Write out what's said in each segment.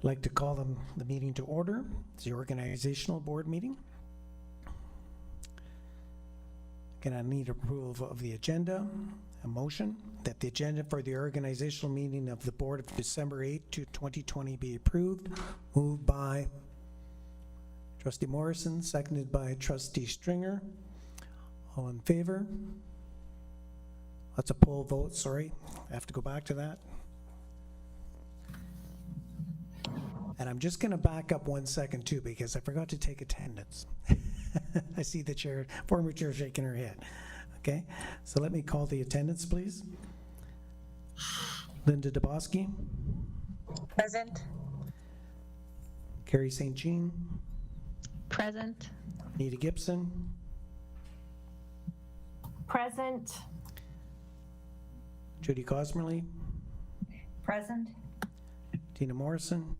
I'd like to call the meeting to order. It's the organizational board meeting. Again, I need approval of the agenda. A motion that the agenda for the organizational meeting of the board of December 8, 2020 be approved. Moved by Trustee Morrison, seconded by Trustee Stringer. All in favor? That's a poll vote, sorry. I have to go back to that. And I'm just going to back up 1 second too, because I forgot to take attendance. I see the chair, former chair shaking her head. Okay, so let me call the attendance, please. Linda Dubosky. Present. Carrie St. Jean. Present. Nita Gibson. Present. Judy Cosmerly. Present. Tina Morrison.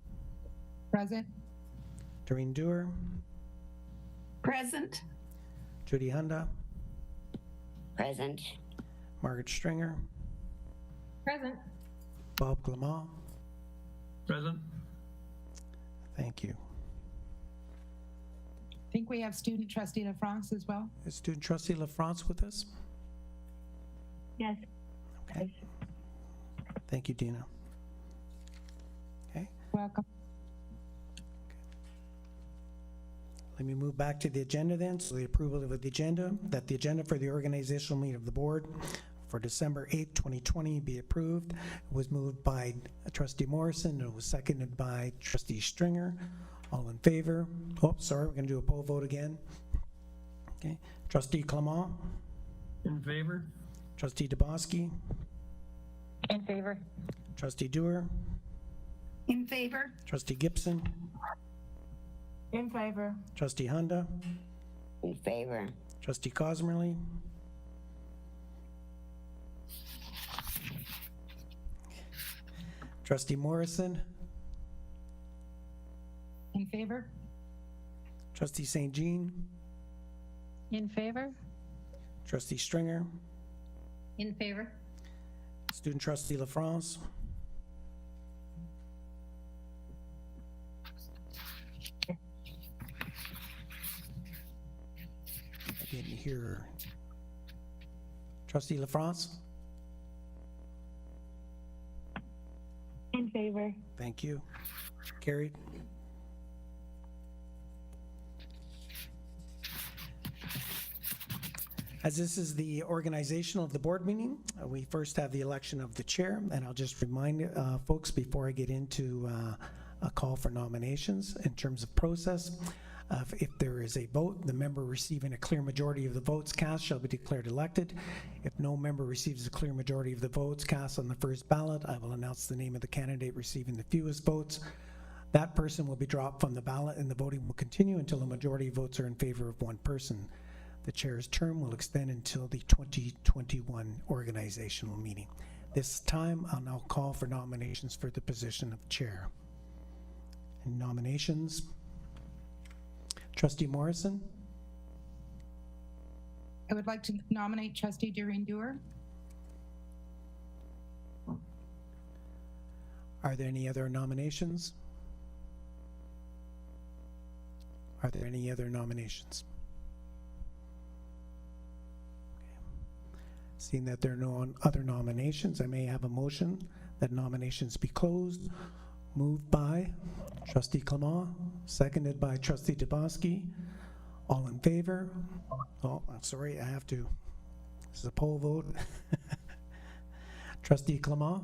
Present. Doreen Dewar. Present. Judy Hunda. Present. Margaret Stringer. Present. Bob Clement. Present. Thank you. I think we have student trustee LaFrance as well. Is student trustee LaFrance with us? Yes. Okay. Thank you, Dina. Okay. Welcome. Let me move back to the agenda then. So the approval of the agenda, that the agenda for the organizational meeting of the board for December 8, 2020 be approved. It was moved by Trustee Morrison. It was seconded by Trustee Stringer. All in favor? Oh, sorry, we're going to do a poll vote again. Okay. Trustee Clement. In favor? Trustee Dubosky. In favor. Trustee Dewar. In favor. Trustee Gibson. In favor. Trustee Hunda. In favor. Trustee Cosmerly. Trustee Morrison. In favor? Trustee St. Jean. In favor. Trustee Stringer. In favor. Student trustee LaFrance. I didn't hear her. Trustee LaFrance. In favor. Thank you. Carried. As this is the organizational of the board meeting, we first have the election of the chair, and I'll just remind folks before I get into a call for nominations in terms of process. If there is a vote, the member receiving a clear majority of the votes cast shall be declared elected. If no member receives a clear majority of the votes cast on the first ballot, I will announce the name of the candidate receiving the fewest votes. That person will be dropped from the ballot, and the voting will continue until a majority of votes are in favor of one person. The chair's term will extend until the 2021 organizational meeting. This time, I'll now call for nominations for the position of chair. And nominations. Trustee Morrison. I would like to nominate trustee Doreen Dewar. Are there any other nominations? Are there any other nominations? Seeing that there are no other nominations, I may have a motion that nominations be closed. Moved by Trustee Clement, seconded by Trustee Dubosky. All in favor? Oh, I'm sorry, I have to. This is a poll vote. Trustee Clement?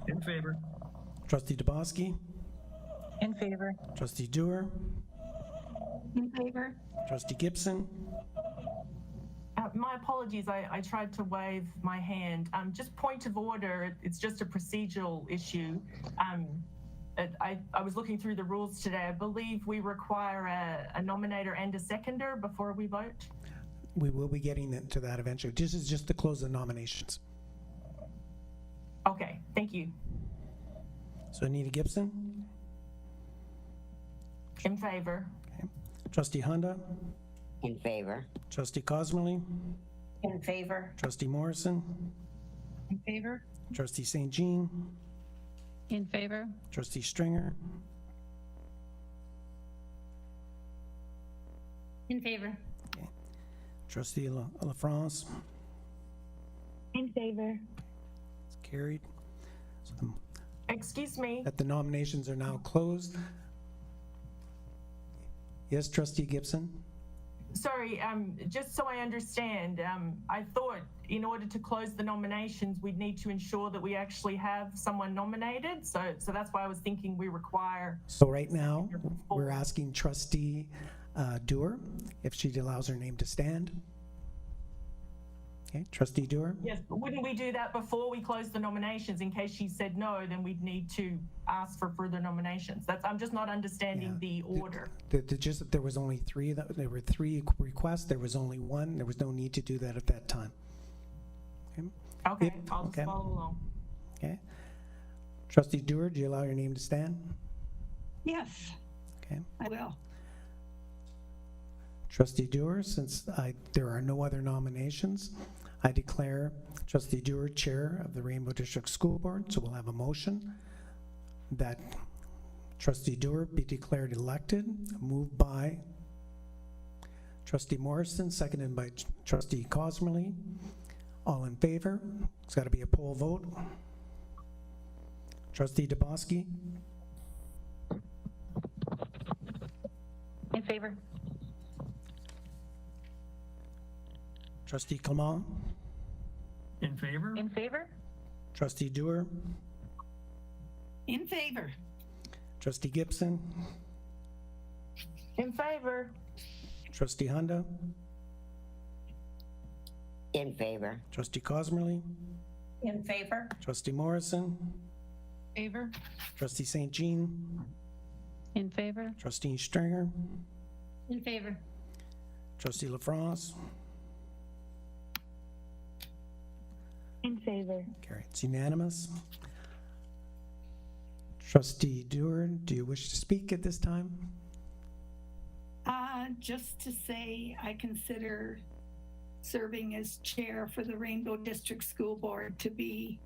In favor? Trustee Dubosky? In favor. Trustee Dewar? In favor. Trustee Gibson? My apologies, I tried to wave my hand. Just point of order, it's just a procedural issue. I was looking through the rules today. I believe we require a nominator and a seconder before we vote. We will be getting to that eventually. This is just to close the nominations. Okay, thank you. So Anita Gibson? In favor. Okay. Trustee Hunda? In favor. Trustee Cosmerly? In favor. Trustee Morrison? In favor? Trustee St. Jean? In favor? Trustee Stringer, In favor. Trustee LaFrance, In favor. it's carried. So Excuse me. that the nominations are now closed. Yes, Trustee Gibson? Sorry, just so I understand, I thought in order to close the nominations, we'd need to ensure that we actually have someone nominated. So that's why I was thinking we require. So right now, we're asking Trustee Dewar if she allows her name to stand. Okay, Trustee Dewar? Yes, but wouldn't we do that before we close the nominations? In case she said no, then we'd need to ask for further nominations. I'm just not understanding the order. There was only three, there were three requests, there was only one, there was no need to do that at that time. Okay, Yep, I'll okay. just follow along. Okay. Trustee Dewar, do you allow your name to stand? Yes, Okay. I will. Trustee Dewar, since there are no other nominations, I declare Trustee Dewar Chair of the Rainbow District School Board. So we'll have a motion that Trustee Dewar be declared elected, moved by Trustee Morrison, seconded by Trustee Cosmerly. All in favor? It's got to be a poll vote. Trustee DeBoski, In favor? Trustee Clement, In favor? In favor? Trustee Dewar, In favor. Trustee Gibson, In favor? Trustee Honda, In favor. Trustee Cosmerly, In favor. Trustee Morrison, Favor? Trustee St. Jean, In favor? Trustee Stringer, In favor. Trustee LaFrance. In favor. Carried. It's unanimous. Trustee Dewar, do you wish to speak at this time? Just to say, I consider serving as chair for the Rainbow District School Board to be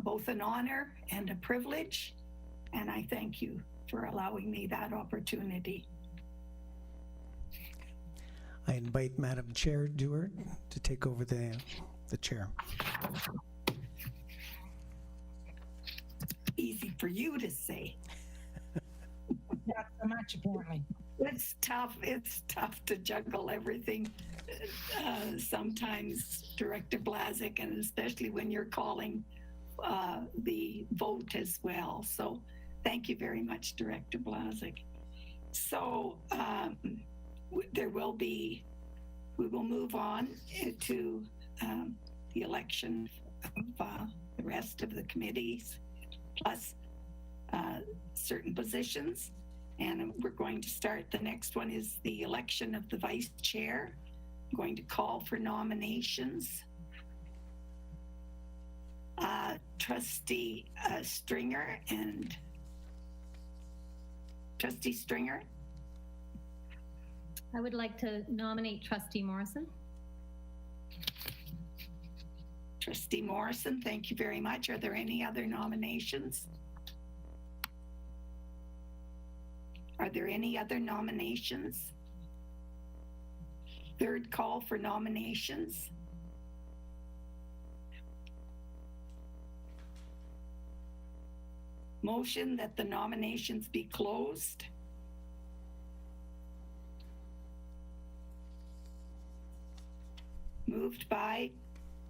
both an honor and a privilege, and I thank you for allowing me that opportunity. I invite Madam Chair Dewar to take over the chair. Easy for you to say. Not so much, apparently. It's tough to juggle everything. Sometimes, Director Blazik, and especially when you're calling the vote as well. So thank you very much, Director Blazik. So we will move on to the election of the rest of the committees, plus certain positions. And we're going to start, the next one is the election of the vice chair. I'm going to call for nominations. Trustee Stringer and Trustee Stringer. I would like to nominate Trustee Morrison. Trustee Morrison, thank you very much. Are there any other nominations? Are there any other nominations? Third call for nominations. Motion that the nominations be closed. Moved by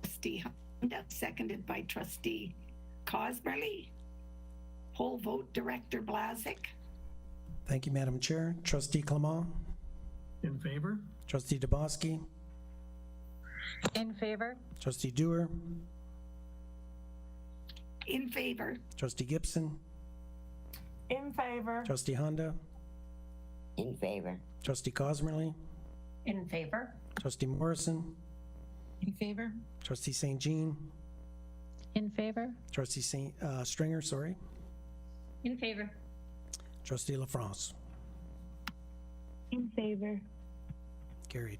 Trustee Honda, seconded by Trustee Cosmerly. Poll vote, Director Blazik. Thank you, Madam Chair. Trustee Clement, In favor? Trustee DeBoski, In favor? Trustee Dewar, In favor. Trustee Gibson, In favor? Trustee Honda, In favor. Trustee Cosmerly, In favor. Trustee Morrison, In favor? Trustee St. Jean, In favor? Trustee Stringer, sorry, In favor. Trustee LaFrance. In favor. Carried.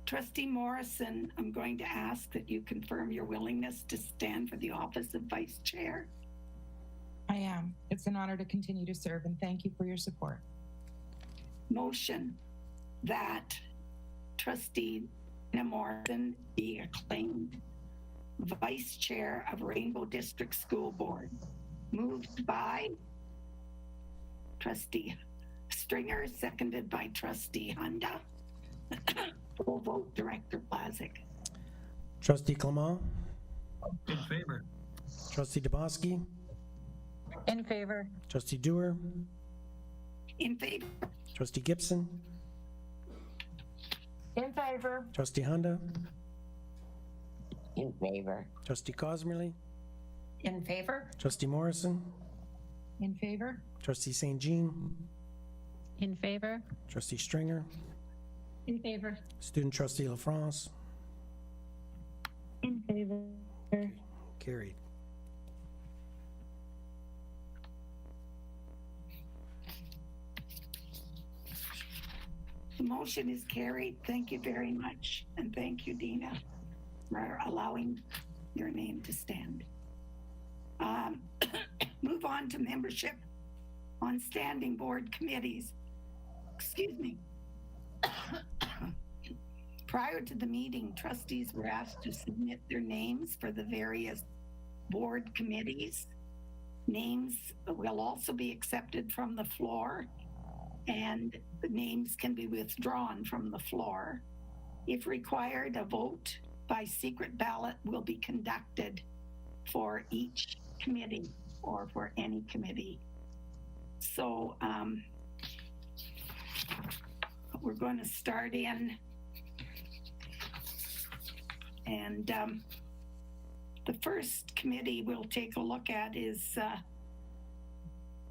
Trustee Morrison, I'm going to ask that you confirm your willingness to stand for the office of Vice Chair. I am. It's an honor to continue to serve, and thank you for your support. Motion that Trustee Morrison be acclaimed Vice Chair of Rainbow District School Board. Moved by Trustee Stringer, seconded by Trustee Hunda. Full vote, Director Blazik. Trustee Clement, In favor. Trustee DeBoski, In favor. Trustee Dewar, In favor. Trustee Gibson, In favor. Trustee Hunda, In favor. Trustee Cosmerly, In favor? Trustee Morrison, In favor? Trustee St. Jean, In favor. Trustee Stringer, In favor. Student Trustee LaFrance, In favor. carried. The motion is carried. Thank you very much. And thank you, Dina, for allowing your name to stand. Move on to membership on standing board committees. Excuse me. Prior to the meeting, trustees were asked to submit their names for the various board committees. Names will also be accepted from the floor, and the names can be withdrawn from the floor. If required, a vote by secret ballot will be conducted for each committee or for any committee. So we're going to start in, and the first committee we'll take a look at is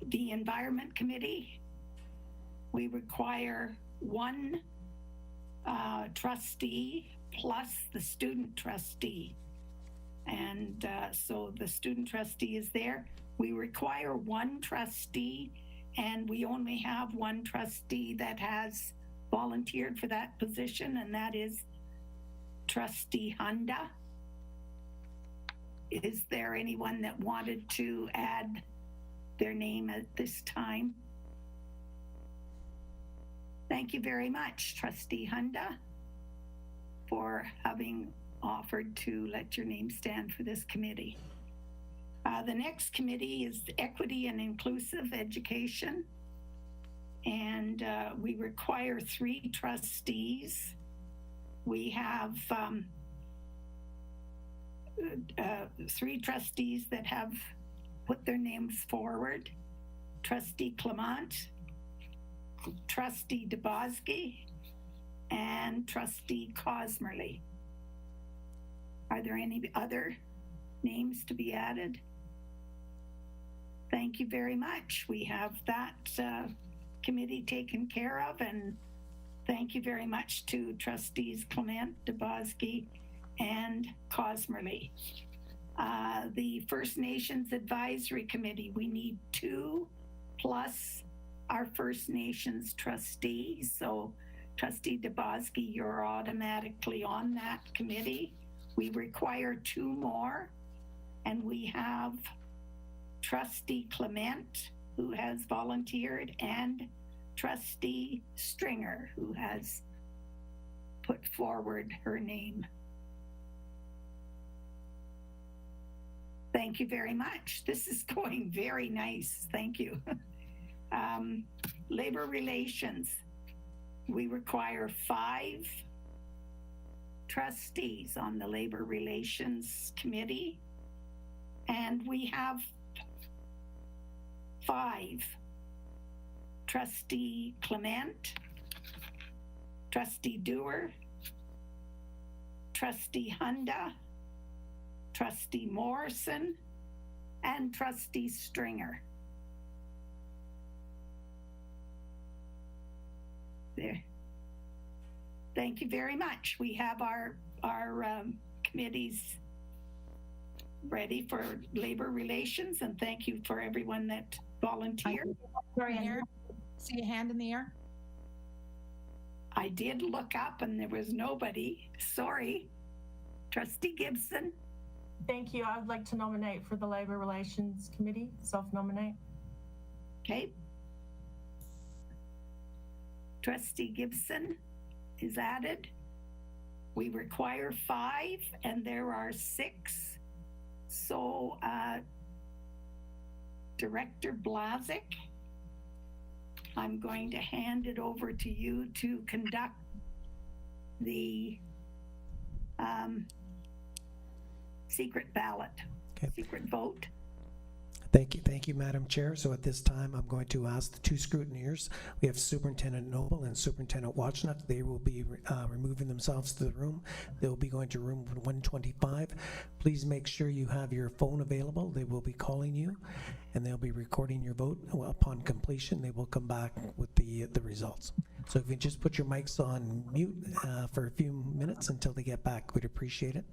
the Environment Committee. We require one trustee plus the student trustee. And so the student trustee is there. We require one trustee, and we only have one trustee that has volunteered for that position, and that is Trustee Hunda. Is there anyone that wanted to add their name at this time? Thank you very much, Trustee Hunda, for having offered to let your name stand for this committee. The next committee is Equity and Inclusive Education. And we require 3 trustees. We have 3 trustees that have put their names forward. Trustee Clement, Trustee DeBoski, and Trustee Cosmerly. Are there any other names to be added? Thank you very much. We have that committee taken care of, and thank you very much to Trustees Clement, DeBoski, and Cosmerly. The First Nations Advisory Committee, we need 2 plus our First Nations trustees. So Trustee DeBoski, you're automatically on that committee. We require 2 more, and we have Trustee Clement, who has volunteered, and Trustee Stringer, who has put forward her name. Thank you very much. This is going very nice. Thank you. Labor Relations, we require 5 trustees on the Labor Relations Committee, and we have 5. Trustee Clement, Trustee Dewar, Trustee Hunda, Trustee Morrison, and Trustee Stringer. There. Thank you very much. We have our committees ready for labor relations, and thank you for everyone that volunteered. Sorry, here. See a hand in the air? I did look up and there was nobody. Sorry. Trustee Gibson. Thank you. I would like to nominate for the Labor Relations Committee, self-nominate. Okay. Trustee Gibson is added. We require 5 and there are 6. So, Director Blazik, I'm going to hand it over to you to conduct the secret ballot, Okay. secret vote. Thank you, Madam Chair. So at this time, I'm going to ask the 2 scrutineers. We have Superintendent Noble and Superintendent Watchnut. They will be removing themselves to the room. They will be going to room 125. Please make sure you have your phone available. They will be calling you, and they'll be recording your vote. Upon completion, they will come back with the results. So if you just put your mics on mute for a few minutes until they get back, we'd appreciate it.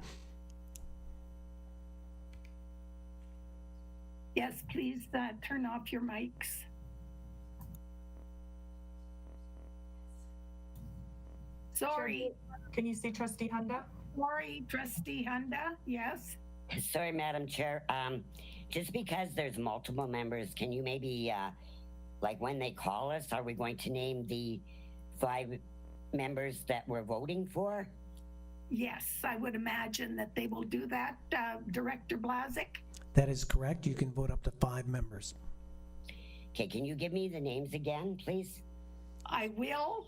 Yes, please turn off your mics. Sorry, Can you see Trustee Hunda? sorry, Trustee Hunda, yes? Sorry, Madam Chair. Just because there's multiple members, can you maybe, like when they call us, are we going to name the 5 members that we're voting for? Yes, I would imagine that they will do that, Director Blazik. That is correct. You can vote up to 5 members. Okay, can you give me the names again, please? I will.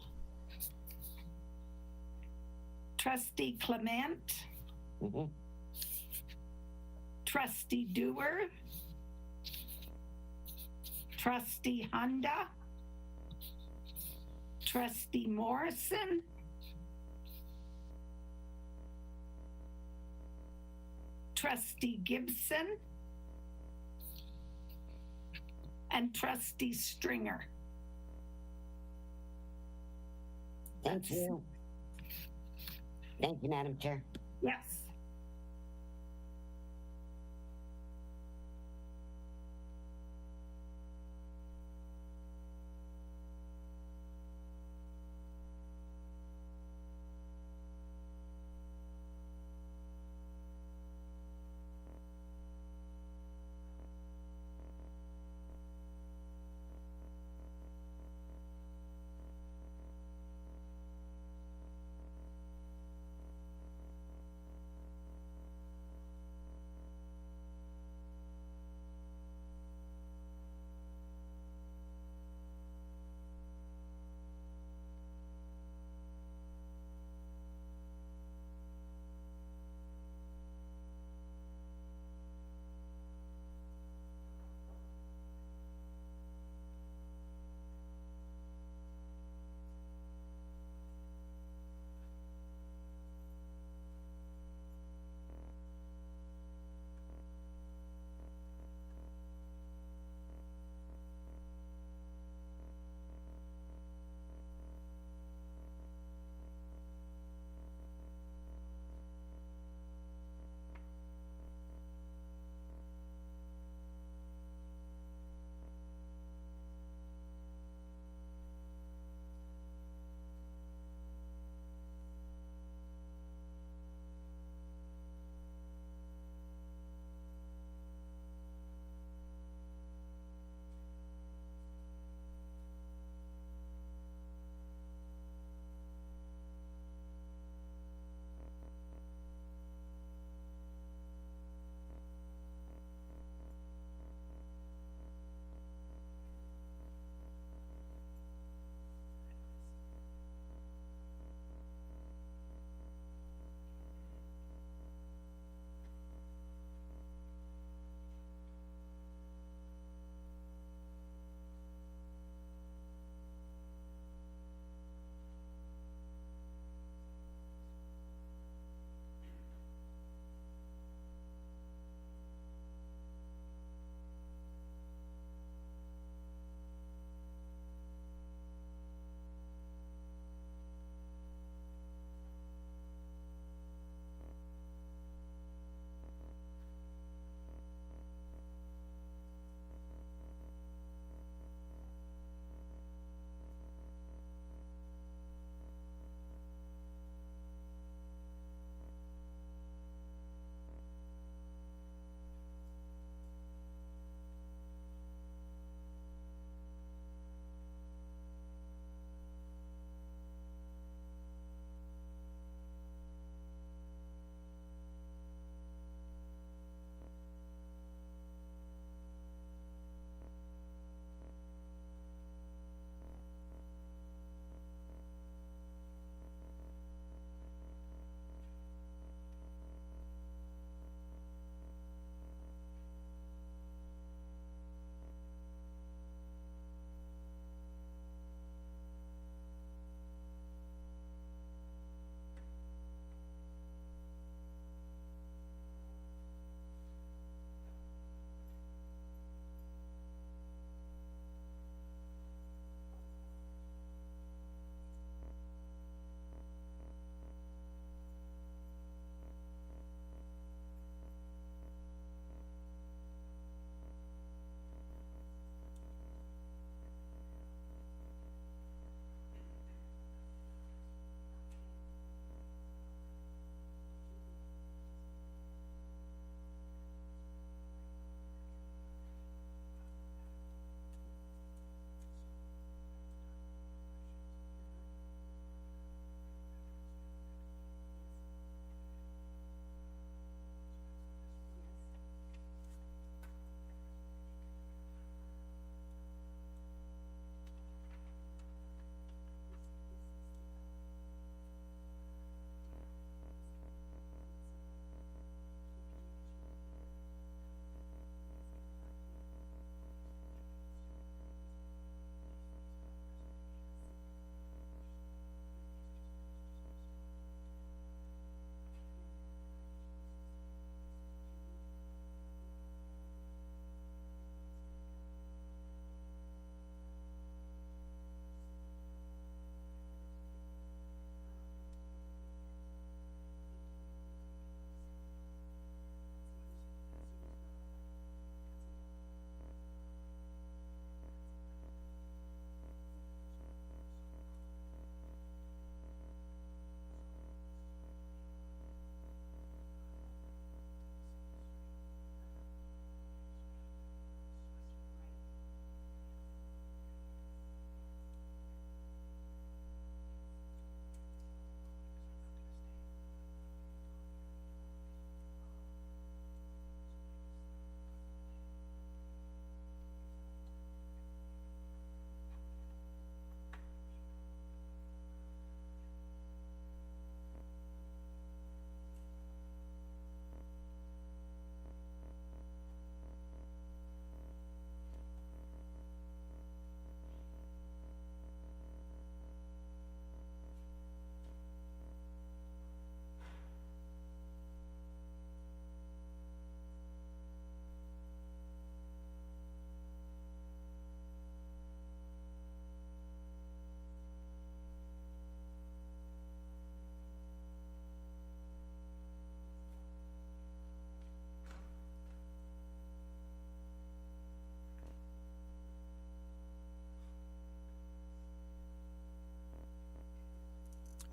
Trustee Clement, Mm-hmm. Trustee Dewar, Trustee Hunda, Trustee Morrison, Trustee Gibson, and Trustee Stringer. Thank you. Thank you, Madam Chair. Yes.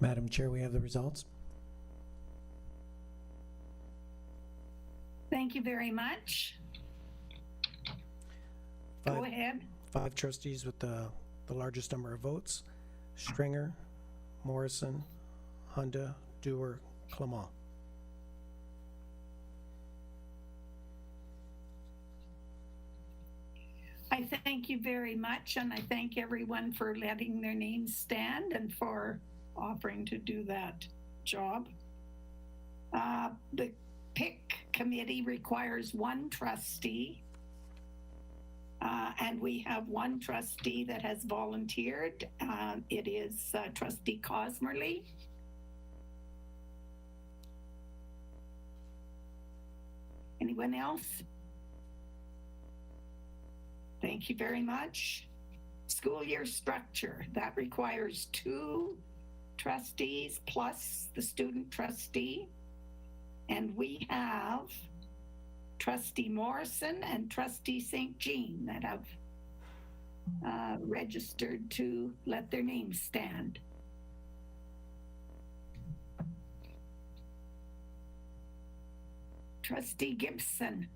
Madam Chair, we have the results. Thank you very much. Go Five- ahead. 5 trustees with the largest number of votes: Stringer, Morrison, Honda, Dewar, Clement. I thank you very much, and I thank everyone for letting their names stand and for offering to do that job. The PIC committee requires 1 trustee, and we have 1 trustee that has volunteered. It is Trustee Cosmerly. Anyone else? Thank you very much. School year structure, that requires 2 trustees plus the student trustee. And we have Trustee Morrison and Trustee St. Jean that have registered to let their names stand. Trustee Gibson.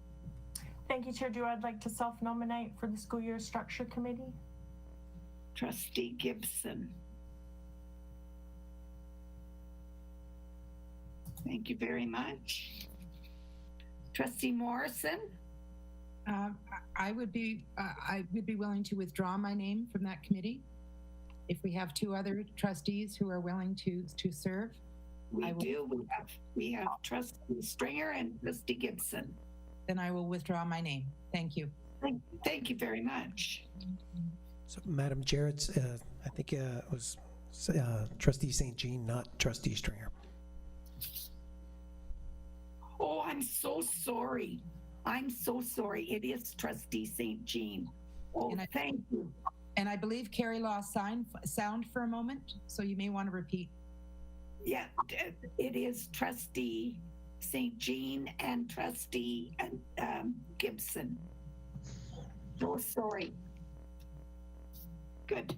Thank you, Chair Drew. I'd like to self-nominate for the School Year Structure Committee. Trustee Gibson. Thank you very much. Trustee Morrison. I would be willing to withdraw my name from that committee. If we have 2 other trustees who are willing to serve, We I will- do. We have Trustee Stringer and Trustee Gibson. then I will withdraw my name. Thank you. Thank you very much. So, Madam Chair, it's, I think it was Trustee St. Jean, not Trustee Stringer. Oh, I'm so sorry. I'm so sorry. It is Trustee St. Jean. Oh, And I- thank you. And I believe Carrie lost sound for a moment, so you may want to repeat. Yeah, it is Trustee St. Jean and Trustee Gibson. So sorry. Good.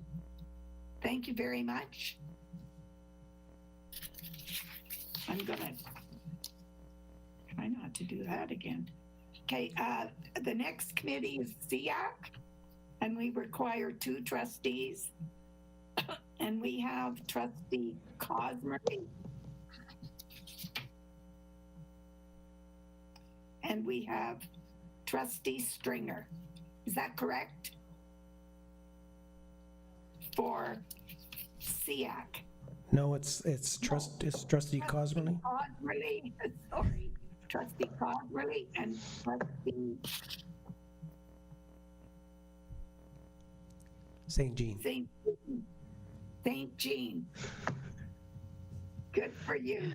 Thank you very much. I'm gonna try not to do that again. Okay, the next committee is SEAC, and we require 2 trustees. And we have Trustee Cosmery. And we have Trustee Stringer. Is that correct? For SEAC. No, it's Trustee Cosmerly. Cosmerly, sorry, Trustee Cosmerly and Trustee St. Jean. St. Jean. Good for you.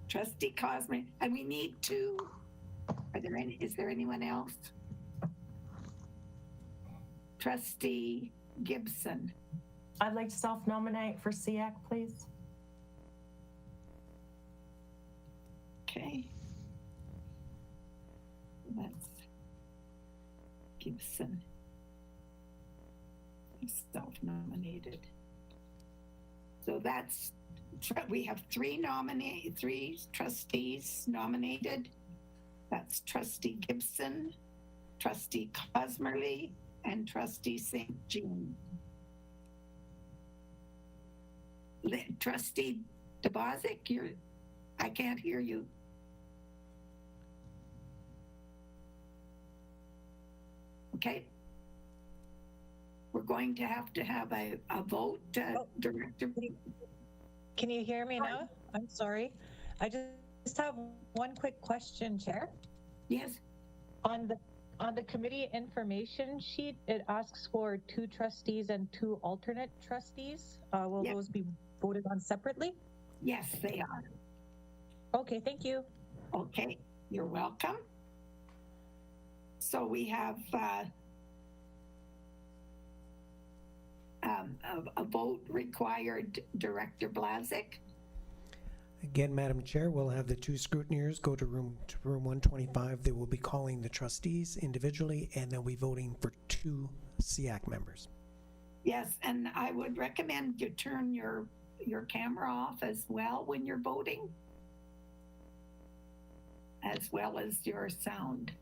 Trustee Cosmerly, and we need 2. Is there anyone else? Trustee Gibson. I'd like to self-nominate for SEAC, please. Okay. That's Gibson. Self-nominated. So that's, we have 3 trustees nominated. That's Trustee Gibson, Trustee Cosmerly, and Trustee St. Jean. Trustee DeBozic, I can't hear you. Okay. We're going to have a vote, Director. Can you hear me now? I'm sorry. I just have one quick question, Chair. Yes, On the committee information sheet, it asks for 2 trustees and 2 alternate trustees. Will Yep. those be voted on separately? yes, they are. Okay, thank you. Okay, you're welcome. So we have a vote required, Director Blazik. Again, Madam Chair, we'll have the 2 scrutineers go to room 125. They will be calling the trustees individually, and they'll be voting for 2 SEAC members. Yes, and I would recommend you turn your camera off as well when you're voting, as well as your sound.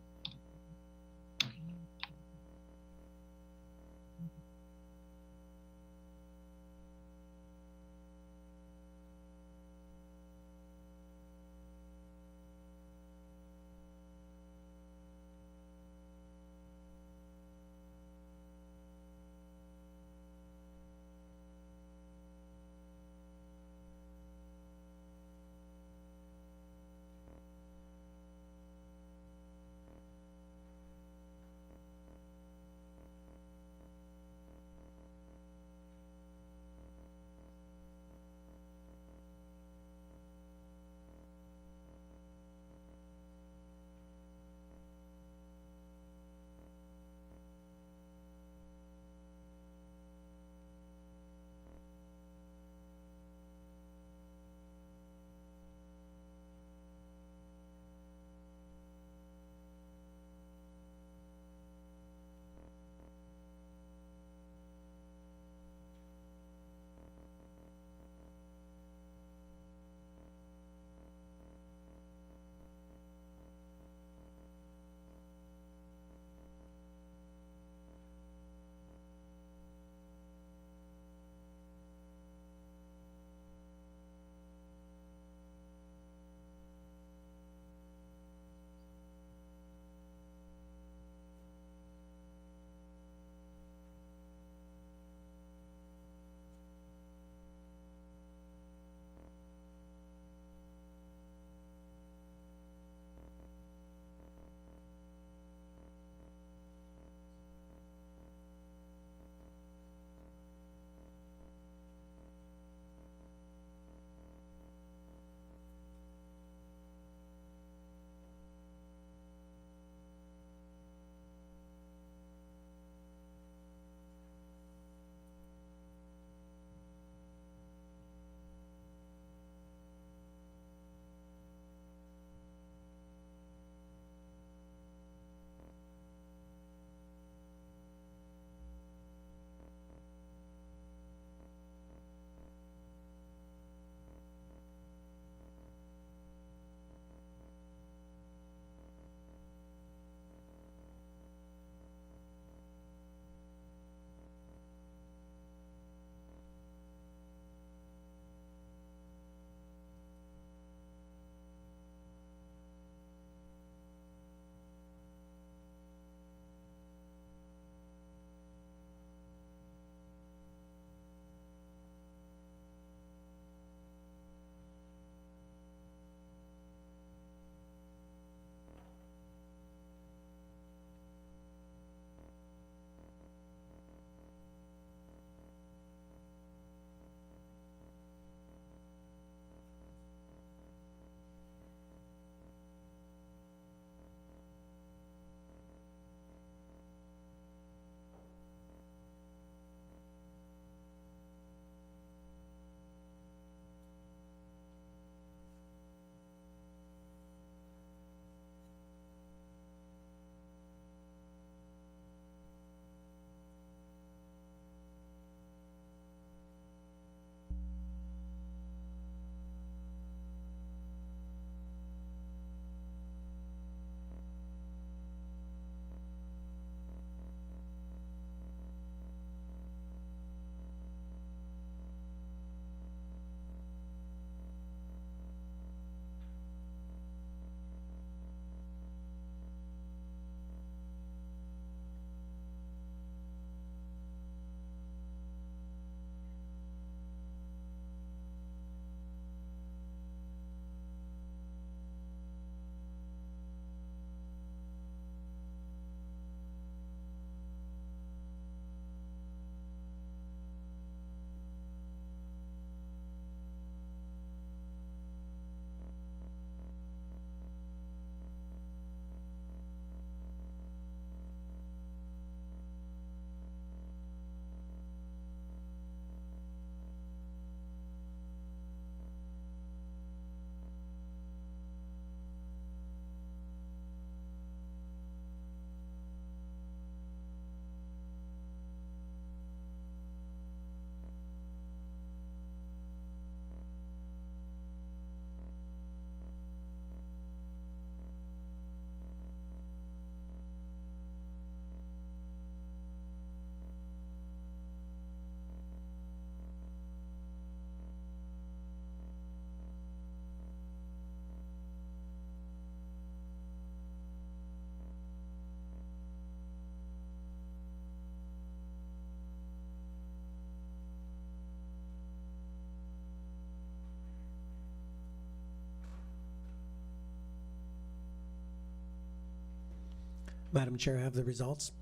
Madam Chair, I have the results.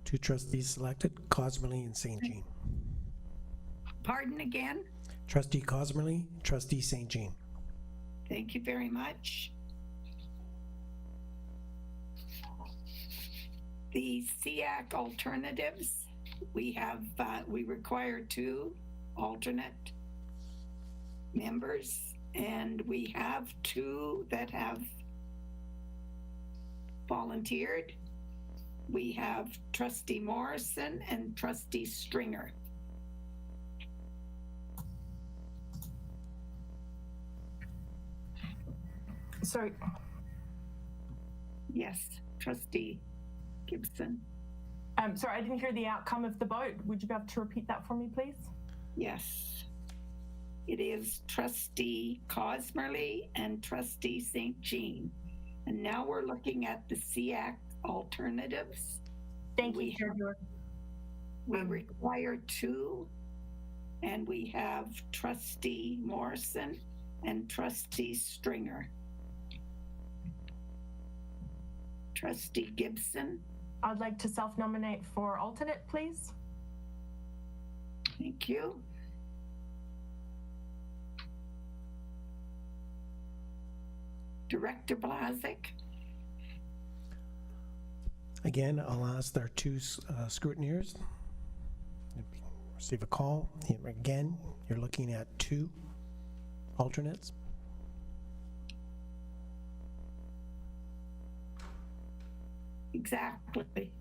2 trustees selected, Cosmerly and St. Jean. Pardon again? Trustee Cosmerly, trustee St. Jean. Thank you very much. The SEAC alternatives, we have, we require 2 alternate members, and we have 2 that have volunteered. We have trustee Morrison and trustee Stringer. Sorry, Yes, trustee Gibson. sorry, I didn't hear the outcome of the vote. Would you be able to repeat that for me, please? Yes. It is trustee Cosmerly and trustee St. Jean. And now we're looking at the SEAC alternatives. Thank We you, Chair Buer. We require 2, and we have trustee Morrison and trustee Stringer. Trustee Gibson, I'd like to self-nominate for alternate, please. thank you. Director Blazik, Again, I'll ask our 2 scrutineers. Receive a call. Here again, you're looking at 2 alternates. exactly.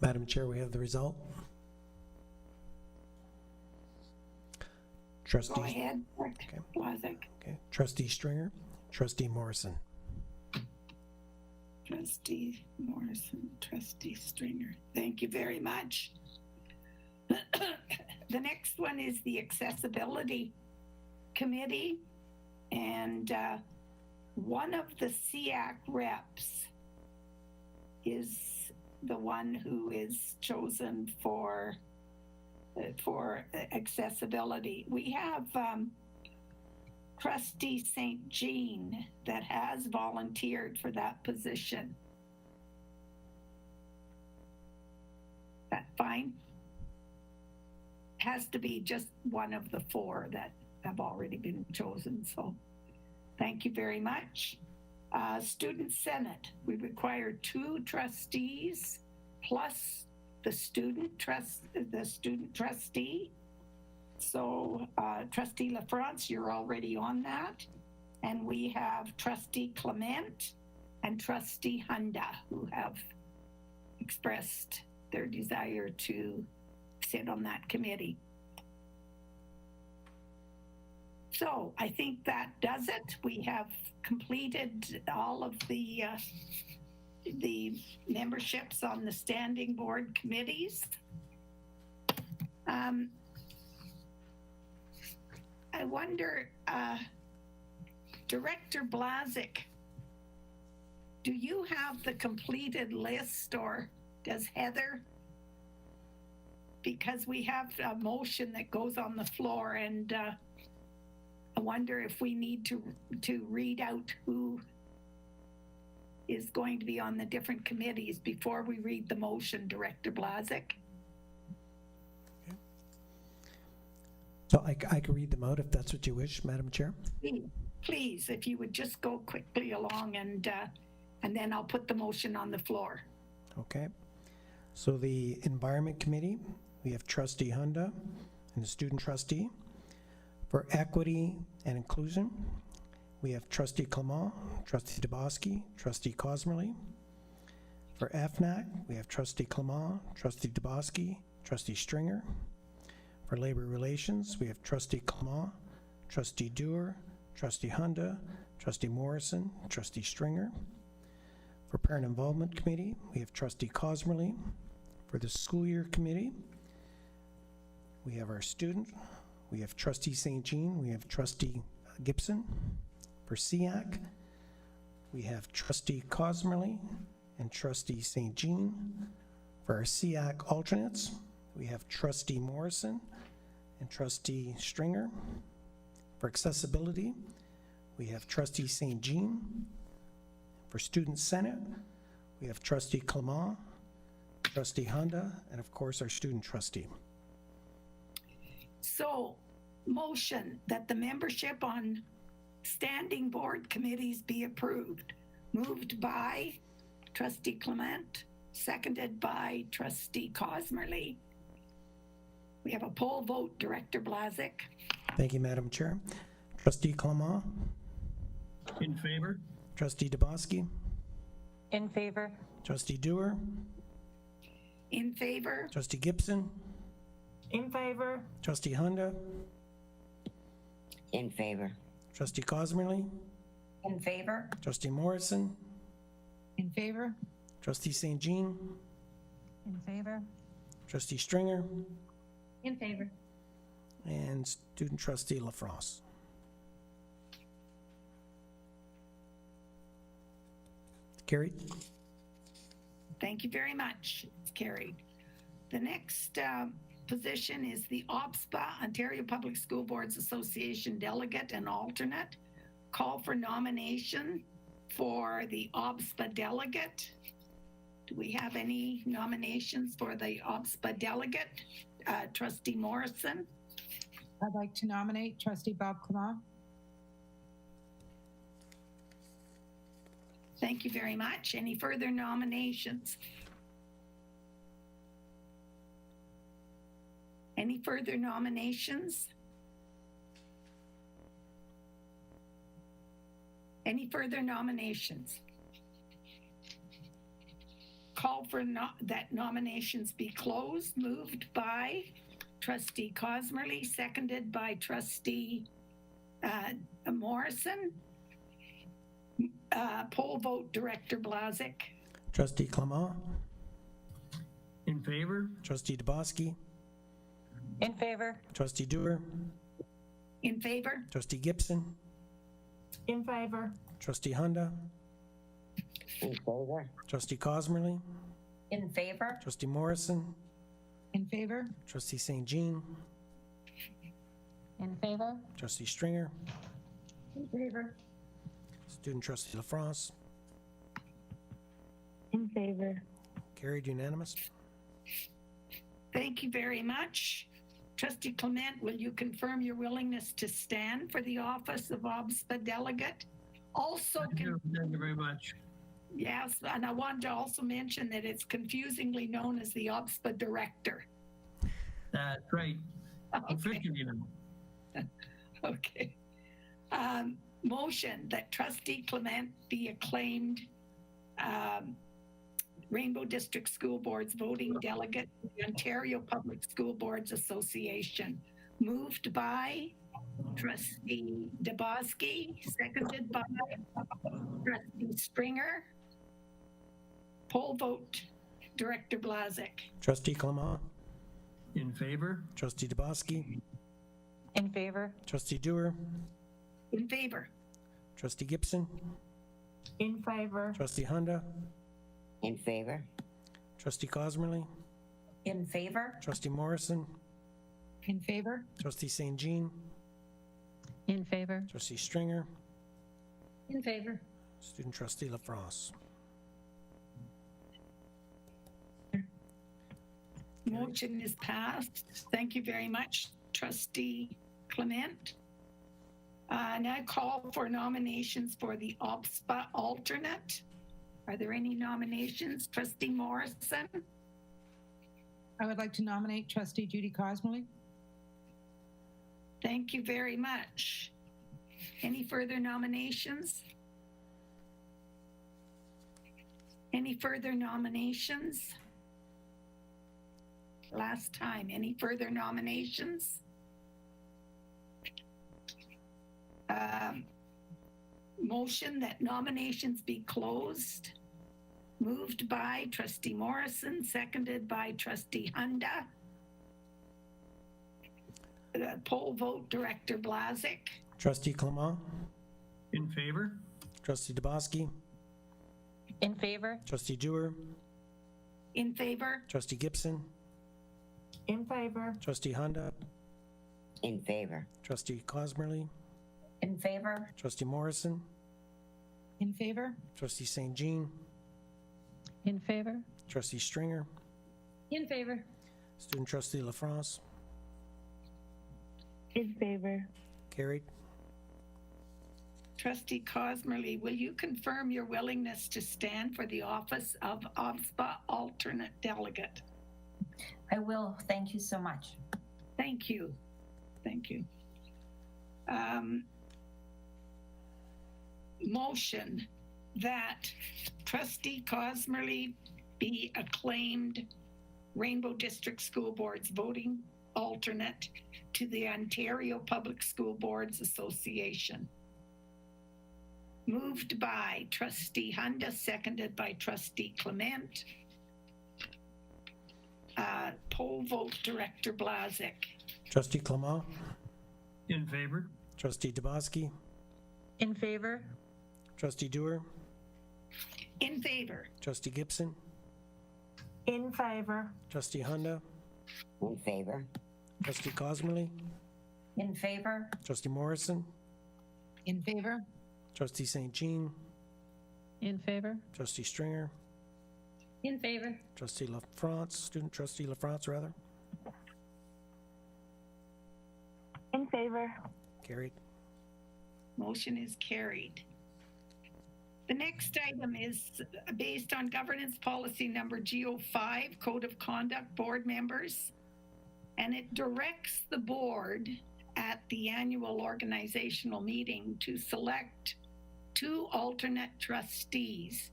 Madam Chair, we have the result. Go Trustee, ahead, Director Blazek. okay, Trustee Stringer, Trustee Morrison. Trustee Morrison, Trustee Stringer. Thank you very much. The next one is the Accessibility Committee, and one of the SEAC reps is the one who is chosen for accessibility. We have Trustee St. Jean that has volunteered for that position. That fine? Has to be just one of the 4 that have already been chosen, so thank you very much. Student Senate, we require 2 trustees plus the student trustee. So Trustee LaFrance, you're already on that. And we have Trustee Clement and Trustee Hunda who have expressed their desire to sit on that committee. So I think that does it. We have completed all of the memberships on the standing board committees. I wonder, Director Blazek, do you have the completed list, or does Heather? Because we have a motion that goes on the floor, and I wonder if we need to read out who is going to be on the different committees before we read the motion, Director Blazek. So I can read them out if that's what you wish, Madam Chair. Please, if you would just go quickly along, and then I'll put the motion on the floor. Okay. So the Environment Committee, we have Trustee Hunda and the Student Trustee. For Equity and Inclusion, we have Trustee Clement, Trustee Dubosky, Trustee Cosmerly. For FNAC, we have Trustee Clement, Trustee Dubosky, Trustee Stringer. For Labor Relations, we have Trustee Clement, Trustee Dewar, Trustee Hunda, Trustee Morrison, Trustee Stringer. For Parent Involvement Committee, we have Trustee Cosmerly. For the School Year Committee, we have our student. We have Trustee St. Jean. We have Trustee Gibson. For SEAC, we have Trustee Cosmerly and Trustee St. Jean. For our SEAC alternates, we have Trustee Morrison and Trustee Stringer. For Accessibility, we have Trustee St. Jean. For Student Senate, we have Trustee Clement, Trustee Hunda, and of course our student trustee. So, motion that the membership on standing board committees be approved. Moved by Trustee Clement, seconded by Trustee Cosmerly. We have a poll vote, Director Blazek. Thank you, Madam Chair. Trustee Clement, In favor? Trustee Dubosky, In favor? Trustee Dewar, In favor? Trustee Gibson, In favor? Trustee Hunda, In favor. Trustee Cosmerly, In favor? Trustee Morrison, In favor? Trustee St. Jean, In favor? Trustee Stringer, In favor. and Student Trustee LaFrance. Carried. Thank you very much. It's carried. The next position is the OPSPA, Ontario Public School Boards Association Delegate and Alternate. Call for nomination for the OPSPA Delegate. Do we have any nominations for the OPSPA Delegate? Trustee Morrison. I'd like to nominate Trustee Bob Clement. Thank you very much. Any further nominations? Any further nominations? Any further nominations? call for that nominations be closed, moved by trustee Cosmerly, seconded by trustee Morrison. Poll vote, Director Blazik. Trustee Clement, In favor? Trustee DeBoski, In favor? Trustee Dewar, In favor? Trustee Gibson, In favor? Trustee Hunda, In favor? Trustee Cosmerly, In favor? Trustee Morrison, In favor? Trustee St. Jean, In favor? Trustee Stringer, In favor. Student Trustee LaFrance, In favor. carried unanimous. Thank you very much. Trustee Clement, will you confirm your willingness to stand for the office of OBSPA delegate? Also, Thank you very much. yes, and I wanted to also mention that it's confusingly known as the OBSPA director. That's right. Okay. Officially now. Okay. Motion that trustee Clement be acclaimed Rainbow District School Board's voting delegate to the Ontario Public School Boards Association. Moved by trustee DeBoski, seconded by trustee Stringer. Poll vote, Director Blazik. Trustee Clement, In favor? Trustee DeBoski, In favor? Trustee Dewar, In favor? Trustee Gibson, In favor? Trustee Hunda, In favor? Trustee Cosmerly, In favor? Trustee Morrison, In favor? Trustee St. Jean, In favor? Trustee Stringer, In favor. Student Trustee LaFrance. Motion is passed. Thank you very much, trustee Clement. Now I call for nominations for the OBSPA alternate. Are there any nominations? Trustee Morrison, I would like to nominate trustee Judy Cosmerly. thank you very much. Any further nominations? Any further nominations? Last time, any further nominations? Motion that nominations be closed. Moved by trustee Morrison, seconded by trustee Hunda. Poll vote, Director Blazik. Trustee Clement, In favor? Trustee DeBoski, In favor? Trustee Dewar, In favor? Trustee Gibson, In favor? Trustee Hunda, In favor? Trustee Cosmerly, In favor? Trustee Morrison, In favor? Trustee St. Jean, In favor? Trustee Stringer, In favor. Student Trustee LaFrance, In favor. carried. Trustee Cosmerly, will you confirm your willingness to stand for the office of OBSPA alternate delegate? I will. Thank you so much. Thank you. Thank you. Motion that trustee Cosmerly be acclaimed Rainbow District School Board's voting alternate to the Ontario Public School Boards Association. Moved by trustee Hunda, seconded by trustee Clement. Poll vote, Director Blazik. Trustee Clement, In favor? Trustee DeBoski, In favor? Trustee Dewar, In favor? Trustee Gibson, In favor? Trustee Hunda, In favor? Trustee Cosmerly, In favor? Trustee Morrison, In favor? Trustee St. Jean, In favor? Trustee Stringer, In favor. Trustee LaFrance, Student Trustee LaFrance, rather, In favor. carried. Motion is carried. The next item is based on governance policy number GO5, Code of Conduct, board members. And it directs the board at the annual organizational meeting to select 2 alternate trustees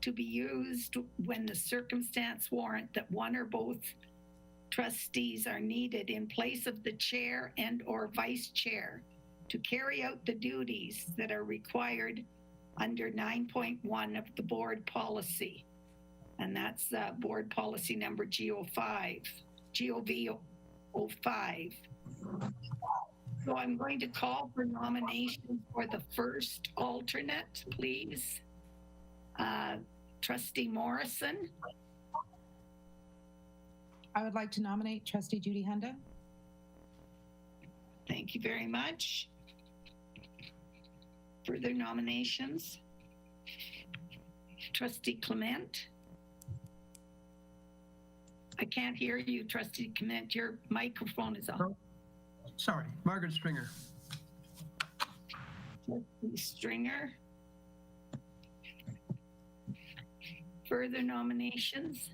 to be used when the circumstance warrant that one or both trustees are needed in place of the chair and or vice chair to carry out the duties that are required under 9.1 of the board policy. And that's board policy number GOV05. So I'm going to call for nominations for the first alternate, please. Trustee Morrison, I would like to nominate Trustee Judy Hunda. thank you very much. Further nominations? Trustee Clement. I can't hear you, Trustee Clement. Your microphone is on. Sorry, Margaret Stringer. Trustee Stringer. Further nominations?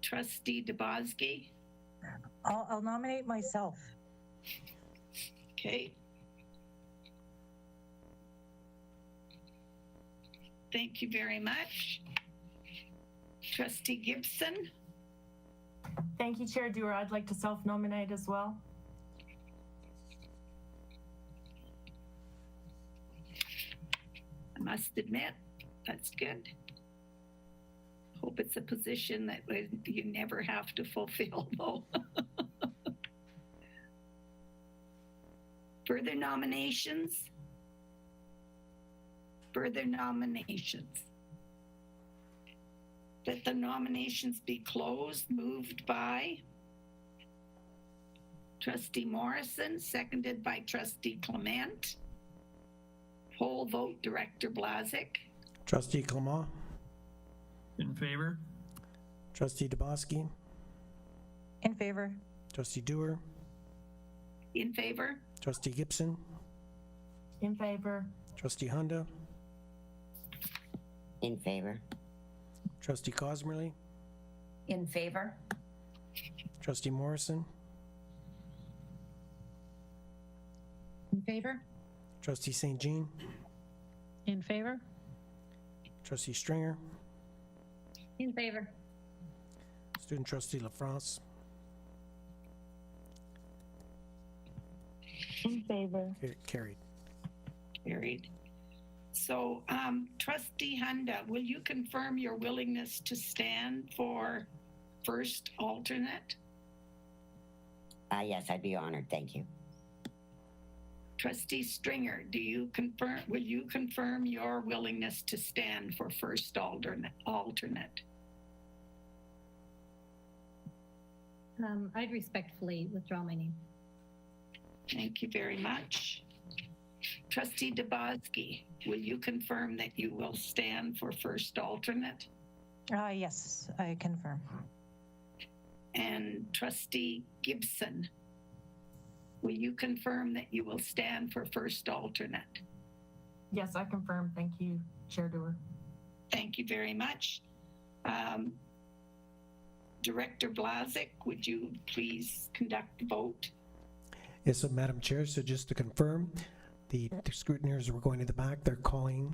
Trustee DeBoski. I'll nominate myself. Okay. Thank you very much. Trustee Gibson. Thank you, Chair Dewar. I'd like to self-nominate as well. I must admit, that's good. Hope it's a position that you never have to fulfill, though. Further nominations? Further nominations? That the nominations be closed, moved by Trustee Morrison, seconded by Trustee Clement. Poll vote, Director Blazik. Trustee Clement, In favor? Trustee DeBoski, In favor. Trustee Dewar, In favor? Trustee Gibson, In favor. Trustee Hunda, In favor? Trustee Cosmerly, In favor? Trustee Morrison, In favor? Trustee St. Jean, In favor? Trustee Stringer, In favor? Student Trustee LaFrance, In favor. carried. Carried. So, Trustee Hunda, will you confirm your willingness to stand for first alternate? Yes, I'd be honored. Thank you. Trustee Stringer, will you confirm your willingness to stand for first alternate? I'd respectfully withdraw my name. Thank you very much. Trustee DeBoski, will you confirm that you will stand for first alternate? Yes, I confirm. And Trustee Gibson, will you confirm that you will stand for first alternate? Yes, I confirm. Thank you, Chair Dewar. Thank you very much. Director Blazik, would you please conduct the vote? Yes, so Madam Chair, so just to confirm, the scrutineers were going to the back, they're calling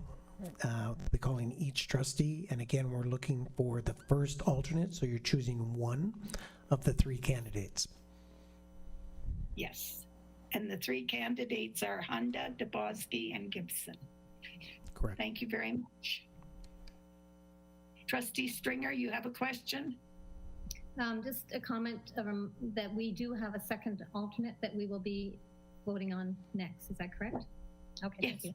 each trustee, and again, we're looking for the first alternate, so you're choosing one of the three candidates. Yes. And the three candidates are Hunda, DeBoski, and Gibson. Correct. Thank you very much. Trustee Stringer, you have a question? Just a comment that we do have a second alternate that we will be voting on next. Is that correct? Okay, thank Yes. you.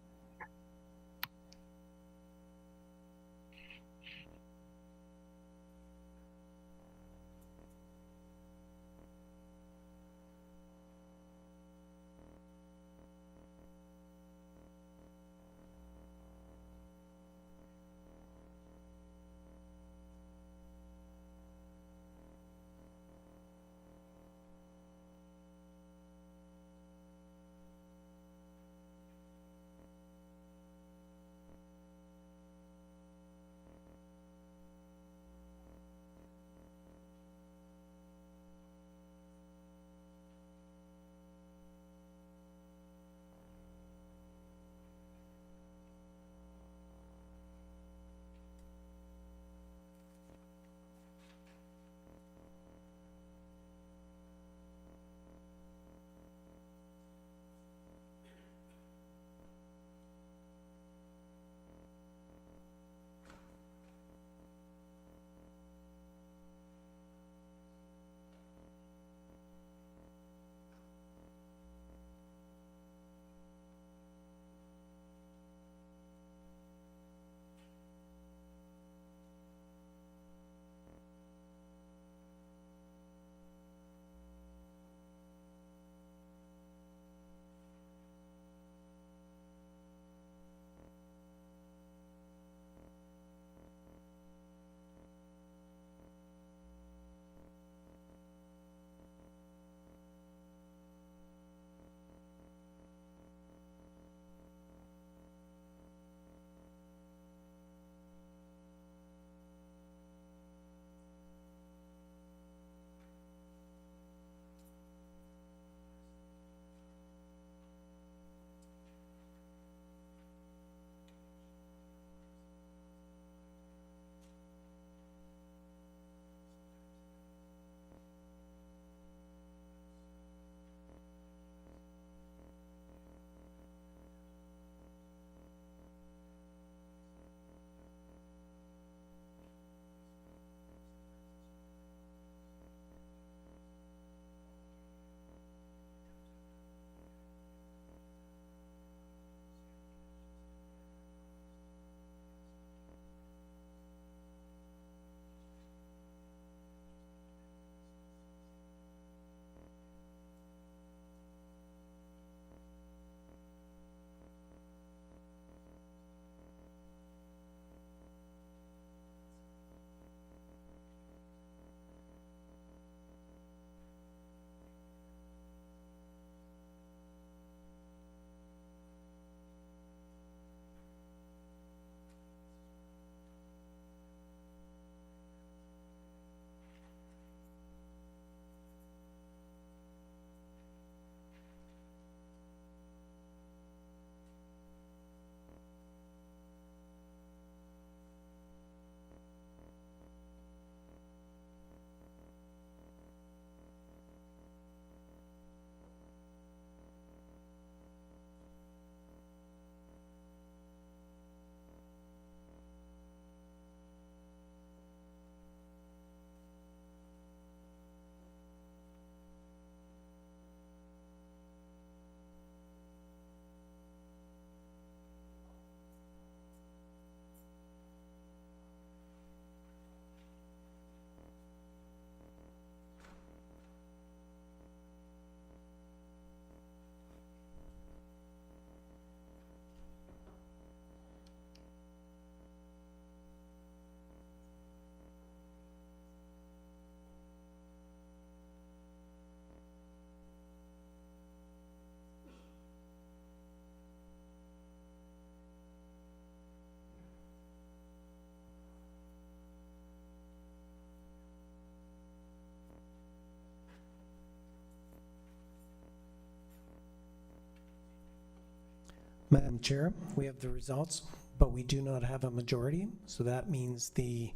Madam Chair, we have the results, but we do not have a majority. So that means the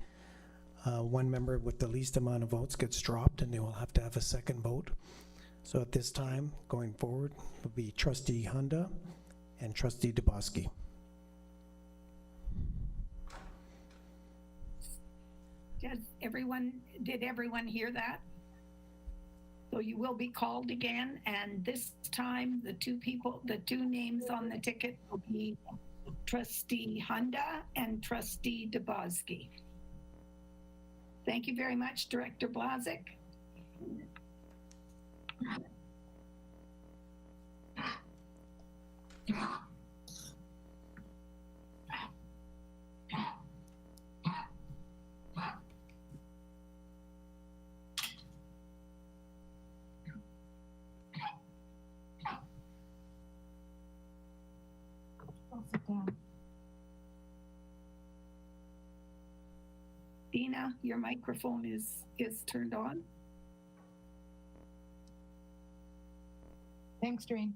one member with the least amount of votes gets dropped, and they will have to have a second vote. So at this time, going forward, will be Trustee Hunda and Trustee DeBoski. Did everyone hear that? So you will be called again, and this time the two names on the ticket will be Trustee Hunda and Trustee DeBoski. Thank you very much, Director Blazik. Dina, your microphone is turned on. Thanks, Doreen.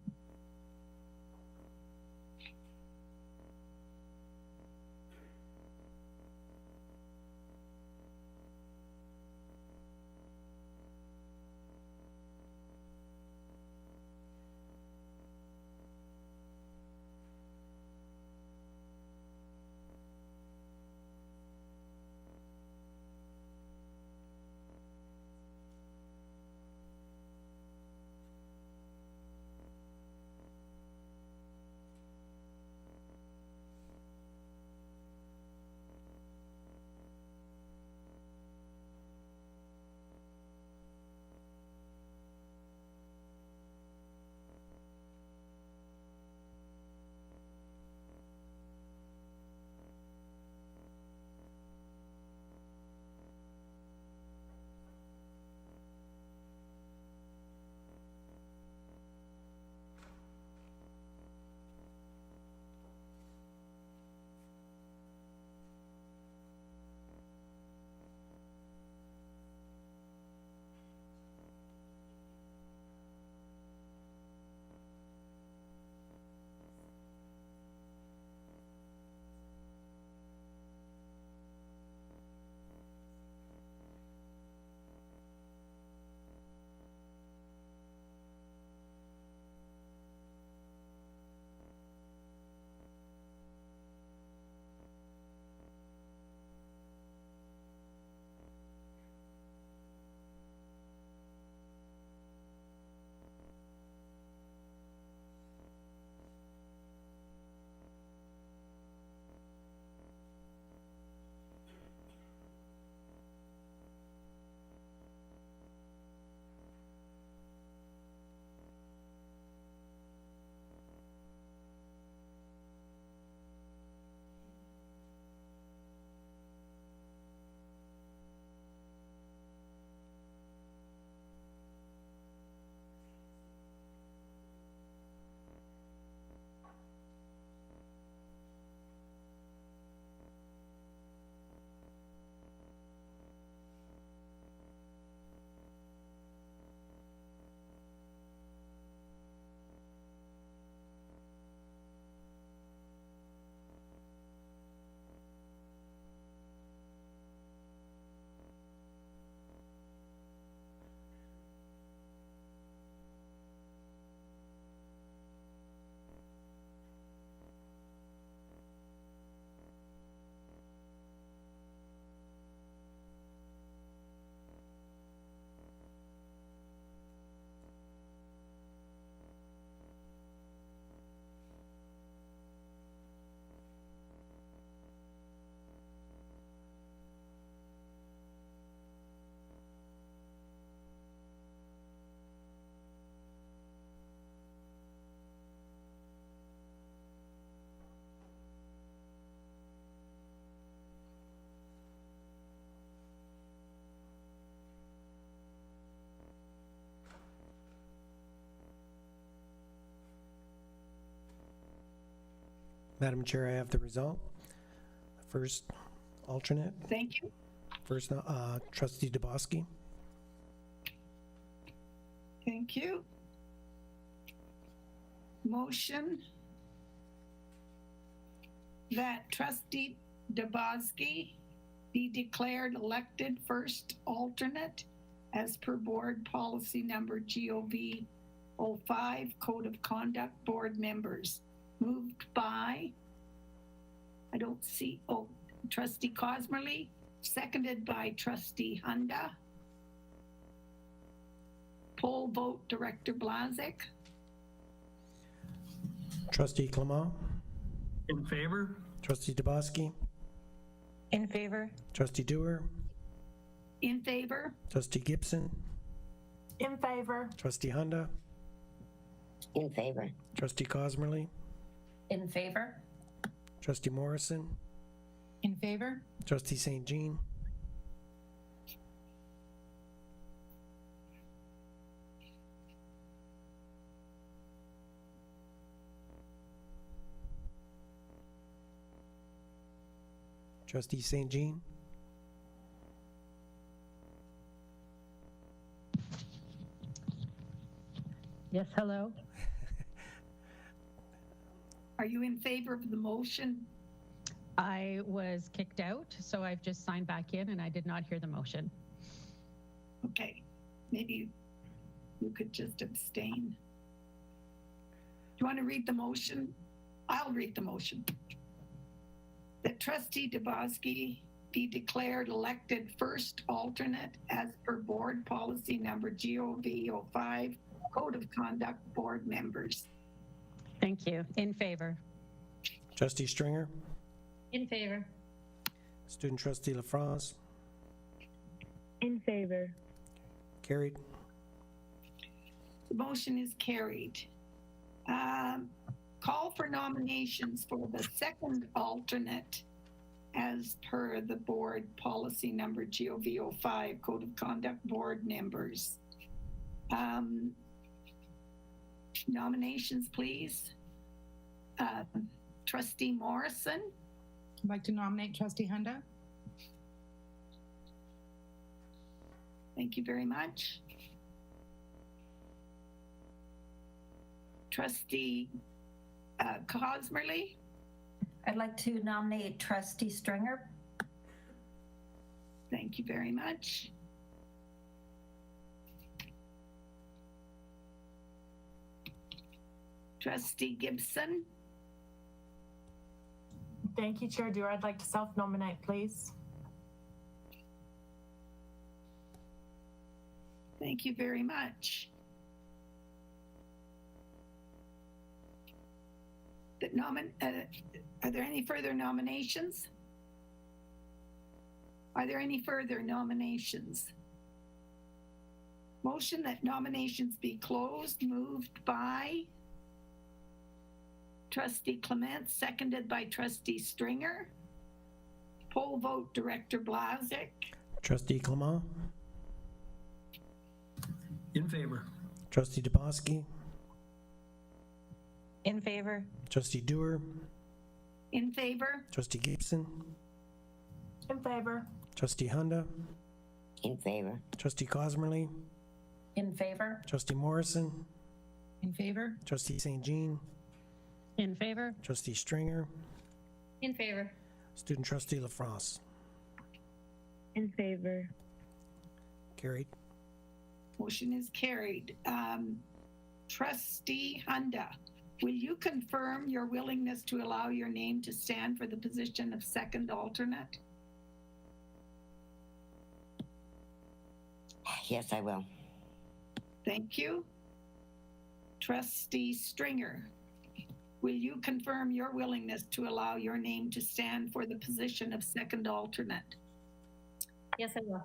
Madam Chair, I have the result. First alternate, Thank you. first Trustee DeBoski. Thank you. Motion that trustee Dabowski be declared elected first alternate as per board policy number GOV 05, Code of Conduct Board Members. Moved by, I don't see, trustee Cosmerly, seconded by trustee Hunda. Poll vote, Director Blazik. Trustee Clement, In favor? trustee Dabowski, In favor? trustee Dewar, In favor? trustee Gibson, In favor? trustee Hunda, In favor. trustee Cosmerly, In favor? trustee Morrison, In favor? trustee St. Jean, trustee St. Jean, Yes, hello. Are you in favor of the motion? I was kicked out, so I've just signed back in and I did not hear the motion. Okay, maybe you could just abstain. Do you want to read the motion? I'll read the motion. That trustee Dabowski be declared elected first alternate as per board policy number GOV 05, Code of Conduct Board Members. Thank you. In favor? trustee Stringer, In favor? student trustee LaFrance, In favor. carried. The motion is carried. Call for nominations for the second alternate as per the board policy number GOV 05, Code of Conduct Board Members. Nominations, please. Trustee Morrison, I'd like to nominate trustee Hunda. thank you very much. Trustee Cosmerly, I'd like to nominate trustee Stringer. thank you very much. Trustee Gibson, Thank you, Chair Dewar. I'd like to self-nominate, please. thank you very much. Are there any further nominations? Are there any further nominations? Motion that nominations be closed, moved by trustee Clement, seconded by trustee Stringer. Poll vote, Director Blazik. Trustee Clement, In favor? trustee Dabowski, In favor? trustee Dewar, In favor? trustee Gibson, In favor? trustee Hunda, In favor. trustee Cosmerly, In favor? trustee Morrison, In favor? trustee St. Jean, In favor? trustee Stringer, In favor? student trustee LaFrance, In favor. carried. Motion is carried. Trustee Hunda, will you confirm your willingness to allow your name to stand for the position of second alternate? Yes, I will. Thank you. Trustee Stringer, will you confirm your willingness to allow your name to stand for the position of second alternate? Yes, I will.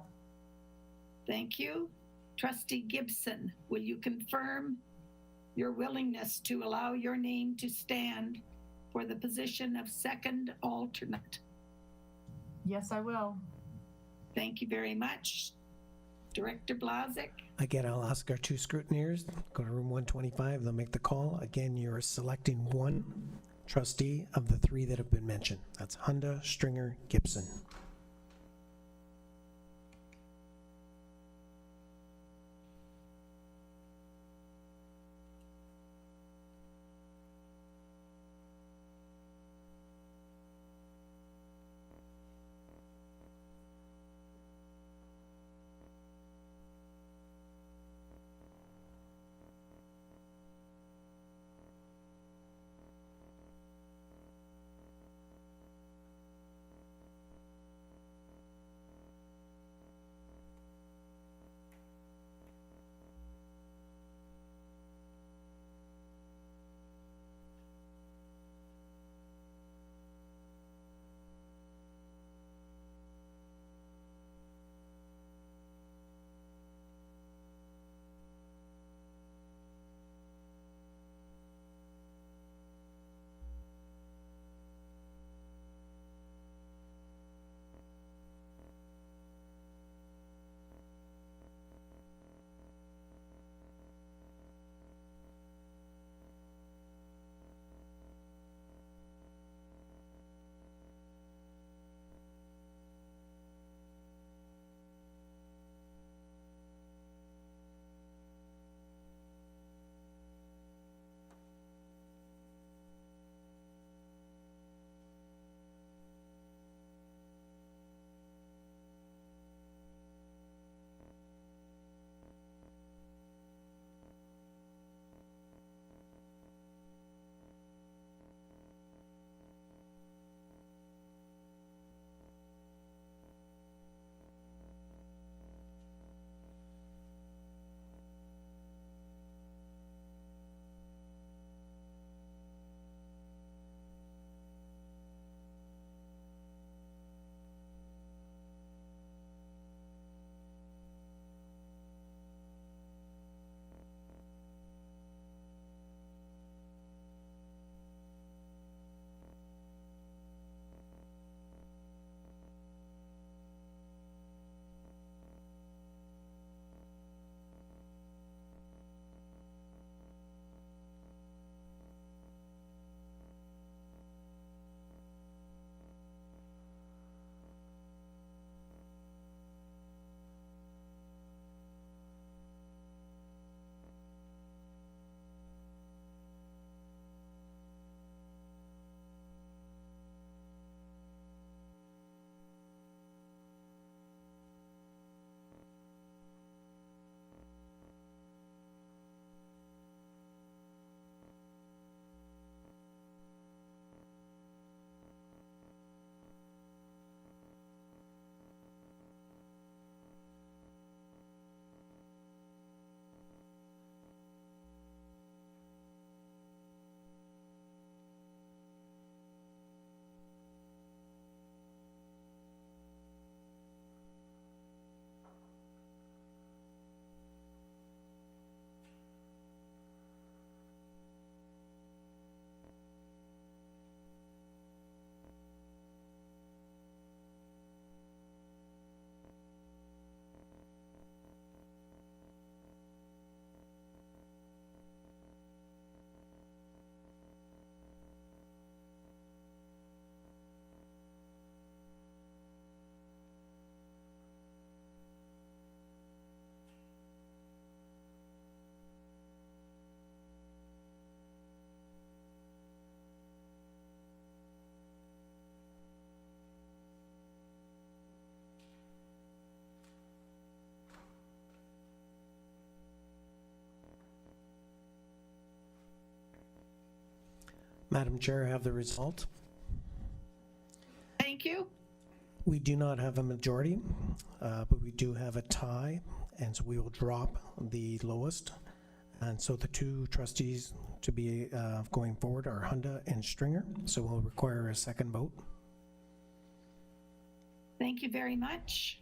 Thank you. Trustee Gibson, will you confirm your willingness to allow your name to stand for the position of second alternate? Yes, I will. Thank you very much. Director Blazik, Again, I'll ask our two scrutineers, go to room 125, they'll make the call. Again, you're selecting one trustee of the three that have been mentioned. That's Hunda, Stringer, Gibson. Madam Chair, I have the result. Thank you. We do not have a majority, but we do have a tie, and so we will drop the lowest. And so the two trustees to be going forward are Hunda and Stringer, so we'll require a second vote. Thank you very much.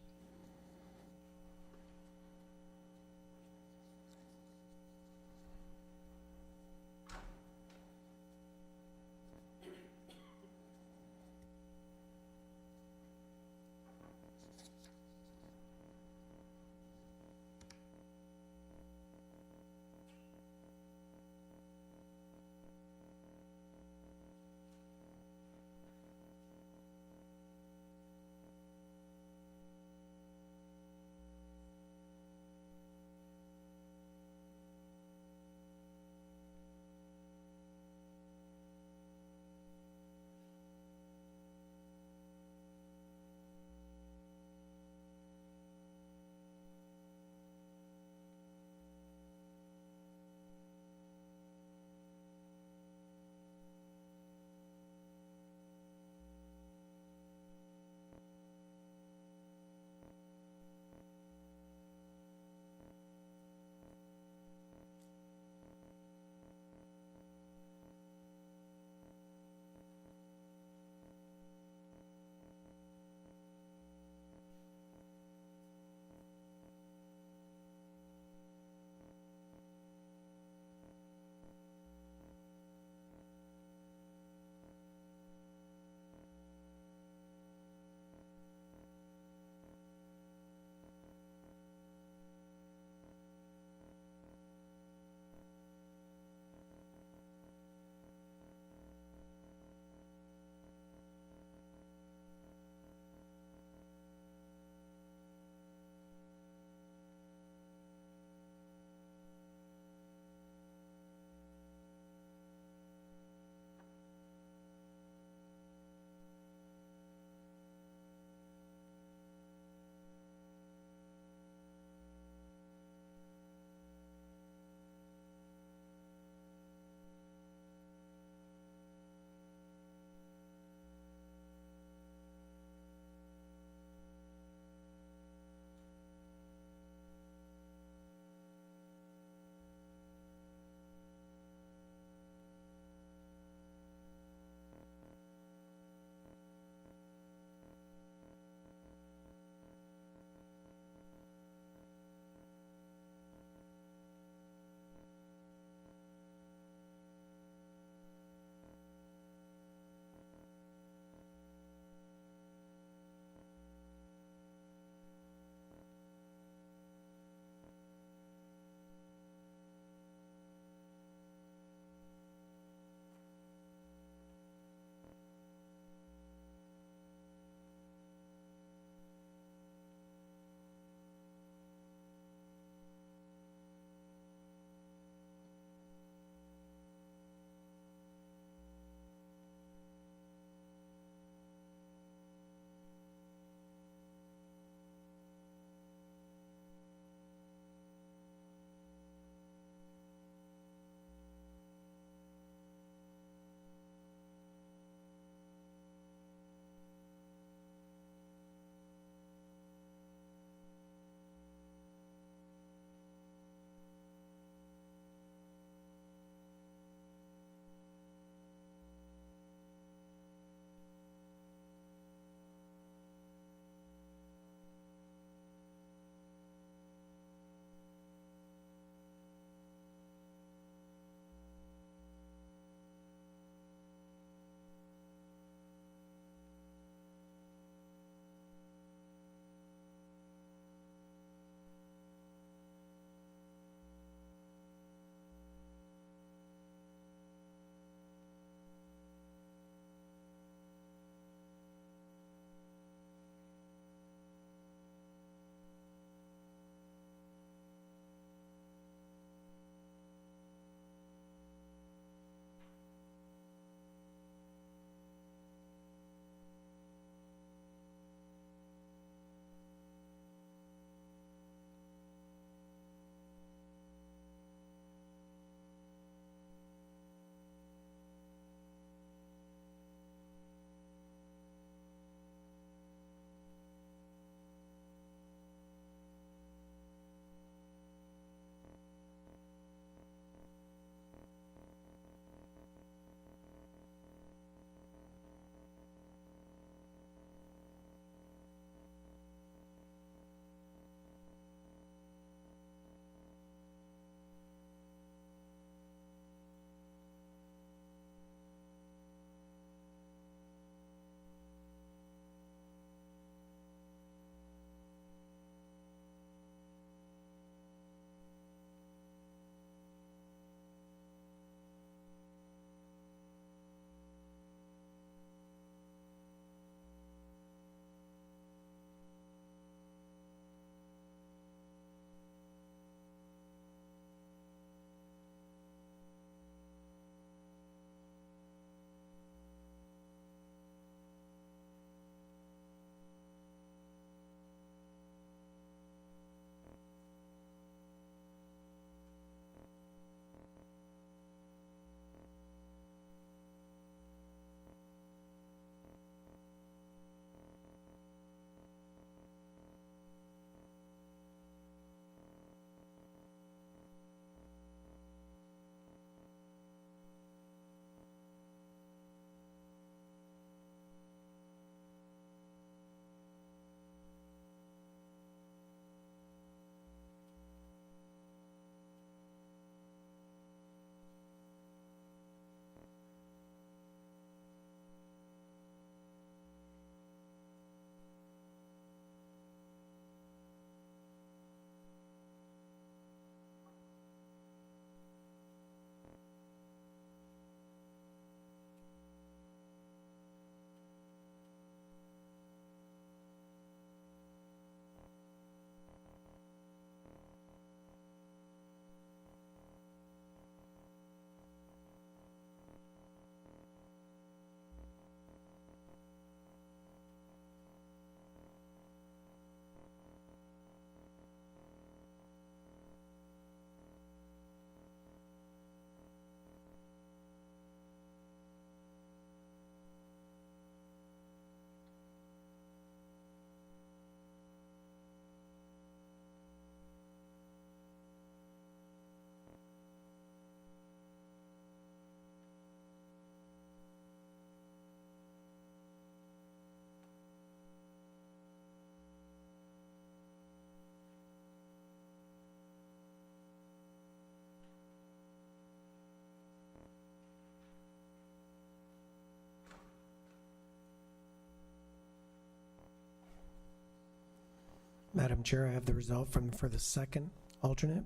Madam Chair, I have the result for the second alternate.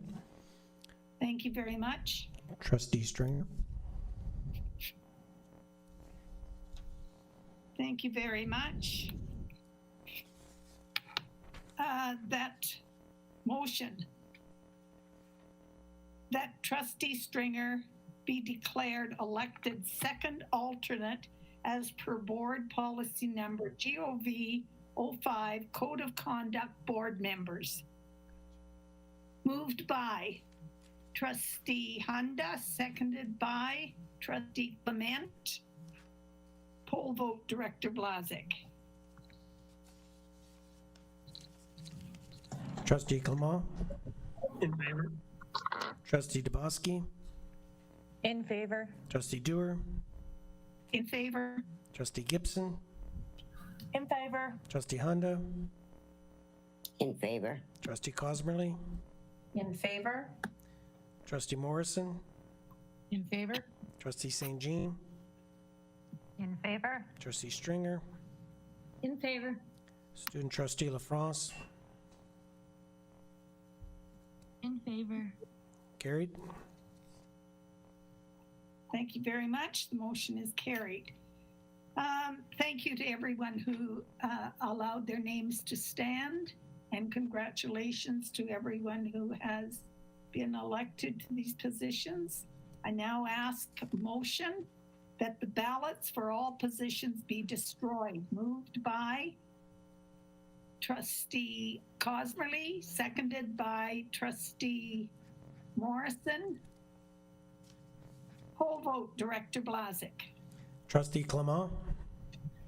Thank you very much. Trustee Stringer. Thank you very much. That motion that Trustee Stringer be declared elected second alternate as per board policy number GOV 05 Code of Conduct Board Members. Moved by Trustee Hunda, seconded by Trustee Clement. Poll vote, Director Blazik. Trustee Clement. In favor? Trustee Dubosky. In favor. Trustee Dewar. In favor? Trustee Gibson. In favor. Trustee Honda. In favor? Trustee Cosmerly. In favor? Trustee Morrison. In favor? Trustee St. Jean. In favor? Trustee Stringer. In favor? Student Trustee LaFrance. In favor. Carried. Thank you very much. The motion is carried. Thank you to everyone who allowed their names to stand, and congratulations to everyone who has been elected to these positions. I now ask a motion that the ballots for all positions be destroyed. Moved by Trustee Cosmerly, seconded by Trustee Morrison. Poll vote, Director Blazik. Trustee Clement.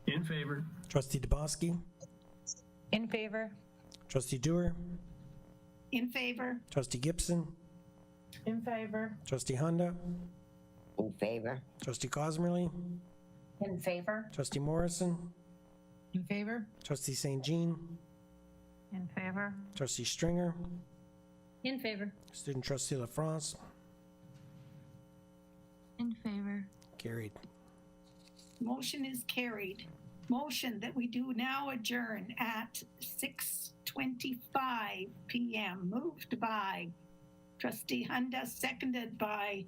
In favor? Trustee Dubosky. In favor. Trustee Dewar. In favor? Trustee Gibson. In favor. Trustee Honda. In favor? Trustee Cosmerly. In favor? Trustee Morrison. In favor? Trustee St. Jean. In favor? Trustee Stringer. In favor? Student Trustee LaFrance. In favor. Carried. Motion is carried. Motion that we do now adjourn at 6:25 p.m. Moved by Trustee Hunda, seconded by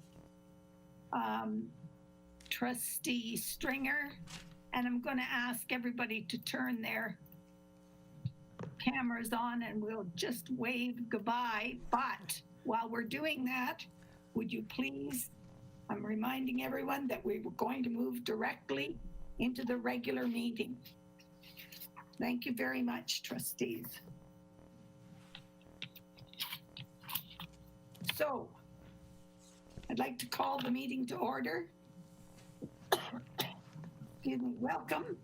Trustee Stringer. And I'm going to ask everybody to turn their cameras on and we'll just wave goodbye. But while we're doing that, would you please, I'm reminding everyone that we were going to move directly into the regular meeting. Thank you very much, trustees. So, I'd like to call the meeting to order. Excuse me, welcome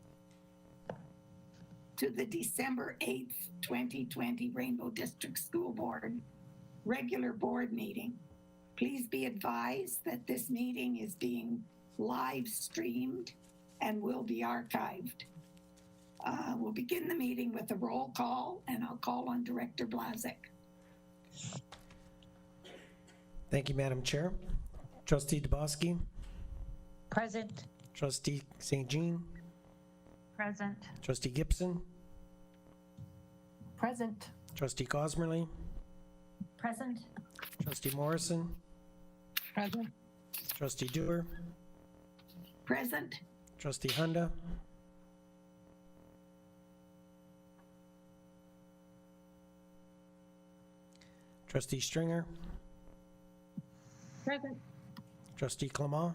to the December 8th, 2020 Rainbow District School Board regular board meeting. Please be advised that this meeting is being live streamed and will be archived. We'll begin the meeting with a roll call, and I'll call on Director Blazik. Thank you, Madam Chair. Trustee Dubosky. Present. Trustee St. Jean. Present. Trustee Gibson. Present. Trustee Cosmerly. Present? Trustee Morrison. Present? Trustee Dewar. Present? Trustee Hunda. Trustee Stringer. Present? Trustee Clement.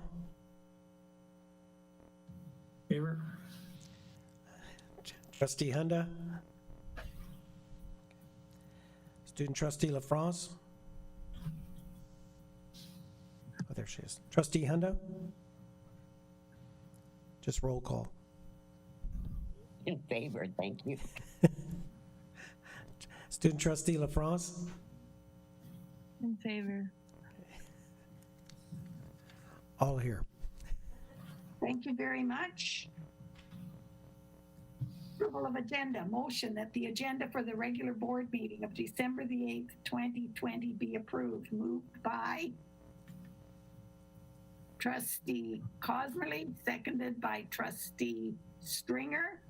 Favor? Trustee Hunda. Student Trustee LaFrance. Oh, there she is. Trustee Hunda. Just roll call. In favor, thank you. Student Trustee LaFrance. In favor. All here. Thank you very much. Approval of agenda. Motion that the agenda for the regular board meeting of December the 8th, 2020 be approved. Moved by Trustee Cosmerly, seconded by Trustee Stringer.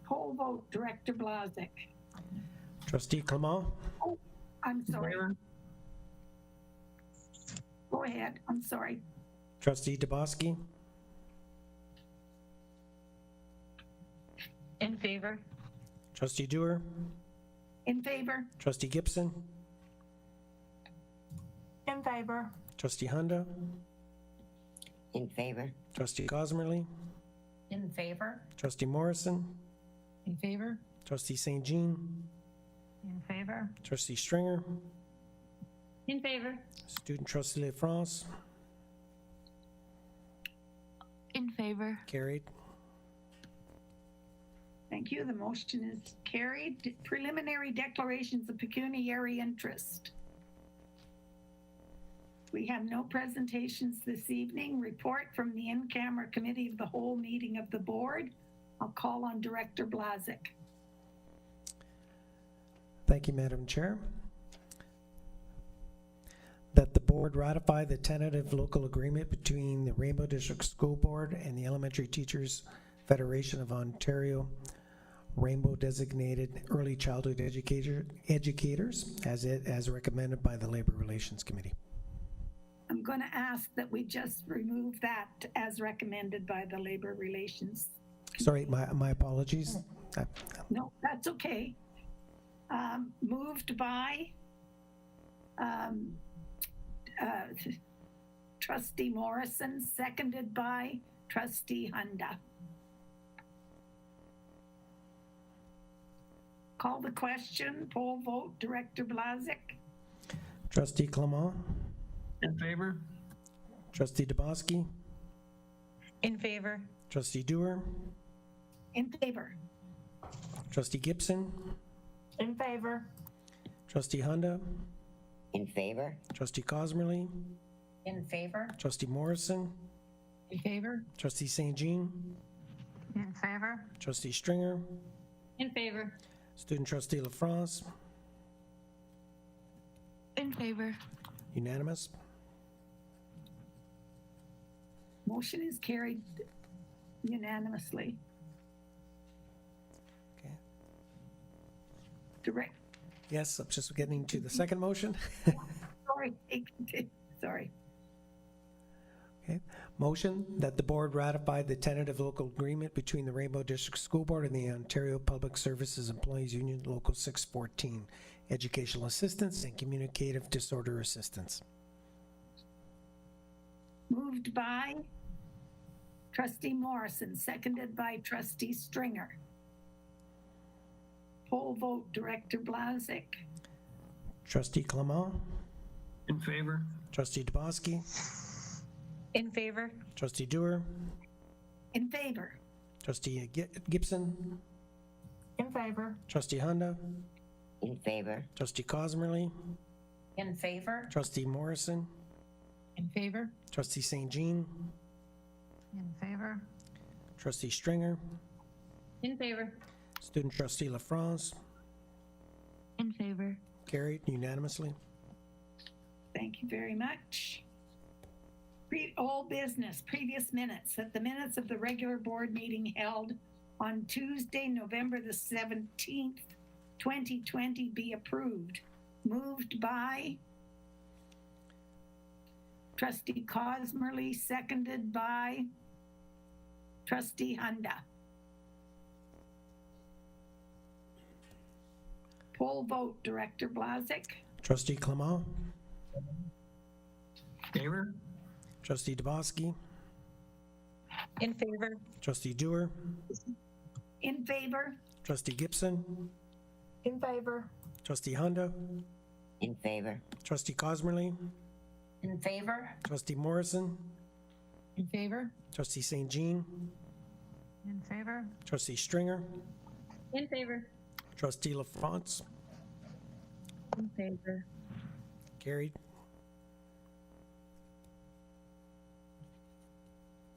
Poll vote, Director Blazik. Trustee Clement, I'm In sorry. favor? Go ahead. I'm sorry. Trustee DeBoski, In favor? Trustee Dewar, In favor? Trustee Gibson, In favor? Trustee Hunda, In favor? Trustee Cosmerly, In favor? Trustee Morrison, In favor? Trustee St. Jean, In favor? Trustee Stringer, In favor? Student Trustee LaFrance, In favor? carried. Thank you. The motion is carried. Preliminary declarations of pecuniary interest. We have no presentations this evening. Report from the in-camera committee of the whole meeting of the board. I'll call on Director Blazik. Thank you, Madam Chair. That the board ratify the tentative local agreement between the Rainbow District School Board and the Elementary Teachers Federation of Ontario Rainbow Designated Early Childhood Educators as recommended by the Labor Relations Committee. I'm going to ask that we just remove that as recommended by the Labor Relations. Sorry, my apologies. No, that's okay. Moved by Trustee Morrison, seconded by Trustee Hunda. Call the question, poll vote, Director Blazik. Trustee Clement, In favor? Trustee DeBoski, In favor? Trustee Dewar, In favor. Trustee Gibson, In favor? Trustee Hunda, In favor? Trustee Cosmerly, In favor? Trustee Morrison, In favor? Trustee St. Jean, In favor? Trustee Stringer, In favor? Student Trustee LaFrance, In favor? unanimous. Motion is carried unanimously. Okay. Direct, Yes, I'm just getting to the second motion. sorry, sorry. Okay. Motion that the board ratify the tentative local agreement between the Rainbow District School Board and the Ontario Public Services Employees Union Local 614, Educational Assistance and Communicative Disorder Assistance. Moved by Trustee Morrison, seconded by Trustee Stringer. Poll vote, Director Blazik. Trustee Clement, In favor? Trustee DeBoski, In favor? Trustee Dewar, In favor. Trustee Gibson, In favor? Trustee Hunda, In favor? Trustee Cosmerly, In favor? Trustee Morrison, In favor? Trustee St. Jean, In favor? Trustee Stringer, In favor? Student Trustee LaFrance, In favor? carried unanimously. Thank you very much. All business, previous minutes, that the minutes of the regular board meeting held on Tuesday, November the 17th, 2020 be approved. Moved by Trustee Cosmerly, seconded by Trustee Hunda. Poll vote, Director Blazik. Trustee Clement, Favor? Trustee DeBoski, In favor? Trustee Dewar, In favor? Trustee Gibson, In favor? Trustee Hunda, In favor? Trustee Cosmerly, In favor? Trustee Morrison, In favor? Trustee St. Jean, In favor? Trustee Stringer, In favor? Trustee LaFrance, In favor. carried.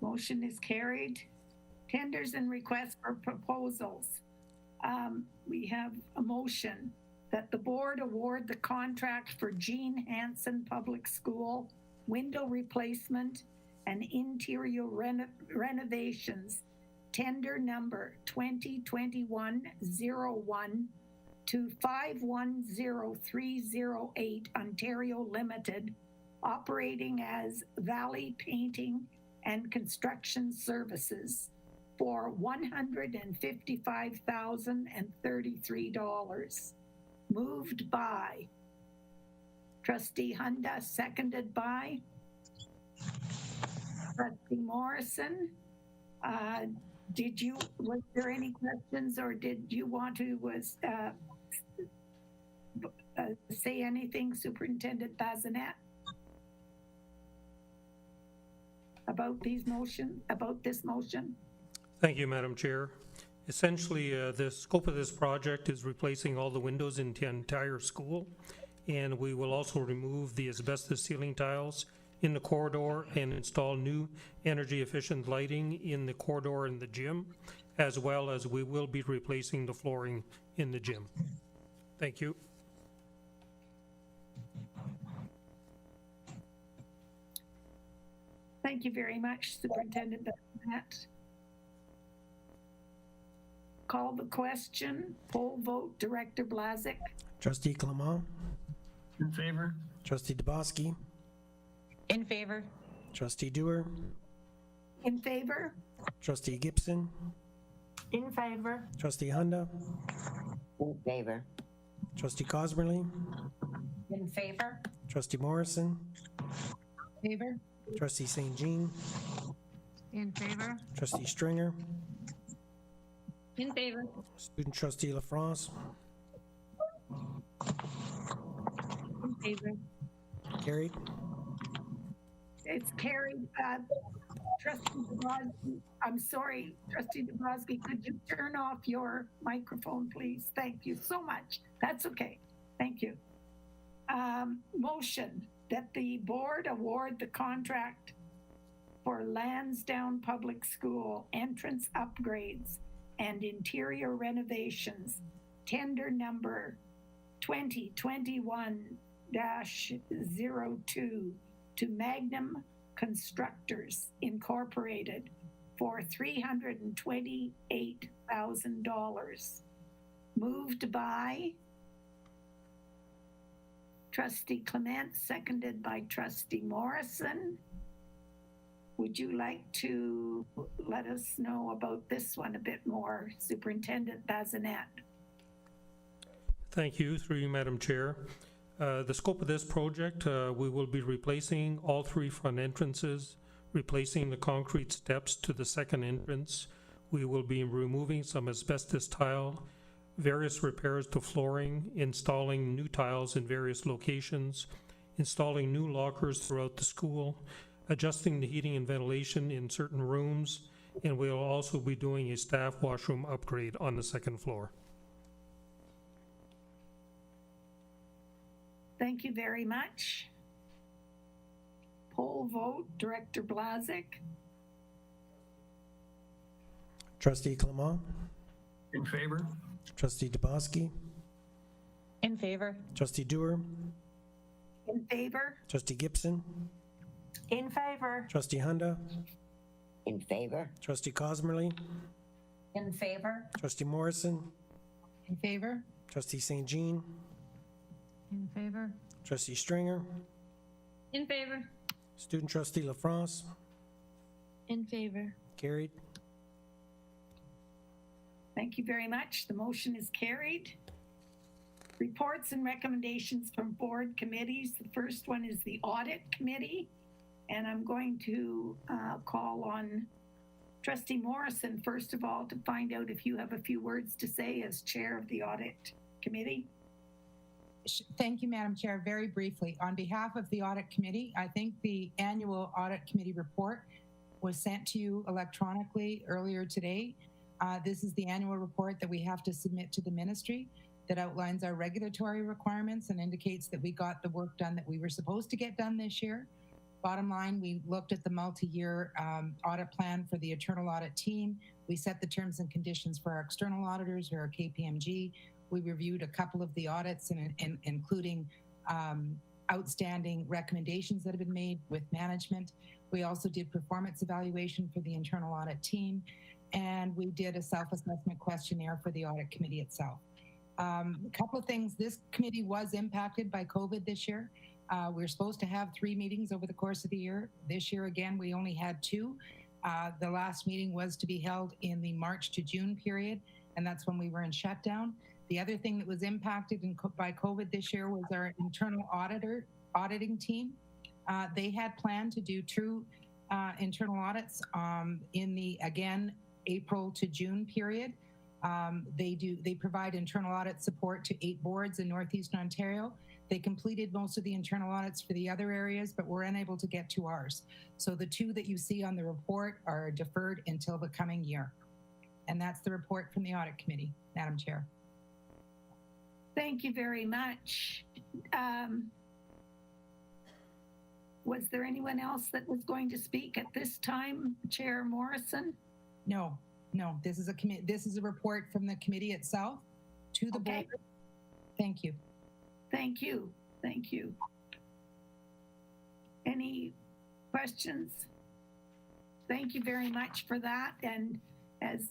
Motion is carried. Tenders and requests for proposals. We have a motion that the board award the contract for Jean Hansen Public School window replacement and interior renovations, tender number 2021-01 to 510308 Ontario Limited, operating as Valley Painting and Construction Services for $155,033. Moved by Trustee Hunda, seconded by Trustee Morrison. Was there any questions, or did you want to say anything, Superintendent Bazinet, about this motion? Thank you, Madam Chair. Essentially, the scope of this project is replacing all the windows in the entire school, and we will also remove the asbestos ceiling tiles in the corridor and install new energy-efficient lighting in the corridor and the gym, as well as we will be replacing the flooring in the gym. Thank you. Thank you very much, Superintendent Bazinet. Call the question. Poll vote. Director Blazik. Trustee Clement, In favor? Trustee Dubosky, In favor. Trustee Dewar, In favor? Trustee Gibson, In favor. Trustee Hunda, In favor. Trustee Cosmerly, In favor? Trustee Morrison, Favor? Trustee St. Jean, In favor? Trustee Stringer, In favor? Student Trustee LaFrance, In favor. carried. It's carried. Trustee Dubosky, I'm sorry, Trustee Dubosky, could you turn off your microphone, please? Thank you so much. That's okay. Thank you. Motion that the board award the contract for Lansdowne Public School entrance upgrades and interior renovations, tender number 2021-02 to Magnum Constructors Incorporated for $328,000. Moved by Trustee Clement, seconded by Trustee Morrison. Would you like to let us know about this one a bit more, Superintendent Bazinet? Thank you, through you, Madam Chair. The scope of this project, we will be replacing all three front entrances, replacing the concrete steps to the second entrance. We will be removing some asbestos tile, various repairs to flooring, installing new tiles in various locations, installing new lockers throughout the school, adjusting the heating and ventilation in certain rooms, and we'll also be doing a staff washroom upgrade on the second floor. Thank you very much. Poll vote, Director Blazik. Trustee Clement, In favor? Trustee Dubosky, In favor. Trustee Dewar, In favor? Trustee Gibson, In favor. Trustee Hunda, In favor. Trustee Cosmerly, In favor? Trustee Morrison, In favor? Trustee St. Jean, In favor? Trustee Stringer, In favor? Student Trustee LaFrance, In favor. carried. Thank you very much. The motion is carried. Reports and recommendations from board committees. The first one is the Audit Committee, and I'm going to call on Trustee Morrison, first of all, to find out if you have a few words to say as Chair of the Audit Committee. Thank you, Madam Chair. Very briefly, on behalf of the Audit Committee, I think the annual Audit Committee report was sent to you electronically earlier today. This is the annual report that we have to submit to the ministry that outlines our regulatory requirements and indicates that we got the work done that we were supposed to get done this year. Bottom line, we looked at the multi-year audit plan for the internal audit team. We set the terms and conditions for our external auditors, or our KPMG. We reviewed a couple of the audits, including outstanding recommendations that have been made with management. We also did performance evaluation for the internal audit team, and we did a self-assessment questionnaire for the Audit Committee itself. A couple of things. This committee was impacted by COVID this year. We're supposed to have 3 meetings over the course of the year. This year, again, we only had 2. The last meeting was to be held in the March to June period, and that's when we were in shutdown. The other thing that was impacted by COVID this year was our internal auditing team. They had planned to do 2 internal audits in the, again, April to June period. They provide internal audit support to 8 boards in Northeastern Ontario. They completed most of the internal audits for the other areas, but were unable to get to ours. So the 2 that you see on the report are deferred until the coming year. And that's the report from the Audit Committee, Madam Chair. Thank you very much. Was there anyone else that was going to speak at this time, Chair Morrison? No. This is a report from the committee itself to the board. Thank you. Thank you. Thank you. Any questions? Thank you very much for that. And as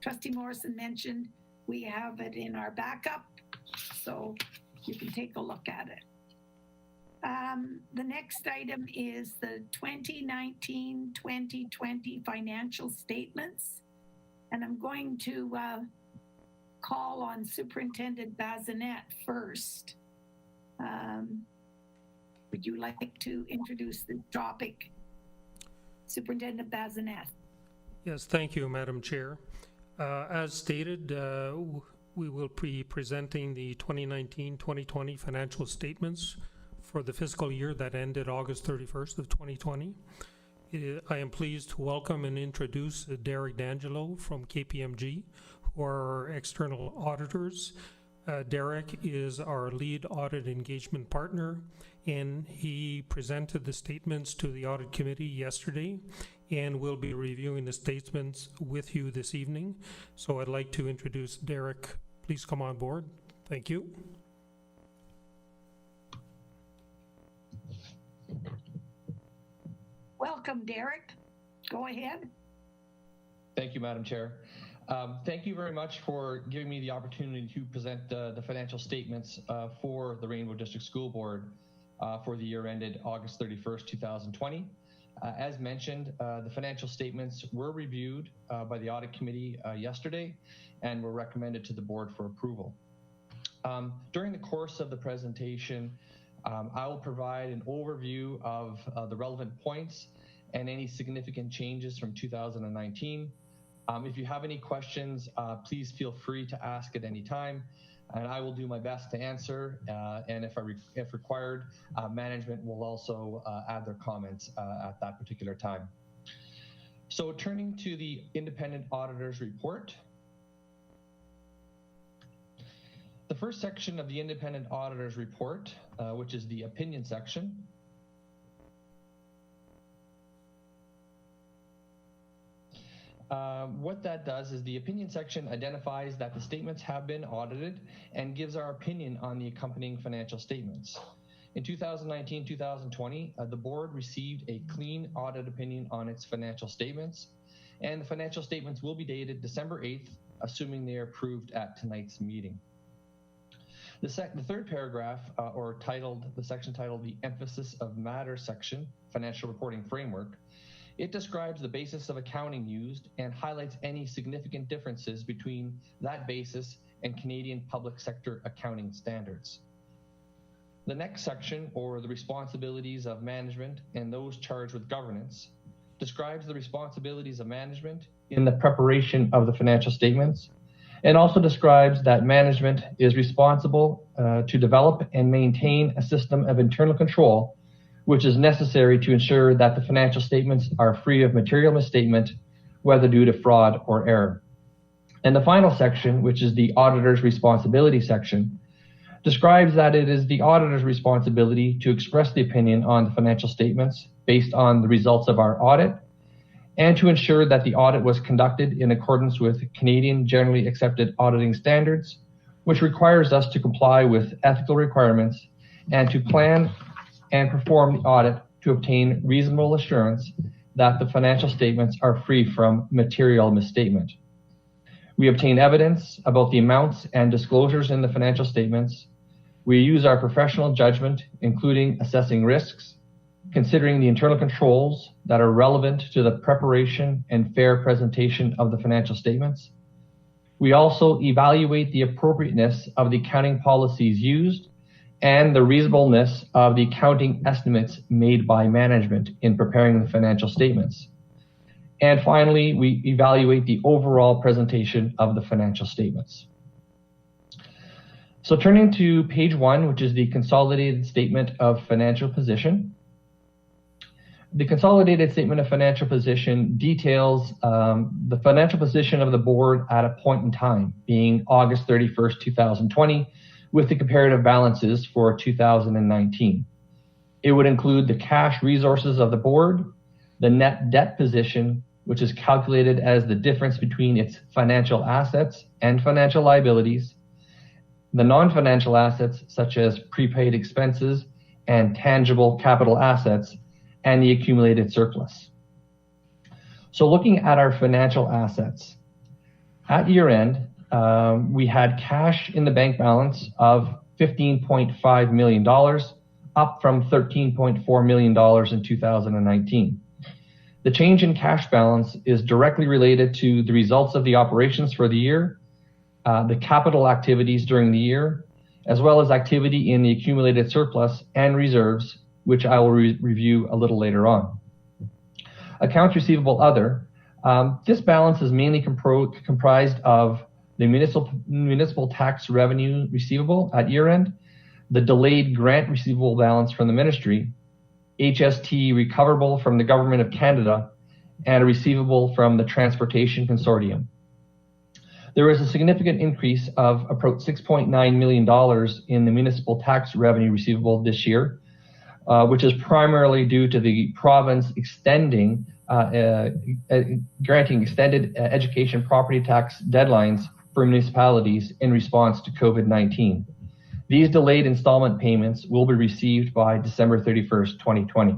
Trustee Morrison mentioned, we have it in our backup, so you can take a look at it. The next item is the 2019-2020 financial statements. And I'm going to call on Superintendent Bazinet first. Would you like to introduce this topic, Superintendent Bazinet? Yes, thank you, Madam Chair. As stated, we will be presenting the 2019-2020 financial statements for the fiscal year that ended August 31st of 2020. I am pleased to welcome and introduce Derek D'Angelo from KPMG, who are our external auditors. Derek is our lead audit engagement partner, and he presented the statements to the audit committee yesterday, and we'll be reviewing the statements with you this evening. So I'd like to introduce Derek. Please come on board. Thank you. Welcome, Derek. Go ahead. Thank you, Madam Chair. Thank you very much for giving me the opportunity to present the financial statements for the Rainbow District School Board for the year ended August 31st, 2020. As mentioned, the financial statements were reviewed by the Audit Committee yesterday and were recommended to the board for approval. During the course of the presentation, I will provide an overview of the relevant points and any significant changes from 2019. If you have any questions, please feel free to ask at any time, and I will do my best to answer. And if required, management will also add their comments at that particular time. So turning to the independent auditor's report. The first section of the independent auditor's report, which is the opinion section, what that does is the opinion section identifies that the statements have been audited and gives our opinion on the accompanying financial statements. In 2019-2020, the board received a clean audit opinion on its financial statements, and the financial statements will be dated December 8th, assuming they are approved at tonight's meeting. The third paragraph, the section titled the Emphasis of Matter section, Financial Reporting Framework, it describes the basis of accounting used and highlights any significant differences between that basis and Canadian public sector accounting standards. The next section, or the responsibilities of management and those charged with governance, describes the responsibilities of management in the preparation of the financial statements, and also describes that management is responsible to develop and maintain a system of internal control which is necessary to ensure that the financial statements are free of material misstatement, whether due to fraud or error. And the final section, which is the auditor's responsibility section, describes that it is the auditor's responsibility to express the opinion on the financial statements based on the results of our audit, and to ensure that the audit was conducted in accordance with Canadian generally accepted auditing standards, which requires us to comply with ethical requirements and to plan and perform the audit to obtain reasonable assurance that the financial statements are free from material misstatement. We obtain evidence about the amounts and disclosures in the financial statements. We use our professional judgment, including assessing risks, considering the internal controls that are relevant to the preparation and fair presentation of the financial statements. We also evaluate the appropriateness of the accounting policies used and the reasonableness of the accounting estimates made by management in preparing the financial statements. And finally, we evaluate the overall presentation of the financial statements. So turning to page 1, which is the consolidated statement of financial position. The consolidated statement of financial position details the financial position of the board at a point in time, being August 31st, 2020, with the comparative balances for 2019. It would include the cash resources of the board, the net debt position, which is calculated as the difference between its financial assets and financial liabilities, the non-financial assets such as prepaid expenses and tangible capital assets, and the accumulated surplus. So looking at our financial assets, at year end, we had cash in the bank balance of $15.5 million, up from $13.4 million in 2019. The change in cash balance is directly related to the results of the operations for the year, the capital activities during the year, as well as activity in the accumulated surplus and reserves, which I will review a little later on. Accounts receivable other, this balance is mainly comprised of the municipal tax revenue receivable at year end, the delayed grant receivable balance from the ministry, HST recoverable from the Government of Canada, and a receivable from the Transportation Consortium. There was a significant increase of about $6.9 million in the municipal tax revenue receivable this year, which is primarily due to the province extending, granting extended education property tax deadlines for municipalities in response to COVID-19. These delayed installment payments will be received by December 31st, 2020.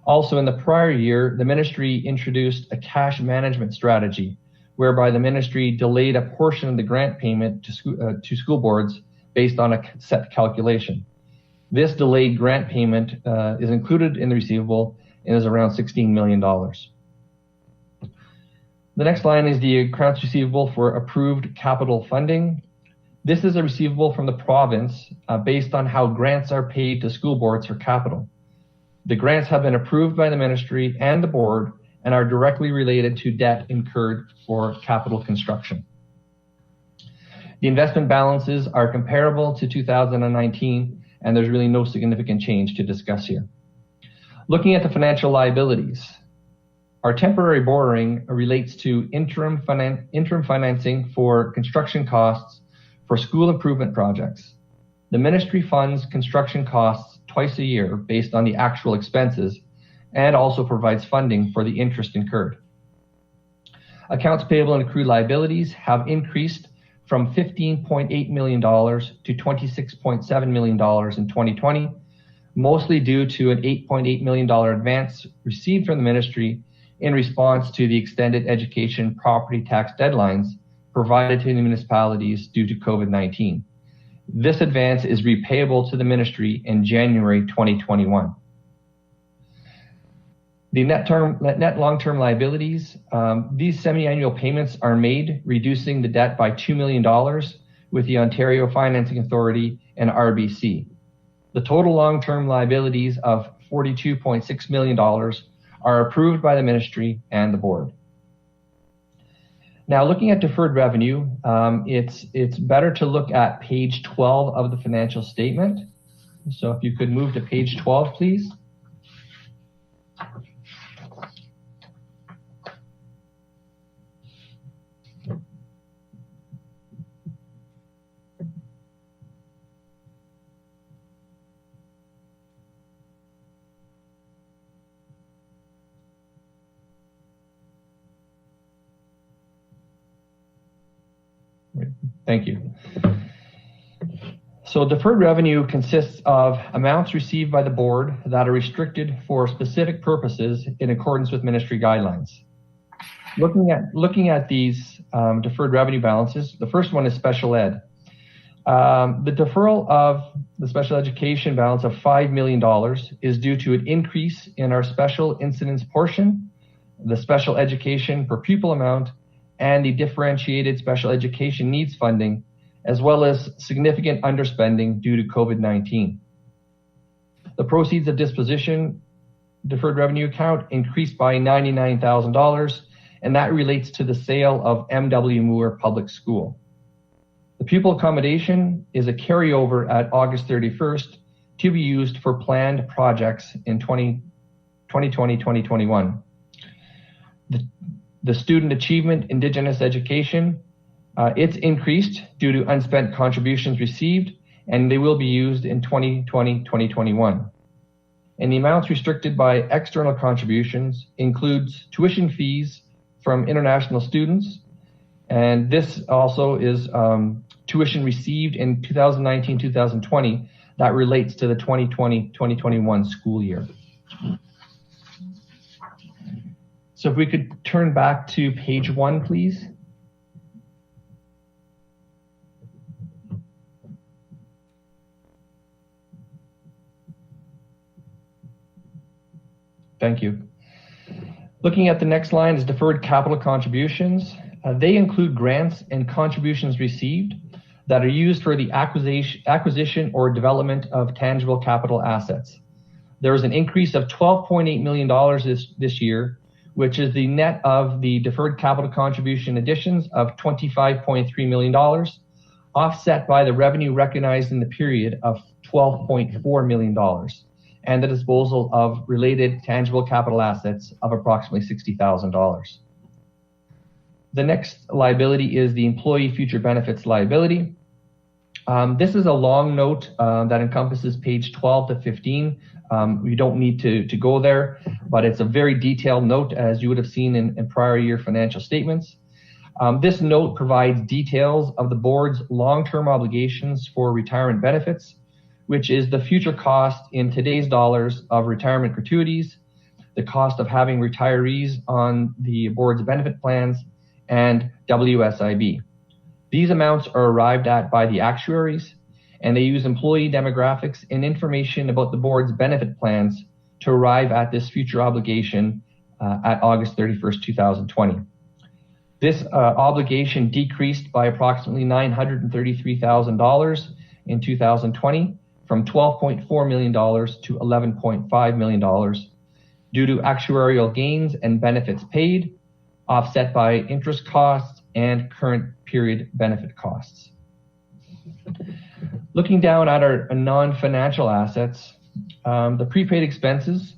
Also in the prior year, the ministry introduced a cash management strategy whereby the ministry delayed a portion of the grant payment to school boards based on a set calculation. This delayed grant payment is included in the receivable and is around $16 million. The next line is the accounts receivable for approved capital funding. This is a receivable from the province based on how grants are paid to school boards for capital. The grants have been approved by the ministry and the board and are directly related to debt incurred for capital construction. The investment balances are comparable to 2019, and there's really no significant change to discuss here. Looking at the financial liabilities, our temporary borrowing relates to interim financing for construction costs for school improvement projects. The ministry funds construction costs twice a year based on the actual expenses and also provides funding for the interest incurred. Accounts payable and accrued liabilities have increased from $15.8 million to $26.7 million in 2020, mostly due to an $8.8 million advance received from the ministry in response to the extended education property tax deadlines provided to the municipalities due to COVID-19. This advance is repayable to the ministry in January 2021. The net long-term liabilities, these semi-annual payments are made, reducing the debt by $2 million with the Ontario Financing Authority and RBC. The total long-term liabilities of $42.6 million are approved by the ministry and the board. Now, looking at deferred revenue, it's better to look at page 12 of the financial statement. So if you could move to page 12, please. Thank you. So deferred revenue consists of amounts received by the board that are restricted for specific purposes in accordance with ministry guidelines. Looking at these deferred revenue balances, the first one is special ed. The deferral of the special education balance of $5 million is due to an increase in our special incidents portion, the special education per pupil amount, and the differentiated special education needs funding, as well as significant underspending due to COVID-19. The proceeds of disposition deferred revenue account increased by $99,000, and that relates to the sale of M.W. Moore Public School. The pupil accommodation is a carryover at August 31st to be used for planned projects in 2020-2021. The student achievement Indigenous education, it's increased due to unspent contributions received, and they will be used in 2020-2021. And the amounts restricted by external contributions includes tuition fees from international students, and this also is tuition received in 2019-2020 that relates to the 2020-2021 school year. So if we could turn back to page 1, please. Thank you. Looking at the next line is deferred capital contributions. They include grants and contributions received that are used for the acquisition or development of tangible capital assets. There was an increase of $12.8 million this year, which is the net of the deferred capital contribution additions of $25.3 million, offset by the revenue recognized in the period of $12.4 million, and the disposal of related tangible capital assets of approximately $60,000. The next liability is the employee future benefits liability. This is a long note that encompasses page 12 to 15. We don't need to go there, but it's a very detailed note, as you would have seen in prior year financial statements. This note provides details of the board's long-term obligations for retirement benefits, which is the future cost in today's dollars of retirement gratuities, the cost of having retirees on the board's benefit plans, and WSIB. These amounts are arrived at by the actuaries, and they use employee demographics and information about the board's benefit plans to arrive at this future obligation at August 31st, 2020. This obligation decreased by approximately $933,000 in 2020 from $12.4 million to $11.5 million due to actuarial gains and benefits paid, offset by interest costs and current period benefit costs. Looking down at our non-financial assets, the prepaid expenses,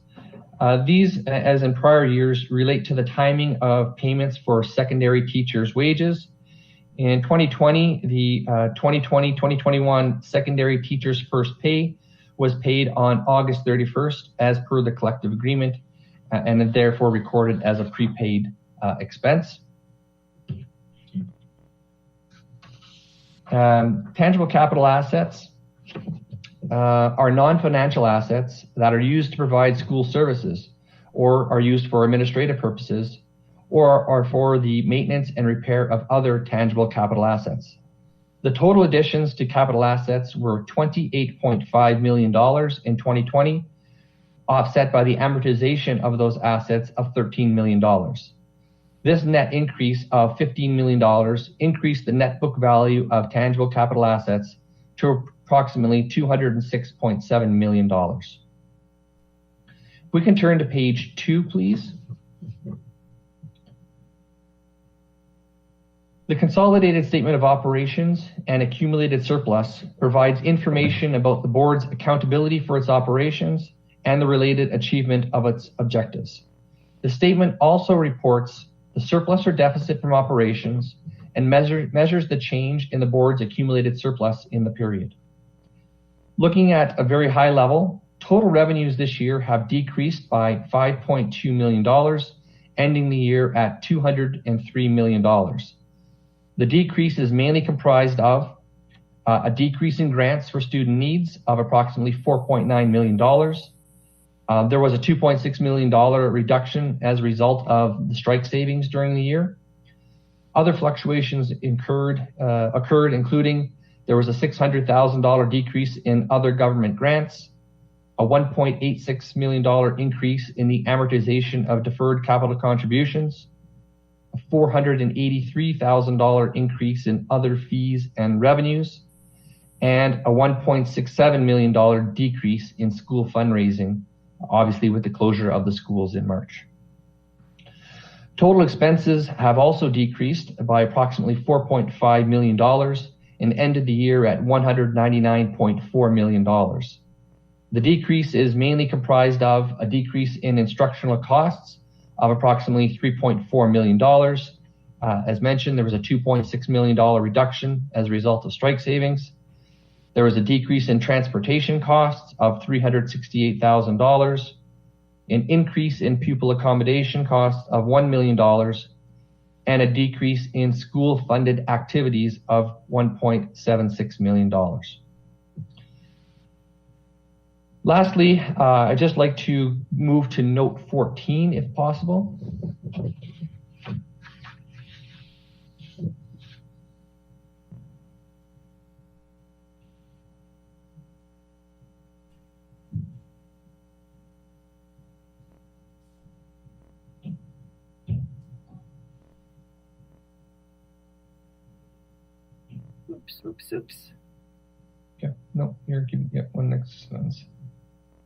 these, as in prior years, relate to the timing of payments for secondary teachers' wages. In 2020, the 2020-2021 secondary teachers' first pay was paid on August 31st as per the collective agreement, and therefore recorded as a prepaid expense. Tangible capital assets are non-financial assets that are used to provide school services, or are used for administrative purposes, or are for the maintenance and repair of other tangible capital assets. The total additions to capital assets were $28.5 million in 2020, offset by the amortization of those assets of $13 million. This net increase of $15 million increased the net book value of tangible capital assets to approximately $206.7 million. We can turn to page 2, please. The consolidated statement of operations and accumulated surplus provides information about the board's accountability for its operations and the related achievement of its objectives. The statement also reports the surplus or deficit from operations and measures the change in the board's accumulated surplus in the period. Looking at a very high level, total revenues this year have decreased by $5.2 million, ending the year at $203 million. The decrease is mainly comprised of a decrease in grants for student needs of approximately $4.9 million, There was a $2.6 million reduction as a result of the strike savings during the year. Other fluctuations occurred, including there was a $600,000 decrease in other government grants, a $1.86 million increase in the amortization of deferred capital contributions, a $483,000 increase in other fees and revenues, and a $1.67 million decrease in school fundraising, obviously with the closure of the schools in March. Total expenses have also decreased by approximately $4.5 million and ended the year at $199.4 million. The decrease is mainly comprised of a decrease in instructional costs of approximately $3.4 million. As mentioned, there was a $2.6 million reduction as a result of strike savings. There was a decrease in transportation costs of $368,000, an increase in pupil accommodation costs of $1 million, and a decrease in school-funded activities of $1.76 million. Lastly, I'd just like to move to note 14, if possible. Oops. Okay, no, you're giving, yeah, one next sentence.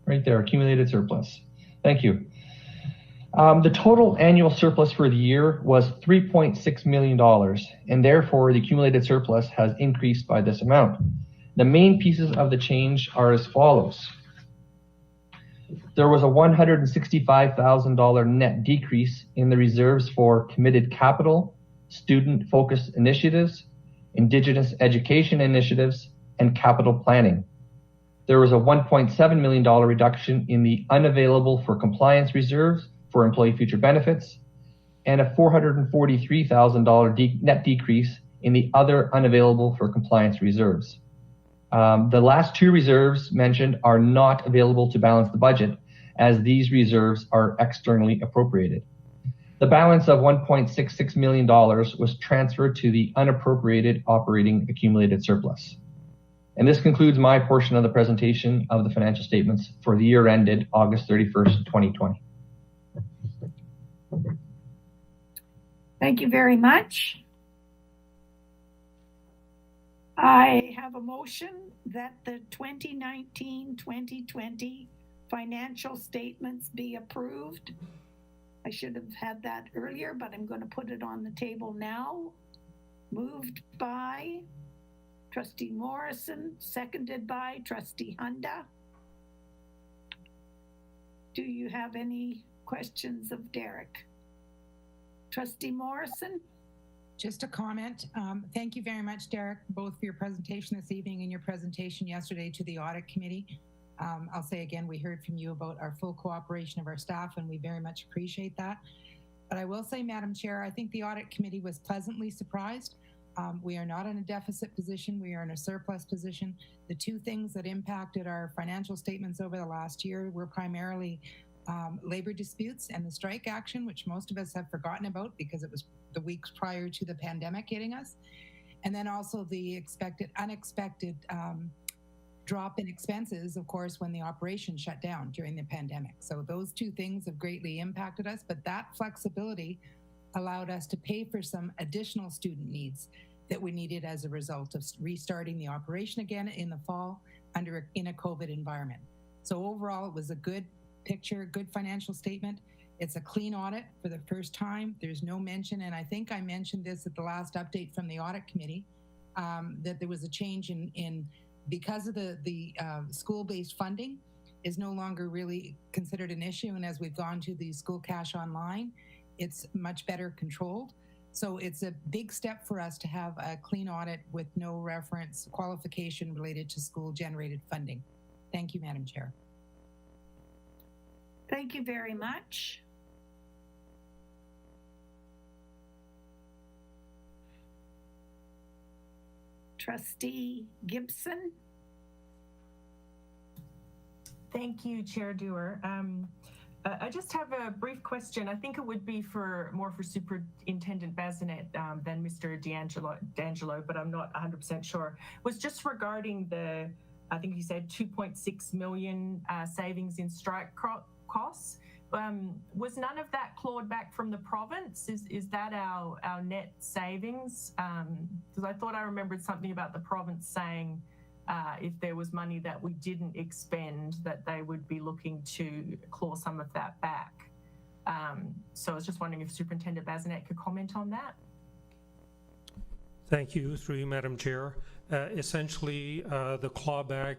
Right there, accumulated surplus. Thank you. The total annual surplus for the year was $3.6 million, and therefore the accumulated surplus has increased by this amount. The main pieces of the change are as follows. There was a $165,000 net decrease in the reserves for committed capital, student-focused initiatives, Indigenous education initiatives, and capital planning. There was a $1.7 million reduction in the unavailable for compliance reserves for employee future benefits, and a $443,000 net decrease in the other unavailable for compliance reserves. The last two reserves mentioned are not available to balance the budget, as these reserves are externally appropriated. The balance of $1.66 million was transferred to the unappropriated operating accumulated surplus. And this concludes my portion of the presentation of the financial statements for the year ended August 31st, 2020. Thank you very much. I have a motion that the 2019-2020 financial statements be approved. I should have had that earlier, but I'm going to put it on the table now. Moved by Trustee Morrison, seconded by Trustee Hunda. Do you have any questions of Derek? Trustee Morrison? Just a comment. Thank you very much, Derek, both for your presentation this evening and your presentation yesterday to the Audit Committee. I'll say again, we heard from you about our full cooperation of our staff, and we very much appreciate that. But I will say, Madam Chair, I think the Audit Committee was pleasantly surprised. We are not in a deficit position. We are in a surplus position. The two things that impacted our financial statements over the last year were primarily labor disputes and the strike action, which most of us have forgotten about because it was the weeks prior to the pandemic hitting us. And then also the unexpected drop in expenses, of course, when the operation shut down during the pandemic. So those two things have greatly impacted us, but that flexibility allowed us to pay for some additional student needs that we needed as a result of restarting the operation again in the fall in a COVID environment. So overall, it was a good picture, good financial statement. It's a clean audit for the first time. There's no mention, and I think I mentioned this at the last update from the Audit Committee, that there was a change in because of the school-based funding is no longer really considered an issue. And as we've gone to the school cash online, it's much better controlled. So it's a big step for us to have a clean audit with no reference qualification related to school-generated funding. Thank you, Madam Chair. Thank you very much. Trustee Gibson? Thank you, Chair Dewar. I just have a brief question. I think it would be more for Superintendent Bazinet than Mr. D'Angelo, but I'm not 100% sure. Was just regarding I think you said 2.6 million savings in strike costs. Was none of that clawed back from the province? Is that our net savings? Because I thought I remembered something about the province saying if there was money that we didn't expend, that they would be looking to claw some of that back. So I was just wondering if Superintendent Bazinet could comment on that. Thank you, through you, Madam Chair. Essentially, the clawback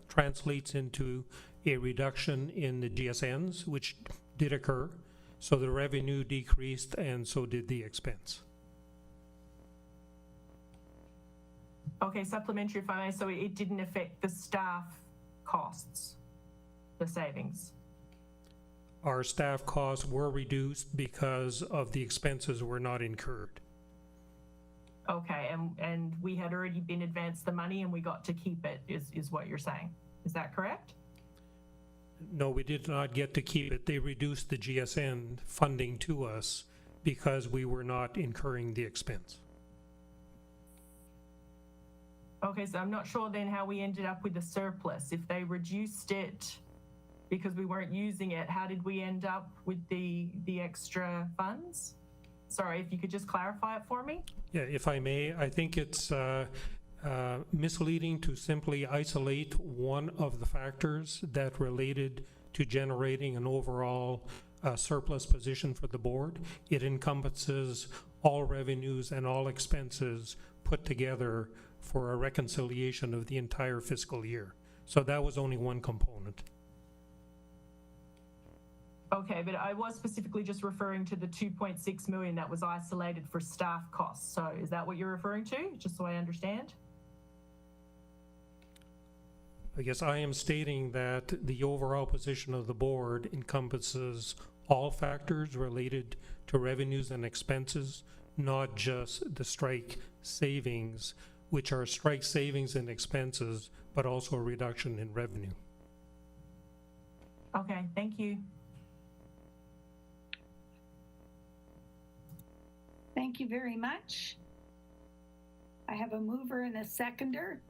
translates into a reduction in the GSNs, which did occur. So the revenue decreased, and so did the expense. Okay, supplementary if I may. So it didn't affect the staff costs, the savings? Our staff costs were reduced because of the expenses were not incurred. Okay, and we had already been advanced the money and we got to keep it, is what you're saying. Is that correct? No, we did not get to keep it. They reduced the GSN funding to us because we were not incurring the expense. Okay, so I'm not sure then how we ended up with a surplus. If they reduced it because we weren't using it, how did we end up with the extra funds? Sorry, if you could just clarify it for me. Yeah, if I may, I think it's misleading to simply isolate one of the factors that related to generating an overall surplus position for the board. It encompasses all revenues and all expenses put together for a reconciliation of the entire fiscal year. So that was only one component. Okay, but I was specifically just referring to the 2.6 million that was isolated for staff costs. So is that what you're referring to, just so I understand? I guess I am stating that the overall position of the board encompasses all factors related to revenues and expenses, not just the strike savings, which are strike savings and expenses, but also a reduction in revenue. Okay, thank you. Thank you very much. I have a mover and a seconder.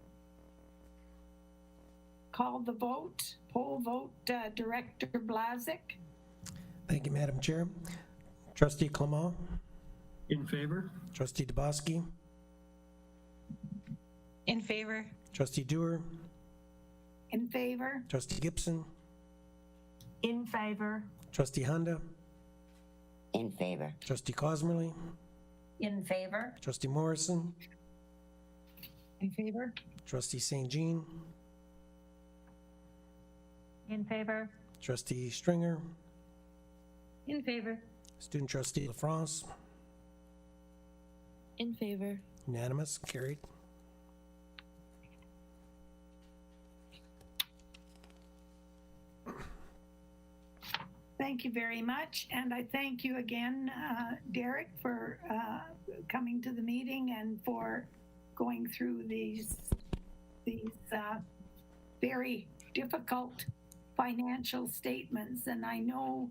Call the vote. Poll vote, Director Blazik. Thank you, Madam Chair. Trustee Clement, In favor? Trustee Dubosky, In favor. Trustee Dewar, In favor? Trustee Gibson, In favor. Trustee Honda, In favor. Trustee Cosmerly, In favor? Trustee Morrison, In favor? Trustee St. Jean, In favor. Trustee Stringer, In favor. Student Trustee LaFrance, In favor. unanimous, carried. Thank you very much. And I thank you again, Derek, for coming to the meeting and for going through these very difficult financial statements. And I know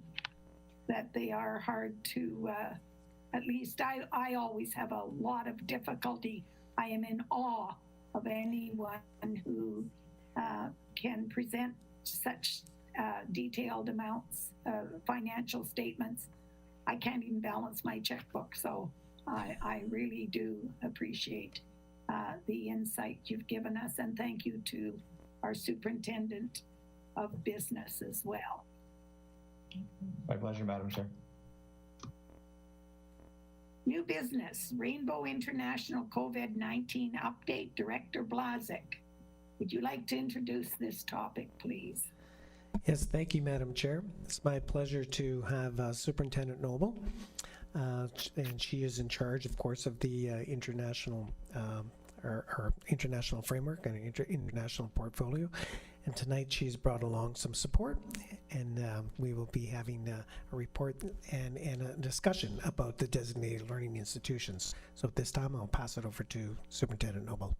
that they are hard to, at least I always have a lot of difficulty. I am in awe of anyone who can present such detailed amounts of financial statements. I can't even balance my checkbook, so I really do appreciate the insight you've given us, and thank you to our Superintendent of Business as well. My pleasure, Madam Chair. New business, Rainbow International COVID-19 update, Director Blazik. Would you like to introduce this topic, please? Yes, thank you, Madam Chair. It's my pleasure to have Superintendent Noble, and she is in charge, of course, of the international our international framework and international portfolio. And tonight she's brought along some support, and we will be having a report and a discussion about the designated learning institutions. So at this time, I'll pass it over to Superintendent Noble.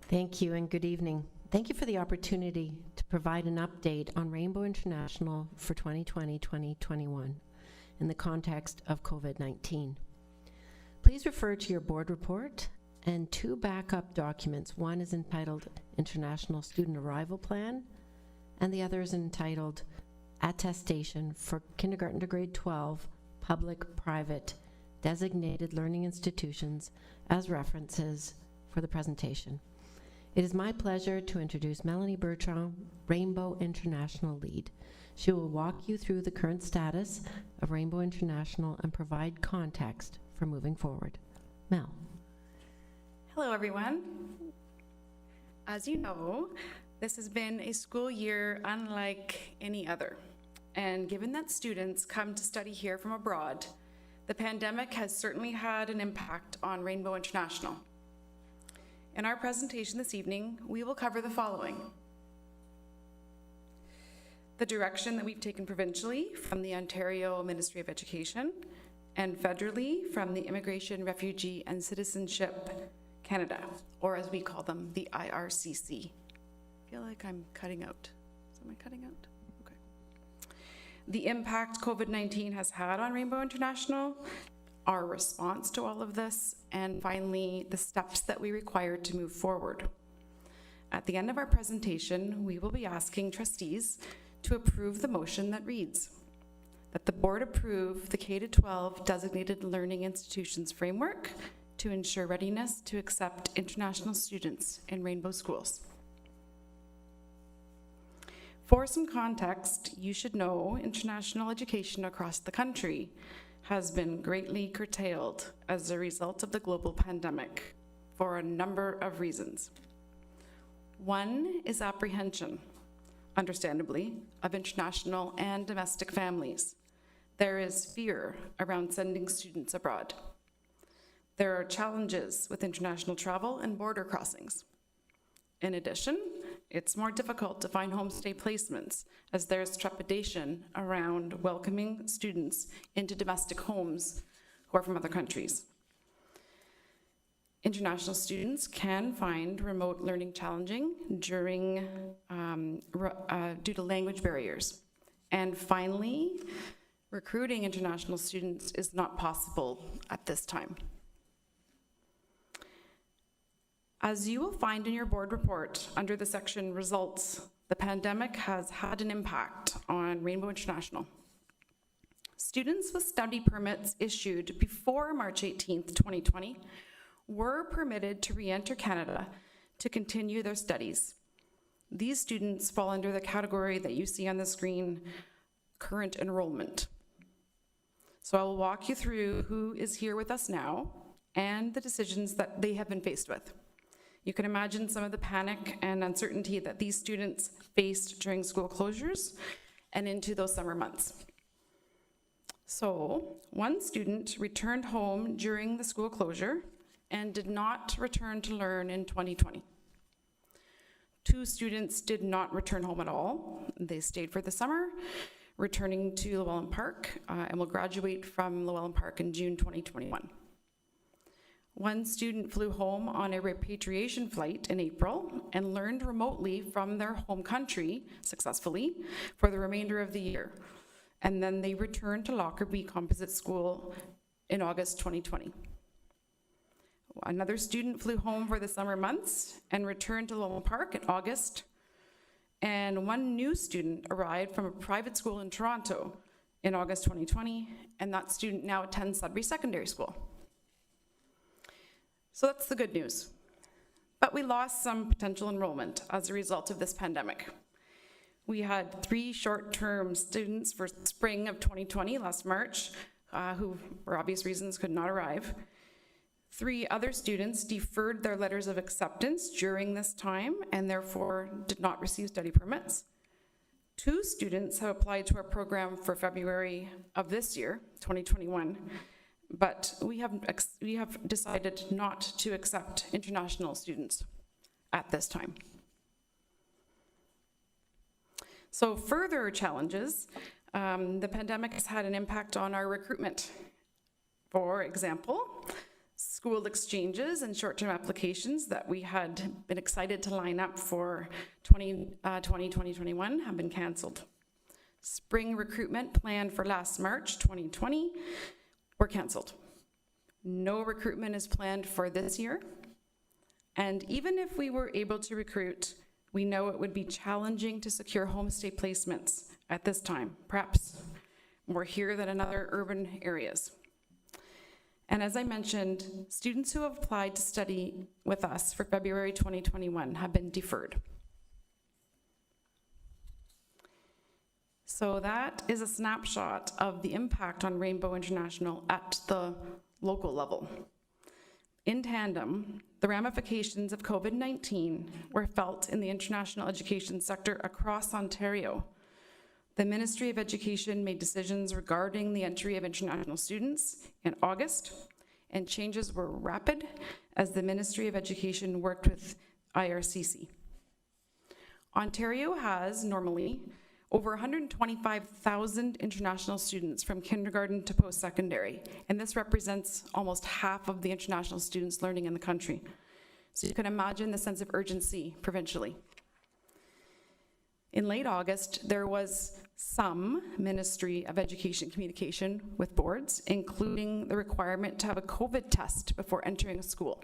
Thank you and good evening. Thank you for the opportunity to provide an update on Rainbow International for 2020-2021 in the context of COVID-19. Please refer to your board report and 2 backup documents. One is entitled International Student Arrival Plan, and the other is entitled Attestation for Kindergarten to Grade 12 Public-Private Designated Learning Institutions as references for the presentation. It is my pleasure to introduce Melanie Bertrand, Rainbow International Lead. She will walk you through the current status of Rainbow International and provide context for moving forward. Mel. Hello, everyone. As you know, this has been a school year unlike any other. And given that students come to study here from abroad, the pandemic has certainly had an impact on Rainbow International. In our presentation this evening, we will cover the following: the direction that we've taken provincially from the Ontario Ministry of Education and federally from the Immigration, Refugee and Citizenship Canada, or as we call them, the IRCC. I feel like I'm cutting out. Am I cutting out? Okay. The impact COVID-19 has had on Rainbow International, our response to all of this, and finally, the steps that we require to move forward. At the end of our presentation, we will be asking trustees to approve the motion that reads that the board approve the K-12 Designated Learning Institutions Framework to ensure readiness to accept international students in Rainbow schools. For some context, you should know international education across the country has been greatly curtailed as a result of the global pandemic for a number of reasons. One is apprehension, understandably, of international and domestic families. There is fear around sending students abroad. There are challenges with international travel and border crossings. In addition, it's more difficult to find homestay placements as there's trepidation around welcoming students into domestic homes who are from other countries. International students can find remote learning challenging due to language barriers. And finally, recruiting international students is not possible at this time. As you will find in your board report under the section Results, the pandemic has had an impact on Rainbow International. Students with study permits issued before March 18th, 2020 were permitted to re-enter Canada to continue their studies. These students fall under the category that you see on the screen, current enrollment. So I will walk you through who is here with us now and the decisions that they have been faced with. You can imagine some of the panic and uncertainty that these students faced during school closures and into those summer months. So, one student returned home during the school closure and did not return to learn in 2020. 2 students did not return home at all. They stayed for the summer, returning to Llewellyn Park, and will graduate from Llewellyn Park in June 2021. 1 student flew home on a repatriation flight in April and learned remotely from their home country successfully for the remainder of the year. And then they returned to Lockerbie Composite School in August 2020. Another student flew home for the summer months and returned to Llewellyn Park in August. And 1 new student arrived from a private school in Toronto in August 2020, and that student now attends Sudbury Secondary School. So that's the good news. But we lost some potential enrollment as a result of this pandemic. We had 3 short-term students for spring of 2020, last March, who, for obvious reasons, could not arrive. 3 other students deferred their letters of acceptance during this time and therefore did not receive study permits. 2 students have applied to our program for February of this year, 2021, but we have decided not to accept international students at this time. So further challenges, the pandemic has had an impact on our recruitment. For example, School exchanges and short-term applications that we had been excited to line up for 2020-2021 have been canceled. Spring recruitment planned for last March 2020 were canceled. No recruitment is planned for this year. And even if we were able to recruit, we know it would be challenging to secure homestay placements at this time, perhaps more here than in other urban areas. And as I mentioned, students who have applied to study with us for February 2021 have been deferred. So that is a snapshot of the impact on Rainbow International at the local level. In tandem, the ramifications of COVID-19 were felt in the international education sector across Ontario. The Ministry of Education made decisions regarding the entry of international students in August, and changes were rapid as the Ministry of Education worked with IRCC. Ontario has normally over 125,000 international students from kindergarten to post-secondary, and this represents almost half of the international students learning in the country. So you can imagine the sense of urgency provincially. In late August, there was some Ministry of Education communication with boards, including the requirement to have a COVID test before entering a school.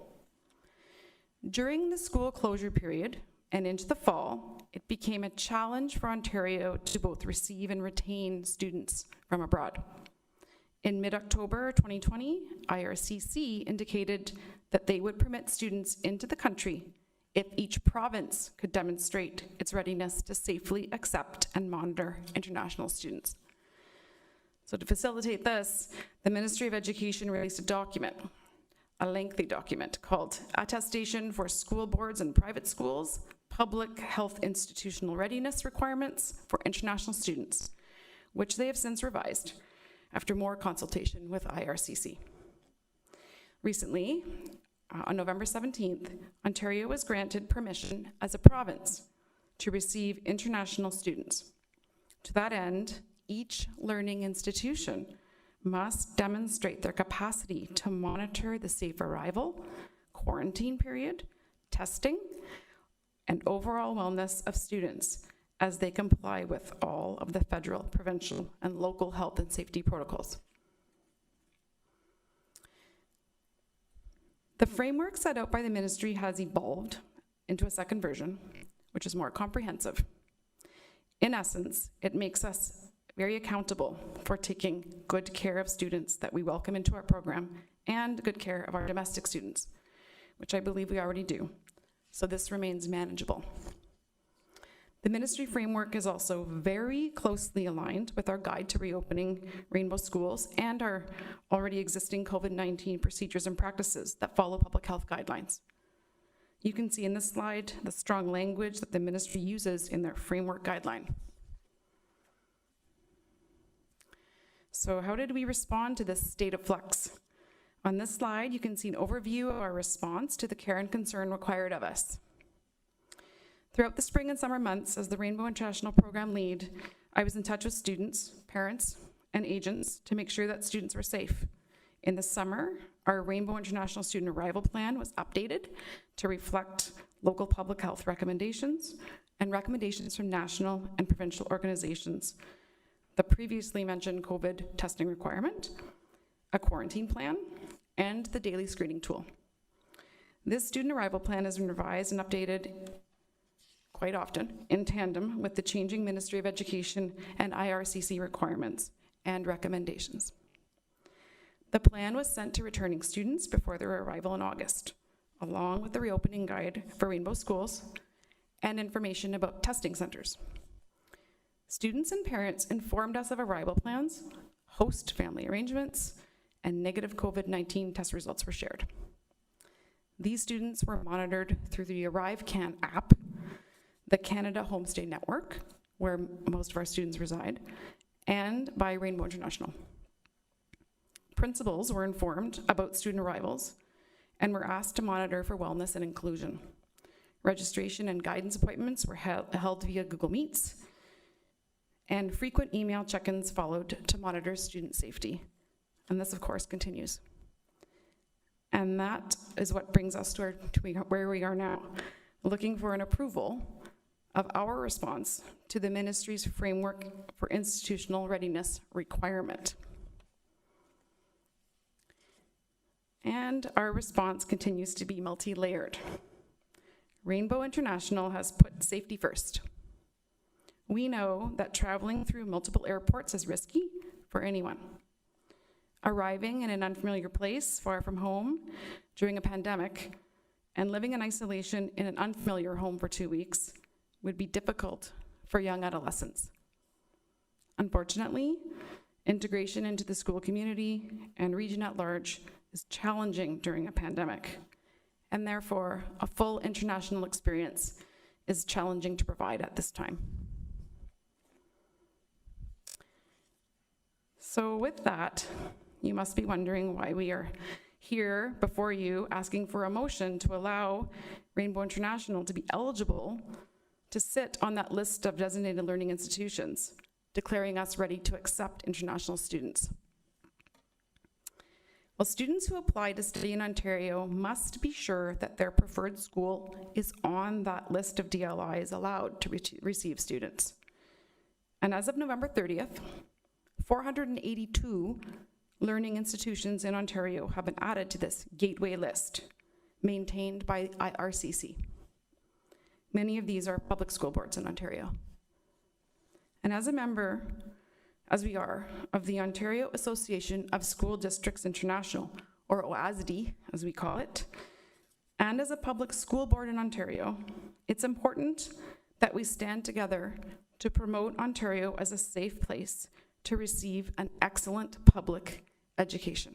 During the school closure period and into the fall, it became a challenge for Ontario to both receive and retain students from abroad. In mid-October 2020, IRCC indicated that they would permit students into the country if each province could demonstrate its readiness to safely accept and monitor international students. So to facilitate this, the Ministry of Education released a document, a lengthy document called Attestation for School Boards and Private Schools, Public Health Institutional Readiness Requirements for International Students, which they have since revised after more consultation with IRCC. Recently, on November 17th, Ontario was granted permission as a province to receive international students. To that end, each learning institution must demonstrate their capacity to monitor the safe arrival, quarantine period, testing, and overall wellness of students as they comply with all of the federal, provincial, and local health and safety protocols. The framework set out by the ministry has evolved into a second version, which is more comprehensive. In essence, it makes us very accountable for taking good care of students that we welcome into our program and good care of our domestic students, which I believe we already do. So this remains manageable. The ministry framework is also very closely aligned with our guide to reopening Rainbow schools and our already existing COVID-19 procedures and practices that follow public health guidelines. You can see in this slide the strong language that the ministry uses in their framework guideline. So how did we respond to this state of flux? On this slide, you can see an overview of our response to the care and concern required of us. Throughout the spring and summer months, as the Rainbow International Program lead, I was in touch with students, parents, and agents to make sure that students were safe. In the summer, our Rainbow International Student Arrival Plan was updated to reflect local public health recommendations and recommendations from national and provincial organizations. The previously mentioned COVID testing requirement, a quarantine plan, and the daily screening tool. This student arrival plan has been revised and updated quite often in tandem with the changing Ministry of Education and IRCC requirements and recommendations. The plan was sent to returning students before their arrival in August, along with the reopening guide for Rainbow schools and information about testing centers. Students and parents informed us of arrival plans, host family arrangements, and negative COVID-19 test results were shared. These students were monitored through the ArriveCan app, the Canada Homestay Network, where most of our students reside, and by Rainbow International. Principals were informed about student arrivals and were asked to monitor for wellness and inclusion. Registration and guidance appointments were held via Google Meets, and frequent email check-ins followed to monitor student safety. And this, of course, continues. And that is what brings us to where we are now, looking for an approval of our response to the ministry's framework for institutional readiness requirement. And our response continues to be multi-layered. Rainbow International has put safety first. We know that traveling through multiple airports is risky for anyone. Arriving in an unfamiliar place far from home during a pandemic and living in isolation in an unfamiliar home for 2 weeks would be difficult for young adolescents. Unfortunately, integration into the school community and region at large is challenging during a pandemic, and therefore a full international experience is challenging to provide at this time. So with that, you must be wondering why we are here before you asking for a motion to allow Rainbow International to be eligible to sit on that list of designated learning institutions, declaring us ready to accept international students. Well, students who apply to study in Ontario must be sure that their preferred school is on that list of DLIs allowed to receive students. And as of November 30th, 482 learning institutions in Ontario have been added to this gateway list, maintained by IRCC. Many of these are public school boards in Ontario. And as a member, as we are, of the Ontario Association of School Districts International, or OASD, as we call it, and as a public school board in Ontario, it's important that we stand together to promote Ontario as a safe place to receive an excellent public education.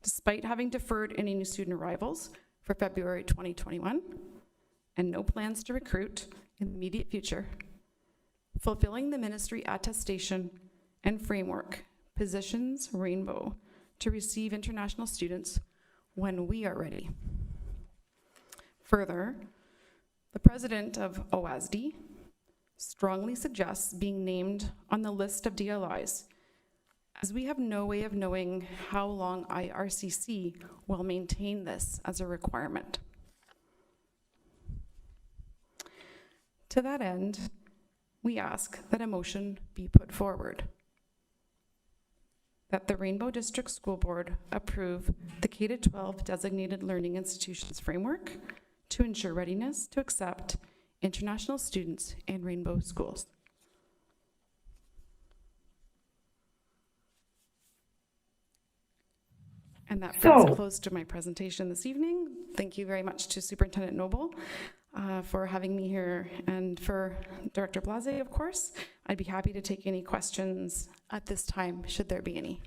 Despite having deferred any new student arrivals for February 2021 and no plans to recruit in the immediate future, fulfilling the ministry attestation and framework positions Rainbow to receive international students when we are ready. Further, the president of OASD strongly suggests being named on the list of DLIs, as we have no way of knowing how long IRCC will maintain this as a requirement. To that end, we ask that a motion be put forward that the Rainbow District School Board approve the K-12 Designated Learning Institutions Framework to ensure readiness to accept international students in Rainbow schools. And that brings a close to my presentation this evening. Thank you very much to Superintendent Noble for having me here, and for Director Blase, of course. I'd be happy to take any questions at this time, should there be any.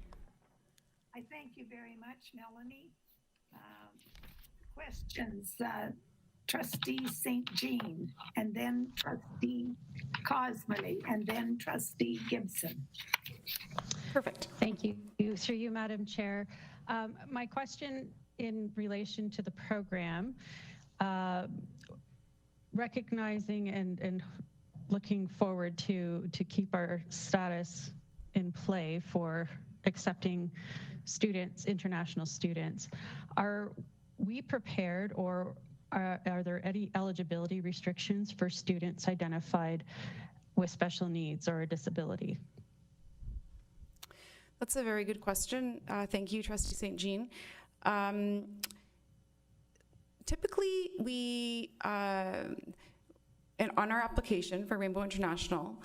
I thank you very much, Melanie. Questions? Trustee St. Jean, and then Trustee Cosmely, and then Trustee Gibson. Perfect. Thank you. Through you, Madam Chair. My question in relation to the program, recognizing and looking forward to keep our status in play for accepting students, international students, are we prepared, or are there any eligibility restrictions for students identified with special needs or a disability? That's a very good question. Thank you, Trustee St. Jean. Typically, we, and on our application for Rainbow International,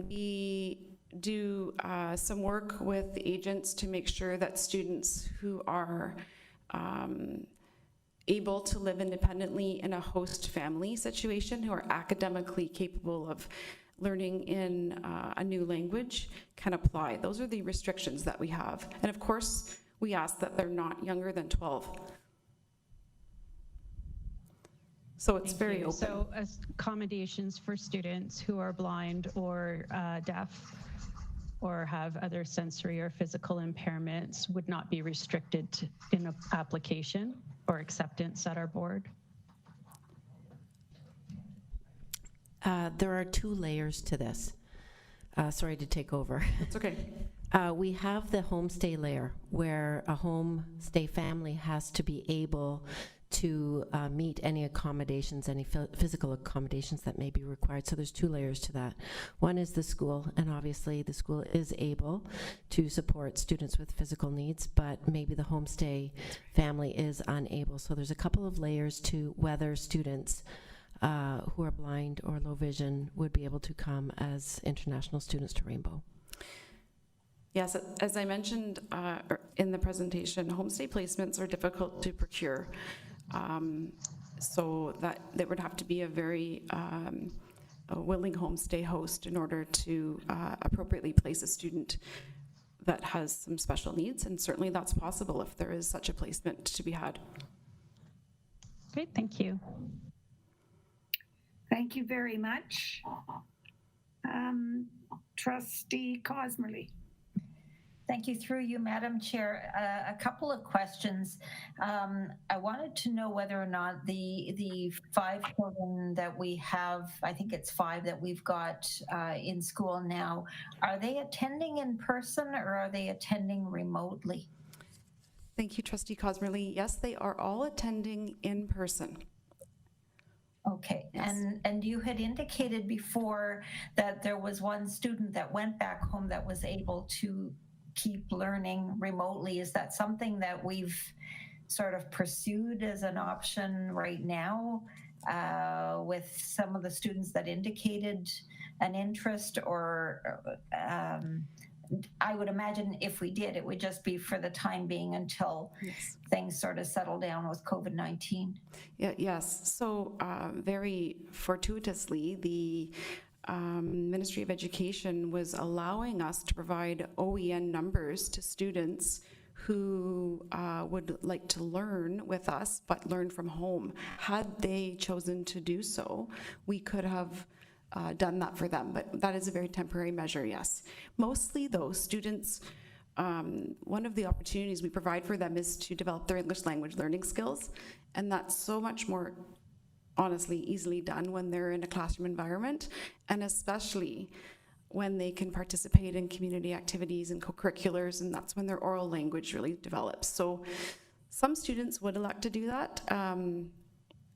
we do some work with the agents to make sure that students who are able to live independently in a host family situation, who are academically capable of learning in a new language, can apply. Those are the restrictions that we have. And of course, we ask that they're not younger than 12. So it's very open. So accommodations for students who are blind or deaf or have other sensory or physical impairments would not be restricted in an application or acceptance at our board? There are two layers to this. Sorry to take over. It's okay. We have the homestay layer where a homestay family has to be able to meet any accommodations, any physical accommodations that may be required. So there's 2 layers to that. One is the school, and obviously the school is able to support students with physical needs, but maybe the homestay family is unable. So there's a couple of layers to whether students who are blind or low vision would be able to come as international students to Rainbow. Yes, as I mentioned in the presentation, homestay placements are difficult to procure. So that there would have to be a very a willing homestay host in order to appropriately place a student that has some special needs, and certainly that's possible if there is such a placement to be had. Great, thank you. Thank you very much. Trustee Cosmerly. Thank you. Through you, Madam Chair. A couple of questions. I wanted to know whether or not the 5 children that we have, I think it's 5 that we've got in school now, are they attending in person or are they attending remotely? Thank you, Trustee Cosmerly. Yes, they are all attending in person. Okay, yes. And you had indicated before that there was one student that went back home that was able to keep learning remotely. Is that something that we've sort of pursued as an option right now with some of the students that indicated an interest? Or I would imagine if we did, it would just be for the time being until things sort of settle down with COVID-19. Yes, so very fortuitously, the Ministry of Education was allowing us to provide OEN numbers to students who would like to learn with us, but learn from home. Had they chosen to do so, we could have done that for them, but that is a very temporary measure, yes. Mostly those students, one of the opportunities we provide for them is to develop their English language learning skills, and that's so much more honestly easily done when they're in a classroom environment, and especially when they can participate in community activities and co-curriculars, and that's when their oral language really develops. So some students would elect to do that.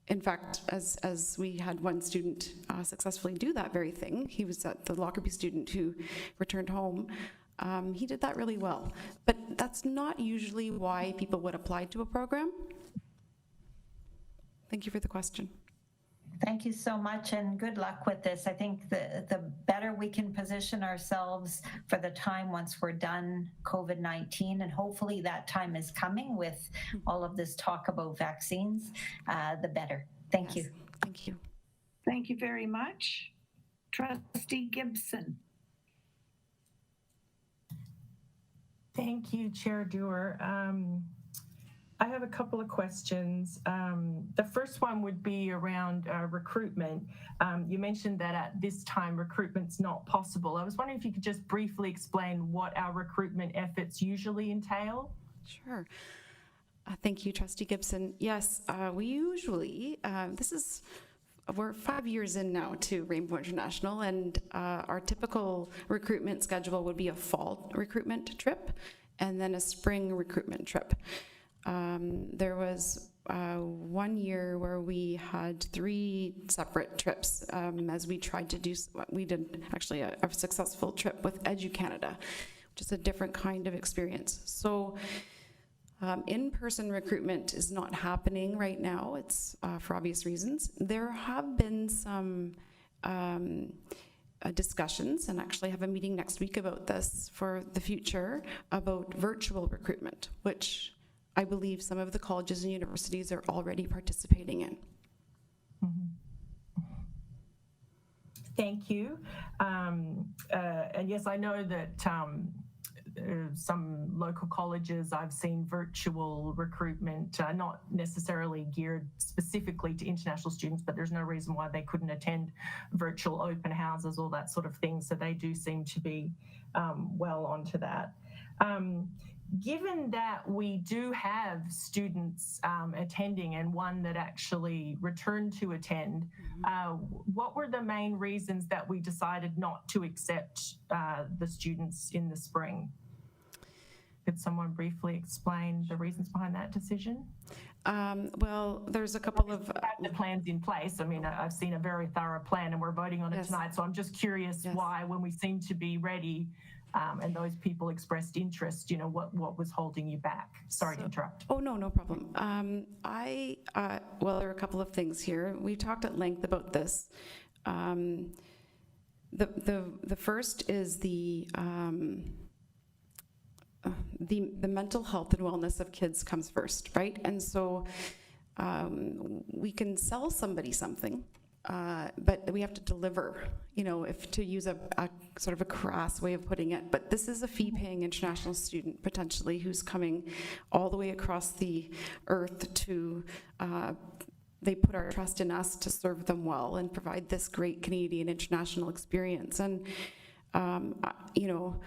In fact, as we had one student successfully do that very thing, he was the Lockerbie student who returned home. He did that really well, but that's not usually why people would apply to a program. Thank you for the question. Thank you so much, and good luck with this. I think the better we can position ourselves for the time once we're done COVID-19, and hopefully that time is coming with all of this talk about vaccines, the better. Thank you. Thank you. Thank you very much. Trustee Gibson. Thank you, Chair Dewar. I have a couple of questions. The first one would be around recruitment. You mentioned that at this time recruitment's not possible. I was wondering if you could just briefly explain what our recruitment efforts usually entail. Sure. Thank you, Trustee Gibson. Yes, we usually, we're 5 years in now to Rainbow International, and our typical recruitment schedule would be a fall recruitment trip and then a spring recruitment trip. There was 1 year where we had 3 separate trips as we tried to do, we did actually a successful trip with EduCanada, which is a different kind of experience. So in-person recruitment is not happening right now. It's for obvious reasons. There have been some discussions, and actually have a meeting next week about this for the future, about virtual recruitment, which I believe some of the colleges and universities are already participating in. Thank you. And yes, I know that some local colleges, I've seen virtual recruitment, not necessarily geared specifically to international students, but there's no reason why they couldn't attend virtual open houses, all that sort of thing. So they do seem to be well onto that. Given that we do have students attending and one that actually returned to attend, what were the main reasons that we decided not to accept the students in the spring? Could someone briefly explain the reasons behind that decision? Well, there's a couple of The plans in place. I mean, I've seen a very thorough plan and we're voting on it Yes. tonight. So I'm just curious Yes. why, when we seem to be ready and those people expressed interest, you know, what was holding you back? Sorry to interrupt. Oh, no, no problem. Well, there are a couple of things here. We've talked at length about this. The first is the mental health and wellness of kids comes first, right? And so we can sell somebody something, but we have to deliver, you know, if to use a sort of a crass way of putting it. But this is a fee-paying international student, potentially, who's coming all the way across the earth to, they put our trust in us to serve them well and provide this great Canadian international experience. And, you know,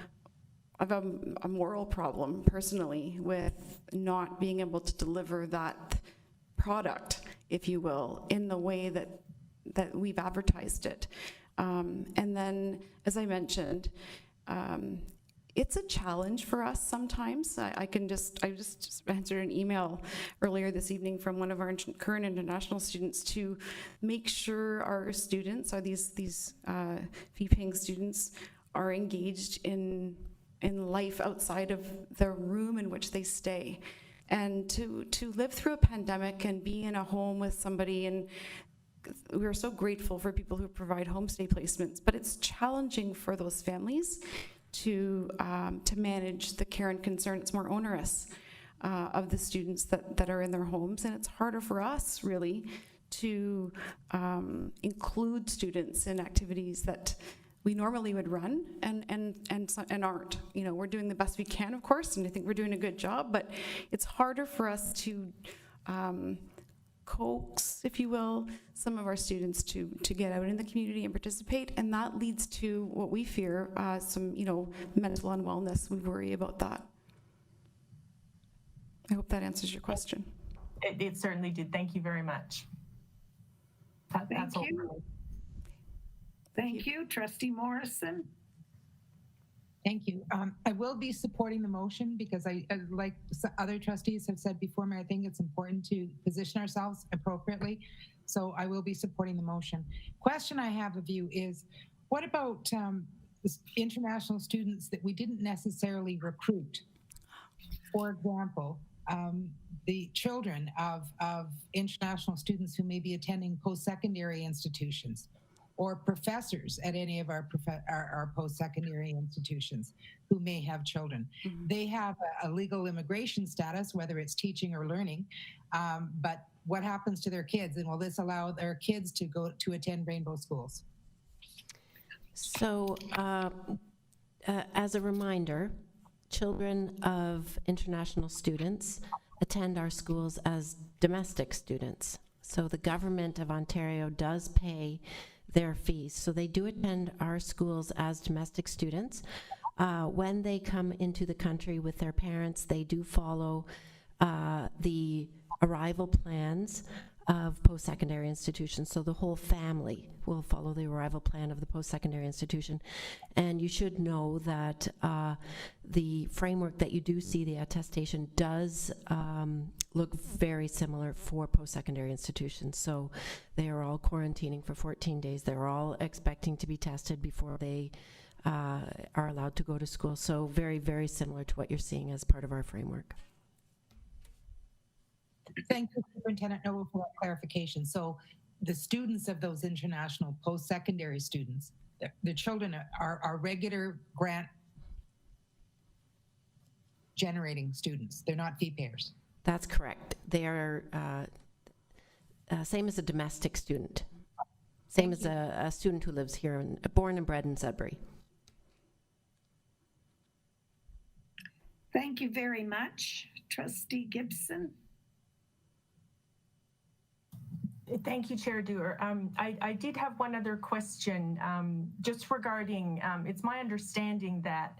I have a moral problem personally with not being able to deliver that product, if you will, in the way that we've advertised it. And then, as I mentioned, it's a challenge for us sometimes. I just answered an email earlier this evening from one of our current international students to make sure our students, or these fee-paying students, are engaged in life outside of the room in which they stay. And to live through a pandemic and be in a home with somebody, and we're so grateful for people who provide homestay placements, but it's challenging for those families to manage the care and concern. It's more onerous of the students that are in their homes, and it's harder for us really to include students in activities that we normally would run and aren't. You know, we're doing the best we can, of course, and I think we're doing a good job, but it's harder for us to coax, if you will, some of our students to get out in the community and participate, and that leads to what we fear, some, you know, mental unwellness. We worry about that. I hope that answers your question. It certainly did. Thank you very much. That's all. Thank you, Trustee Morrison. Thank you. I will be supporting the motion because I like other trustees have said before me, I think it's important to position ourselves appropriately. So I will be supporting the motion. Question I have of you is, what about international students that we didn't necessarily recruit? For example, the children of international students who may be attending post-secondary institutions, or professors at any of our post-secondary institutions who may have children. Mm-hmm. They have a legal immigration status, whether it's teaching or learning, but what happens to their kids? And will this allow their kids to go to attend Rainbow schools? So, as a reminder, children of international students attend our schools as domestic students. So the government of Ontario does pay their fees. So they do attend our schools as domestic students. When they come into the country with their parents, they do follow the arrival plans of post-secondary institutions. So the whole family will follow the arrival plan of the post-secondary institution. And you should know that the framework that you do see, the attestation, does look very similar for post-secondary institutions. So they are all quarantining for 14 days. They're all expecting to be tested before they are allowed to go to school. So very, very similar to what you're seeing as part of our framework. Thank you, Superintendent Noble, for that clarification. So the students of those international post-secondary students, the children are regular grant generating students. They're not fee payers. That's correct. They are same as a domestic student, same as a student who lives here, born and bred in Sudbury. Thank you very much, Trustee Gibson. Thank you, Chair Dewar. I did have one other question just regarding, it's my understanding that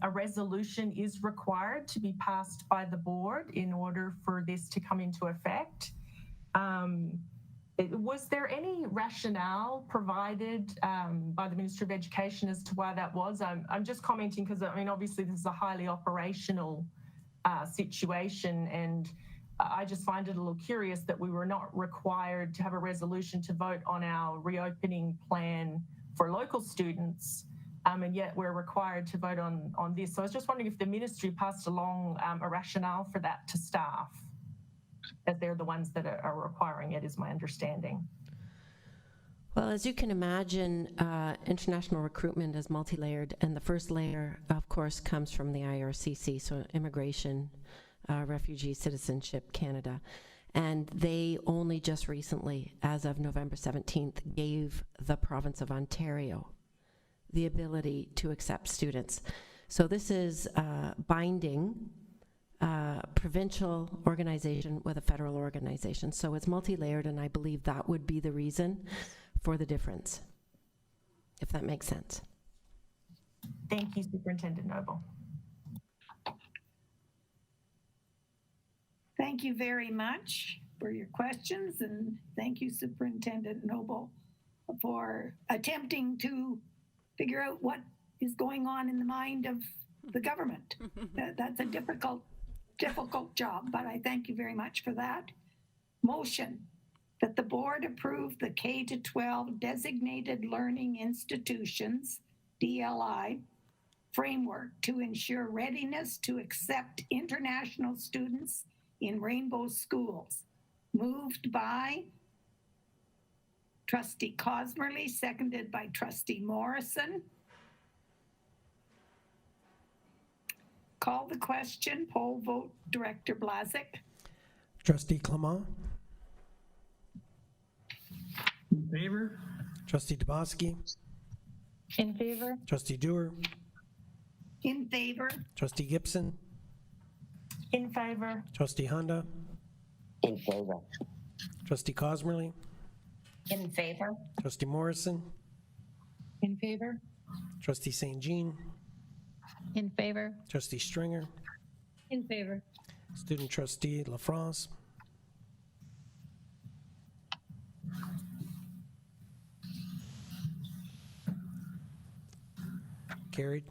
a resolution is required to be passed by the board in order for this to come into effect. Was there any rationale provided by the Ministry of Education as to why that was? I'm just commenting because, I mean, obviously this is a highly operational situation, and I just find it a little curious that we were not required to have a resolution to vote on our reopening plan for local students, and yet we're required to vote on this. So I was just wondering if the ministry passed along a rationale for that to staff, as they're the ones that are requiring it, is my understanding. Well, as you can imagine, international recruitment is multi-layered, and the first layer, of course, comes from the IRCC, so Immigration, Refugee, Citizenship Canada. And they only just recently, as of November 17th, gave the province of Ontario the ability to accept students. So this is binding provincial organization with a federal organization. So it's multi-layered, and I believe that would be the reason for the difference, if that makes sense. Thank you, Superintendent Noble. Thank you very much for your questions, and thank you, Superintendent Noble, for attempting to figure out what is going on in the mind of the government. That's a difficult job, but I thank you very much for that. Motion that the board approve the K-12 designated learning institutions, DLI, framework to ensure readiness to accept international students in Rainbow schools. Moved by Trustee Cosmerly, seconded by Trustee Morrison. Call the question, poll vote, Director Blazik. Trustee Clement, In favor? Trustee Dubosky, In favor? Trustee Dewar, In favor? Trustee Gibson, In favor? Trustee Honda, In favor. Trustee Cosmerly, In favor? Trustee Morrison, In favor? Trustee St. Jean, In favor? Trustee Stringer, In favor. Student Trustee LaFrance, carried.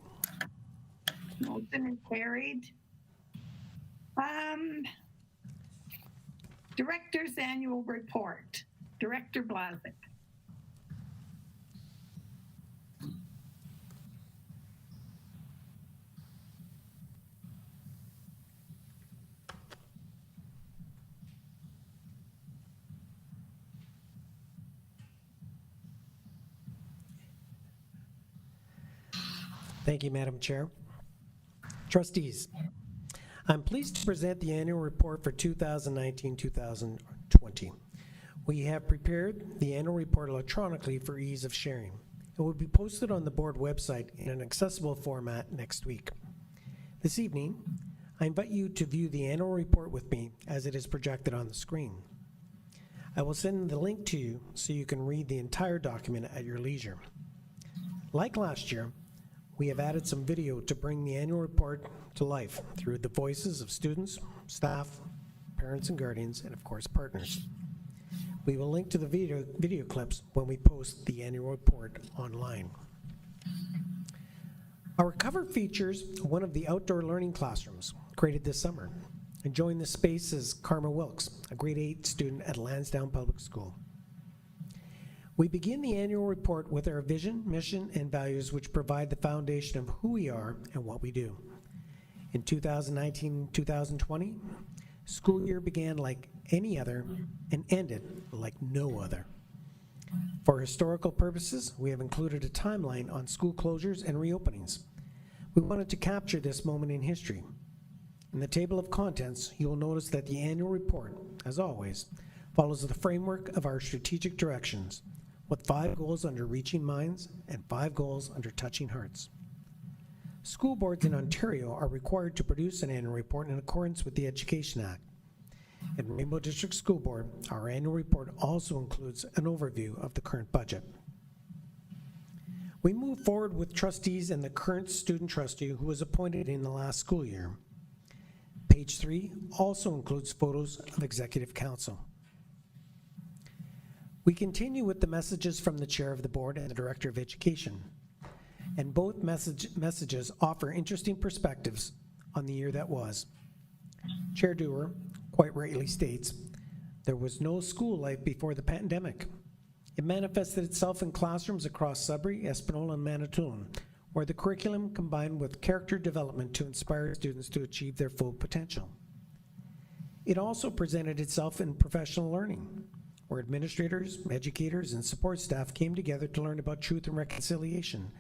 Motion is carried. Director's annual report. Director Blazik. Thank you, Madam Chair. Trustees, I'm pleased to present the annual report for 2019-2020. We have prepared the annual report electronically for ease of sharing. It will be posted on the board website in an accessible format next week. This evening, I invite you to view the annual report with me as it is projected on the screen. I will send the link to you so you can read the entire document at your leisure. Like last year, we have added some video to bring the annual report to life through the voices of students, staff, parents and guardians, and of course partners. We will link to the video clips when we post the annual report online. Our cover features one of the outdoor learning classrooms created this summer. And join the space is Karma Wilkes, a grade 8 student at Lansdowne Public School. We begin the annual report with our vision, mission, and values, which provide the foundation of who we are and what we do. In 2019-2020, school year began like any other and ended like no other. For historical purposes, we have included a timeline on school closures and reopenings. We wanted to capture this moment in history. In the table of contents, you will notice that the annual report, as always, follows the framework of our strategic directions, with 5 goals under reaching minds and 5 goals under touching hearts. School boards in Ontario are required to produce an annual report in accordance with the Education Act. In Rainbow District School Board, our annual report also includes an overview of the current budget. We move forward with trustees and the current student trustee who was appointed in the last school year. Page 3 also includes photos of Executive Council. We continue with the messages from the Chair of the Board and the Director of Education. And both messages offer interesting perspectives on the year that was. Chair Dewar quite rightly states, there was no school life before the pandemic. It manifested itself in classrooms across Sudbury, Espanola, and Manitoulin, where the curriculum combined with character development to inspire students to achieve their full potential. It also presented itself in professional learning, where administrators, educators, and support staff came together to learn about truth and reconciliation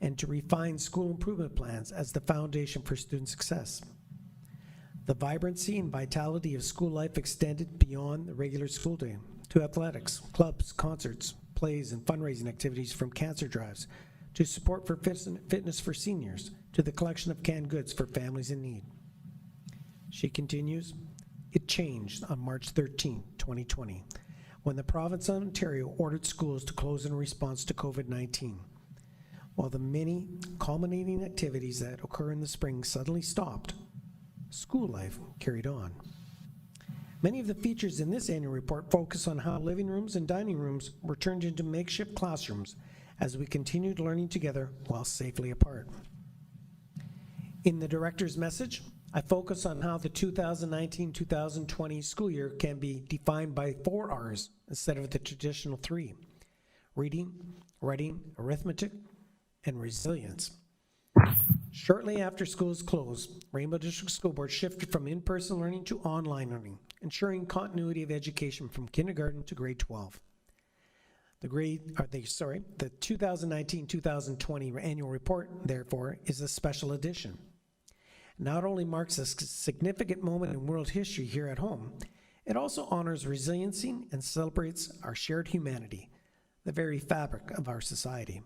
and to refine school improvement plans as the foundation for student success. The vibrancy and vitality of school life extended beyond the regular school day to athletics, clubs, concerts, plays, and fundraising activities, from cancer drives to support for fitness for seniors to the collection of canned goods for families in need. She continues, it changed on March 13, 2020, when the province of Ontario ordered schools to close in response to COVID-19. While the many culminating activities that occur in the spring suddenly stopped, school life carried on. Many of the features in this annual report focus on how living rooms and dining rooms were turned into makeshift classrooms as we continued learning together while safely apart. In the director's message, I focus on how the 2019-2020 school year can be defined by 4 R's instead of the traditional 3: reading, writing, arithmetic, and resilience. Shortly after schools closed, Rainbow District School Board shifted from in-person learning to online learning, ensuring continuity of education from kindergarten to grade 12. The 2019-2020 annual report, therefore, is a special edition. It not only marks a significant moment in world history here at home, it also honors resiliency and celebrates our shared humanity, the very fabric of our society.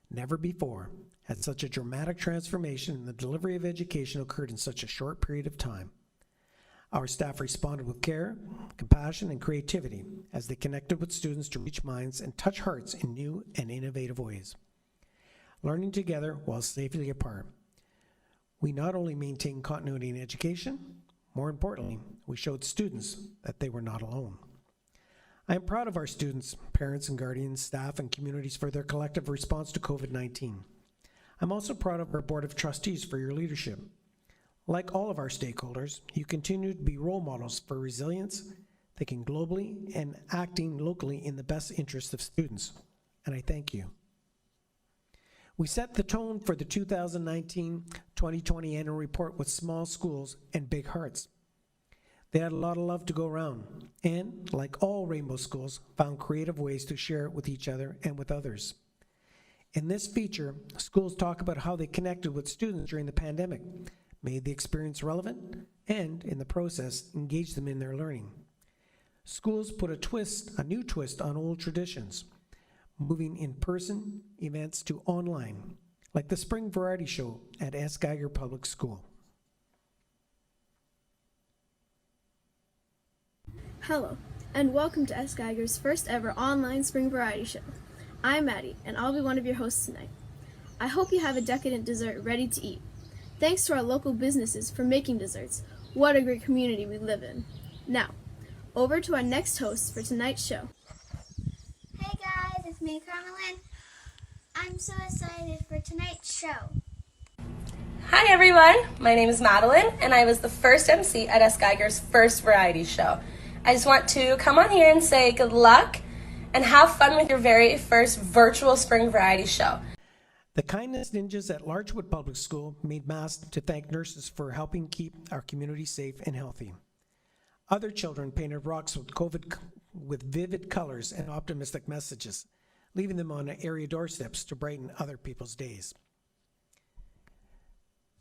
Never before had such a dramatic transformation in the delivery of education occurred in such a short period of time. Our staff responded with care, compassion, and creativity as they connected with students to reach minds and touch hearts in new and innovative ways. Learning together while safely apart, we not only maintained continuity in education, more importantly, we showed students that they were not alone. I am proud of our students, parents and guardians, staff, and communities for their collective response to COVID-19. I'm also proud of our Board of Trustees for your leadership. Like all of our stakeholders, you continue to be role models for resilience, thinking globally, and acting locally in the best interest of students, and I thank you. We set the tone for the 2019-2020 annual report with small schools and big hearts. They had a lot of love to go around, and, like all Rainbow schools, found creative ways to share it with each other and with others. In this feature, schools talk about how they connected with students during the pandemic, made the experience relevant, and, in the process, engaged them in their learning. Schools put a new twist on old traditions, moving in-person events to online, like the Spring Variety Show at S. Geiger Public School. Hello, and welcome to S. Geiger's first ever online spring variety show. I'm Maddie, and I'll be one of your hosts tonight. I hope you have a decadent dessert ready to eat. Thanks to our local businesses for making desserts. What a great community we live in. Now, over to our next host for tonight's show. Hey guys, it's me, Carmelyn. I'm so excited for tonight's show. Hi everyone, my name is Madeline, and I was the first MC at S. Geiger's first variety show. I just want to come on here and say good luck and have fun with your very first virtual spring variety show. The Kindness Ninjas at Larchwood Public School made masks to thank nurses for helping keep our community safe and healthy. Other children painted rocks with vivid colors and optimistic messages, leaving them on area doorsteps to brighten other people's days.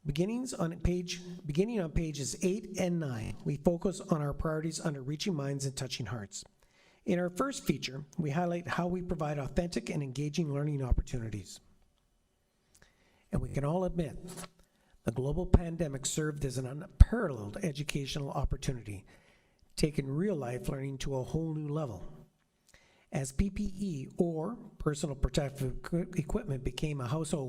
Beginning on pages 8 and 9, we focus on our priorities under Reaching Minds and Touching Hearts. In our first feature, we highlight how we provide authentic and engaging learning opportunities. And we can all admit, the global pandemic served as an unparalleled educational opportunity, taking real-life learning to a whole new level. As PPE, or personal protective equipment, became a household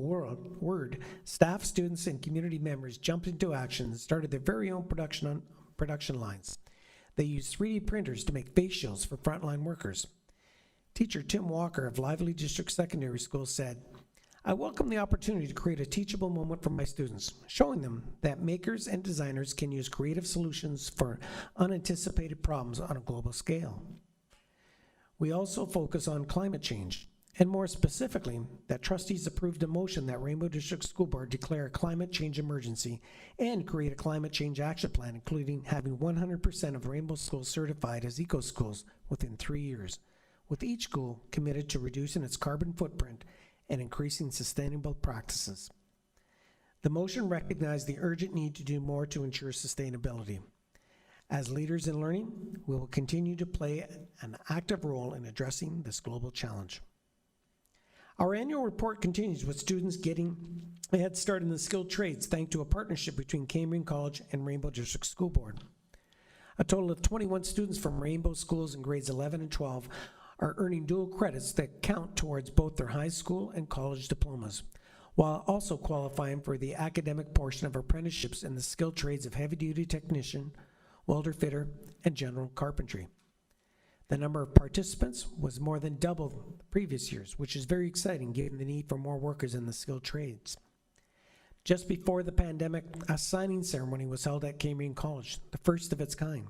word, staff, students, and community members jumped into action and started their very own production lines. They used 3D printers to make face shields for frontline workers. Teacher Tim Walker of Lively District Secondary School said, "I welcome the opportunity to create a teachable moment for my students, showing them that makers and designers can use creative solutions for unanticipated problems on a global scale. We also focus on climate change, and more specifically, that trustees approved a motion that Rainbow District School Board declare a climate change emergency and create a climate change action plan, including having 100% of Rainbow schools certified as eco-schools within 3 years, with each school committed to reducing its carbon footprint and increasing sustainable practices. The motion recognized the urgent need to do more to ensure sustainability. As leaders in learning, we will continue to play an active role in addressing this global challenge." Our annual report continues with students getting a head start in the skilled trades thanks to a partnership between Cambrian College and Rainbow District School Board. A total of 21 students from Rainbow schools in grades 11 and 12 are earning dual credits that count towards both their high school and college diplomas, while also qualifying for the academic portion of apprenticeships in the skilled trades of heavy-duty technician, welder fitter, and general carpentry. The number of participants was more than double previous years, which is very exciting given the need for more workers in the skilled trades. Just before the pandemic, a signing ceremony was held at Cambrian College, the first of its kind.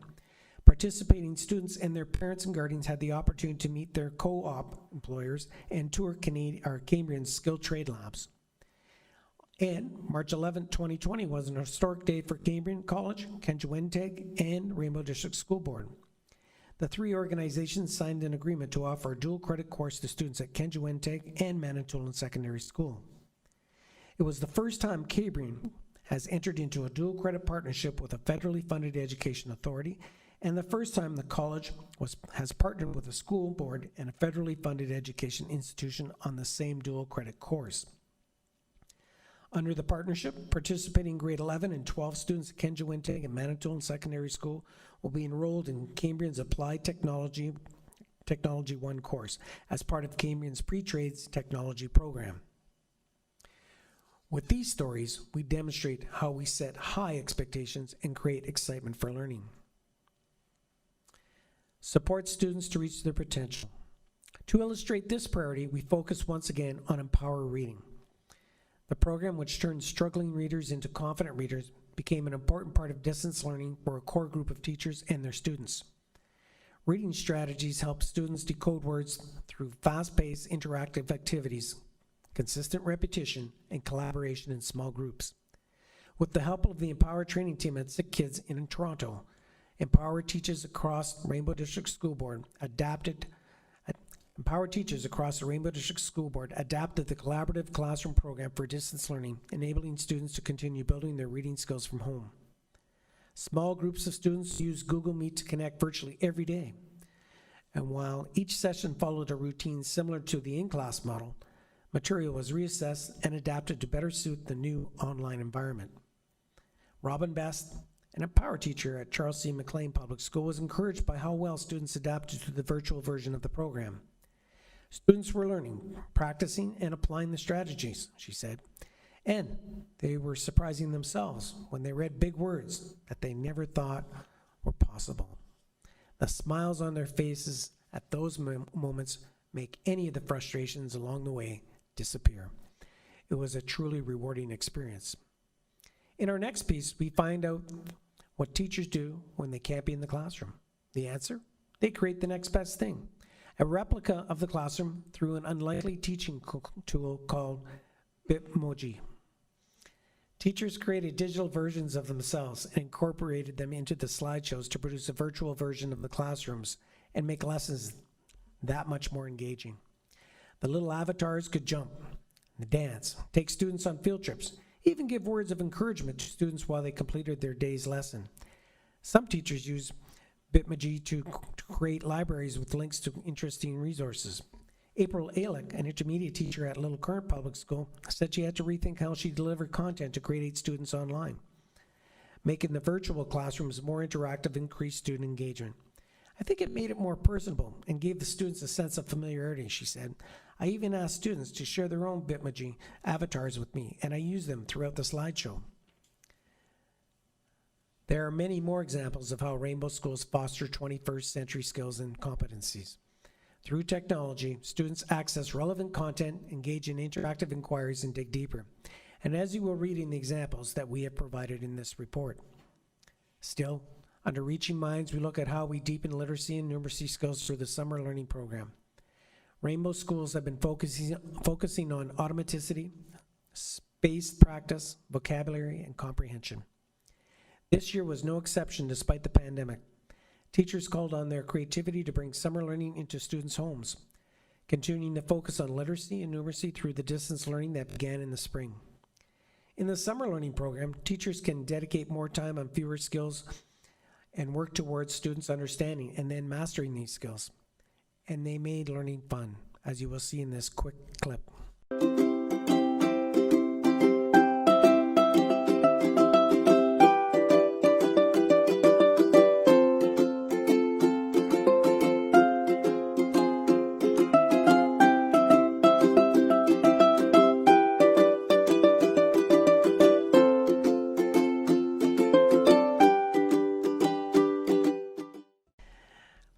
Participating students and their parents and guardians had the opportunity to meet their co-op employers and tour Cambrian's skilled trade labs. And March 11, 2020 was an historic day for Cambrian College, Kenjuenteg, and Rainbow District School Board. The three organizations signed an agreement to offer a dual credit course to students at Kenjuenteg and Manitoulin Secondary School. It was the first time Cambrian has entered into a dual credit partnership with a federally funded education authority, and the first time the college has partnered with a school board and a federally funded education institution on the same dual credit course. Under the partnership, participating grade 11 and 12 students at Kenjuenteg and Manitoulin Secondary School will be enrolled in Cambrian's Applied Technology 1 course as part of Cambrian's Pre-Trades Technology program. With these stories, we demonstrate how we set high expectations and create excitement for learning. Support students to reach their potential. To illustrate this priority, we focus once again on Empower Reading. The program, which turns struggling readers into confident readers, became an important part of distance learning for a core group of teachers and their students. Reading strategies help students decode words through fast-paced interactive activities, consistent repetition, and collaboration in small groups. With the help of the Empower training team at Sick Kids in Toronto, Empower teachers across Rainbow District School Board adapted the collaborative classroom program for distance learning, enabling students to continue building their reading skills from home. Small groups of students use Google Meet to connect virtually every day. And while each session followed a routine similar to the in-class model, material was reassessed and adapted to better suit the new online environment. Robin Best, an Empower teacher at Charles C. McLean Public School, was encouraged by how well students adapted to the virtual version of the program. Students were learning, practicing, and applying the strategies, she said, and they were surprising themselves when they read big words that they never thought were possible. The smiles on their faces at those moments make any of the frustrations along the way disappear. It was a truly rewarding experience. In our next piece, we find out what teachers do when they can't be in the classroom. The answer? They create the next best thing, a replica of the classroom through an unlikely teaching tool called Bitmoji. Teachers created digital versions of themselves and incorporated them into the slideshows to produce a virtual version of the classrooms and make lessons that much more engaging. The little avatars could jump, dance, take students on field trips, even give words of encouragement to students while they completed their day's lesson. Some teachers use Bitmoji to create libraries with links to interesting resources. April Alick, an intermediate teacher at Little Current Public School, said she had to rethink how she delivered content to grade 8 students online. Making the virtual classrooms more interactive increased student engagement. I think it made it more personable and gave the students a sense of familiarity, she said. I even asked students to share their own Bitmoji avatars with me, and I used them throughout the slideshow. There are many more examples of how Rainbow Schools foster 21st century skills and competencies. Through technology, students access relevant content, engage in interactive inquiries, and dig deeper. And as you will read in the examples that we have provided in this report. Still, under Reaching Minds, we look at how we deepen literacy and numeracy skills through the summer learning program. Rainbow Schools have been focusing on automaticity, spaced practice, vocabulary, and comprehension. This year was no exception despite the pandemic. Teachers called on their creativity to bring summer learning into students' homes, continuing to focus on literacy and numeracy through the distance learning that began in the spring. In the summer learning program, teachers can dedicate more time on fewer skills and work towards students understanding and then mastering these skills. And they made learning fun, as you will see in this quick clip.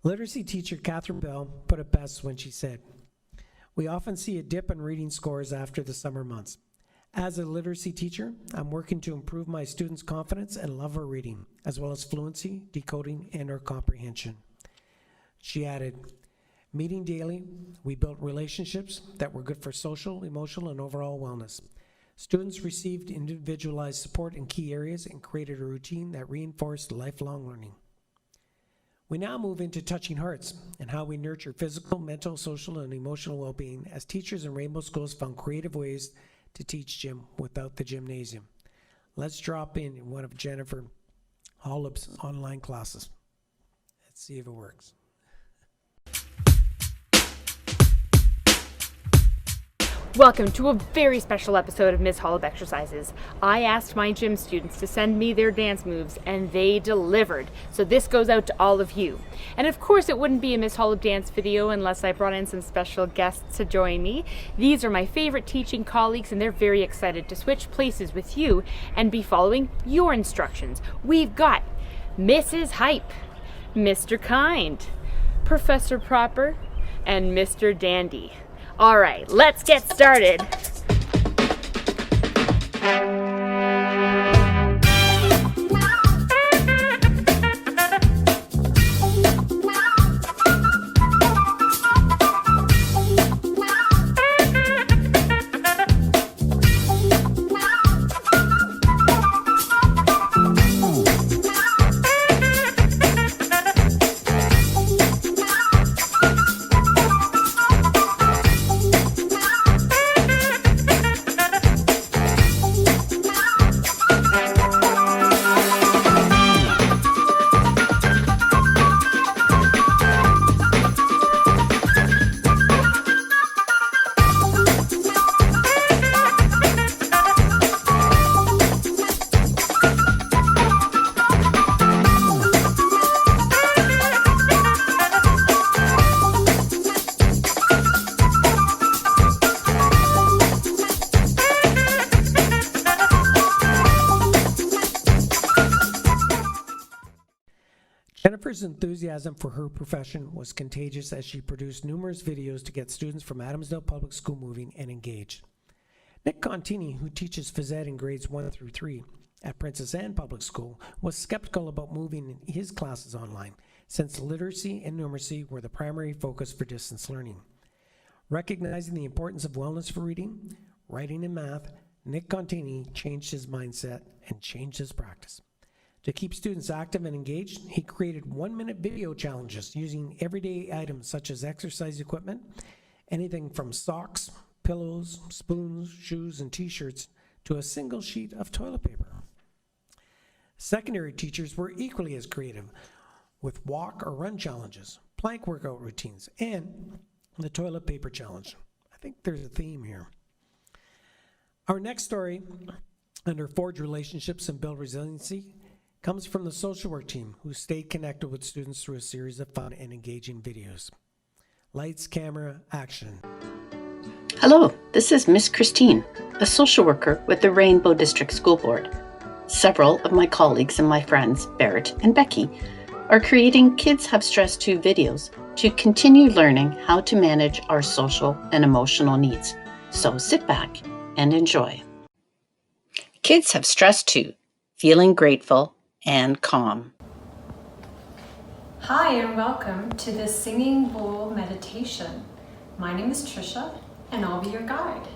Literacy teacher Catherine Bell put it best when she said, "We often see a dip in reading scores after the summer months. As a literacy teacher, I'm working to improve my students' confidence and love of reading, as well as fluency, decoding, and/or comprehension." She added, "Meeting daily, we built relationships that were good for social, emotional, and overall wellness. Students received individualized support in key areas and created a routine that reinforced lifelong learning." We now move into Touching Hearts and how we nurture physical, mental, social, and emotional well-being as teachers in Rainbow Schools found creative ways to teach gym without the gymnasium. Let's drop in one of Jennifer Hollup's online classes. Let's see if it works. Welcome to a very special episode of Ms. Hollup Exercises. I asked my gym students to send me their dance moves and they delivered. So this goes out to all of you. And of course it wouldn't be a Ms. Hollup dance video unless I brought in some special guests to join me. These are my favorite teaching colleagues and they're very excited to switch places with you and be following your instructions. We've got Mrs. Hype, Mr. Kind, Professor Proper, and Mr. Dandy. All right, let's get started. Jennifer's enthusiasm for her profession was contagious as she produced numerous videos to get students from Adamsdale Public School moving and engaged. Nick Contini, who teaches phys ed in grades 1 through 3 at Princess Anne Public School, was skeptical about moving his classes online, since literacy and numeracy were the primary focus for distance learning. Recognizing the importance of wellness for reading, writing, and math, Nick Contini changed his mindset and changed his practice. To keep students active and engaged, he created 1-minute video challenges using everyday items such as exercise equipment, anything from socks, pillows, spoons, shoes, and t-shirts to a single sheet of toilet paper. Secondary teachers were equally as creative with walk or run challenges, plank workout routines, and the toilet paper challenge. I think there's a theme here. Our next story under Forge Relationships and Build Resiliency comes from the social work team who stayed connected with students through a series of fun and engaging videos. Lights, camera, action. Hello, this is Miss Christine, a social worker with the Rainbow District School Board. Several of my colleagues and my friends, Barrett and Becky, are creating Kids Have Stress Too videos to continue learning how to manage our social and emotional needs. So sit back and enjoy. Kids Have Stress Too, feeling grateful and calm. Hi, and welcome to this singing bowl meditation. My name is Trisha, and I'll be your guide.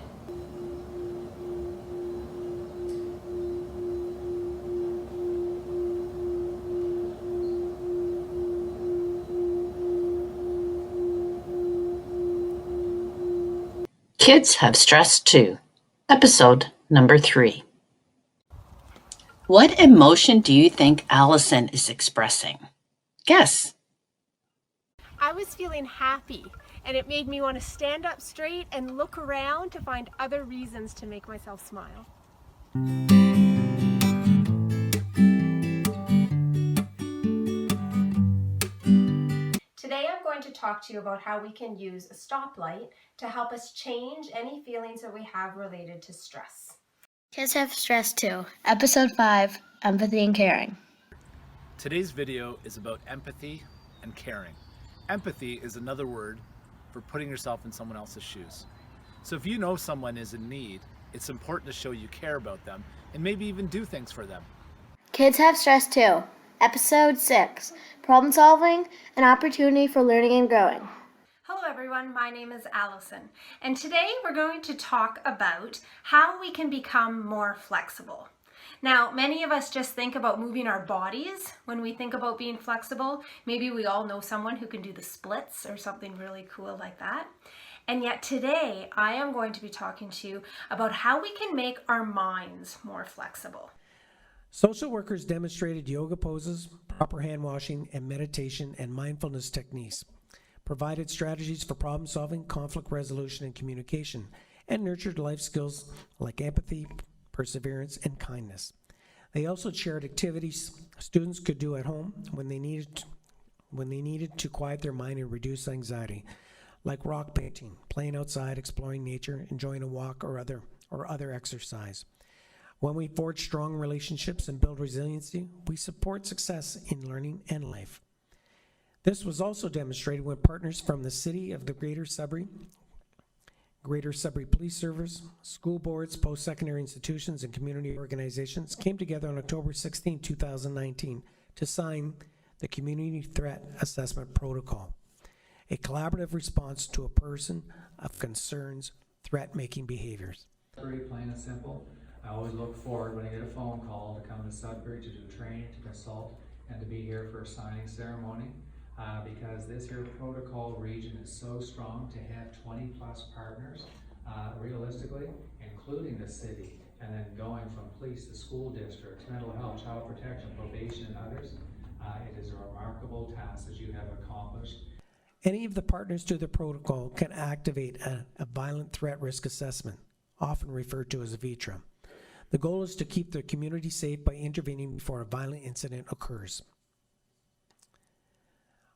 Kids Have Stress Too, episode number 3. What emotion do you think Allison is expressing? Guess. I was feeling happy, and it made me want to stand up straight and look around to find other reasons to make myself smile. Today I'm going to talk to you about how we can use a stoplight to help us change any feelings that we have related to stress. Kids Have Stress Too, Episode 5, Empathy and Caring. Today's video is about empathy and caring. Empathy is another word for putting yourself in someone else's shoes. So if you know someone is in need, it's important to show you care about them and maybe even do things for them. Kids Have Stress Too, Episode 6, Problem Solving, an Opportunity for Learning and Growing. Hello everyone, my name is Allison, and today we're going to talk about how we can become more flexible. Now, many of us just think about moving our bodies when we think about being flexible. Maybe we all know someone who can do the splits or something really cool like that. And yet today, I am going to be talking to you about how we can make our minds more flexible. Social workers demonstrated yoga poses, proper hand washing, and meditation and mindfulness techniques, provided strategies for problem solving, conflict resolution, and communication, and nurtured life skills like empathy, perseverance, and kindness. They also shared activities students could do at home when they needed to quiet their mind and reduce anxiety, like rock painting, playing outside, exploring nature, enjoying a walk, or other exercise. When we forge strong relationships and build resiliency, we support success in learning and life. This was also demonstrated when partners from the City of the Greater Sudbury Police Service, school boards, post-secondary institutions, and community organizations came together on October 16, 2019 to sign the Community Threat Assessment Protocol, a collaborative response to a person of concerns threat-making behaviors. Very plain and simple. I always look forward when I get a phone call to come to Sudbury to do training, to consult, and to be here for a signing ceremony. Because this here protocol region is so strong to have 20 plus partners, realistically, including the city, and then going from police to school districts, mental health, child protection, probation, and others. It is a remarkable task that you have accomplished. Any of the partners to the protocol can activate a violent threat risk assessment, often referred to as a VITRA. The goal is to keep the community safe by intervening before a violent incident occurs.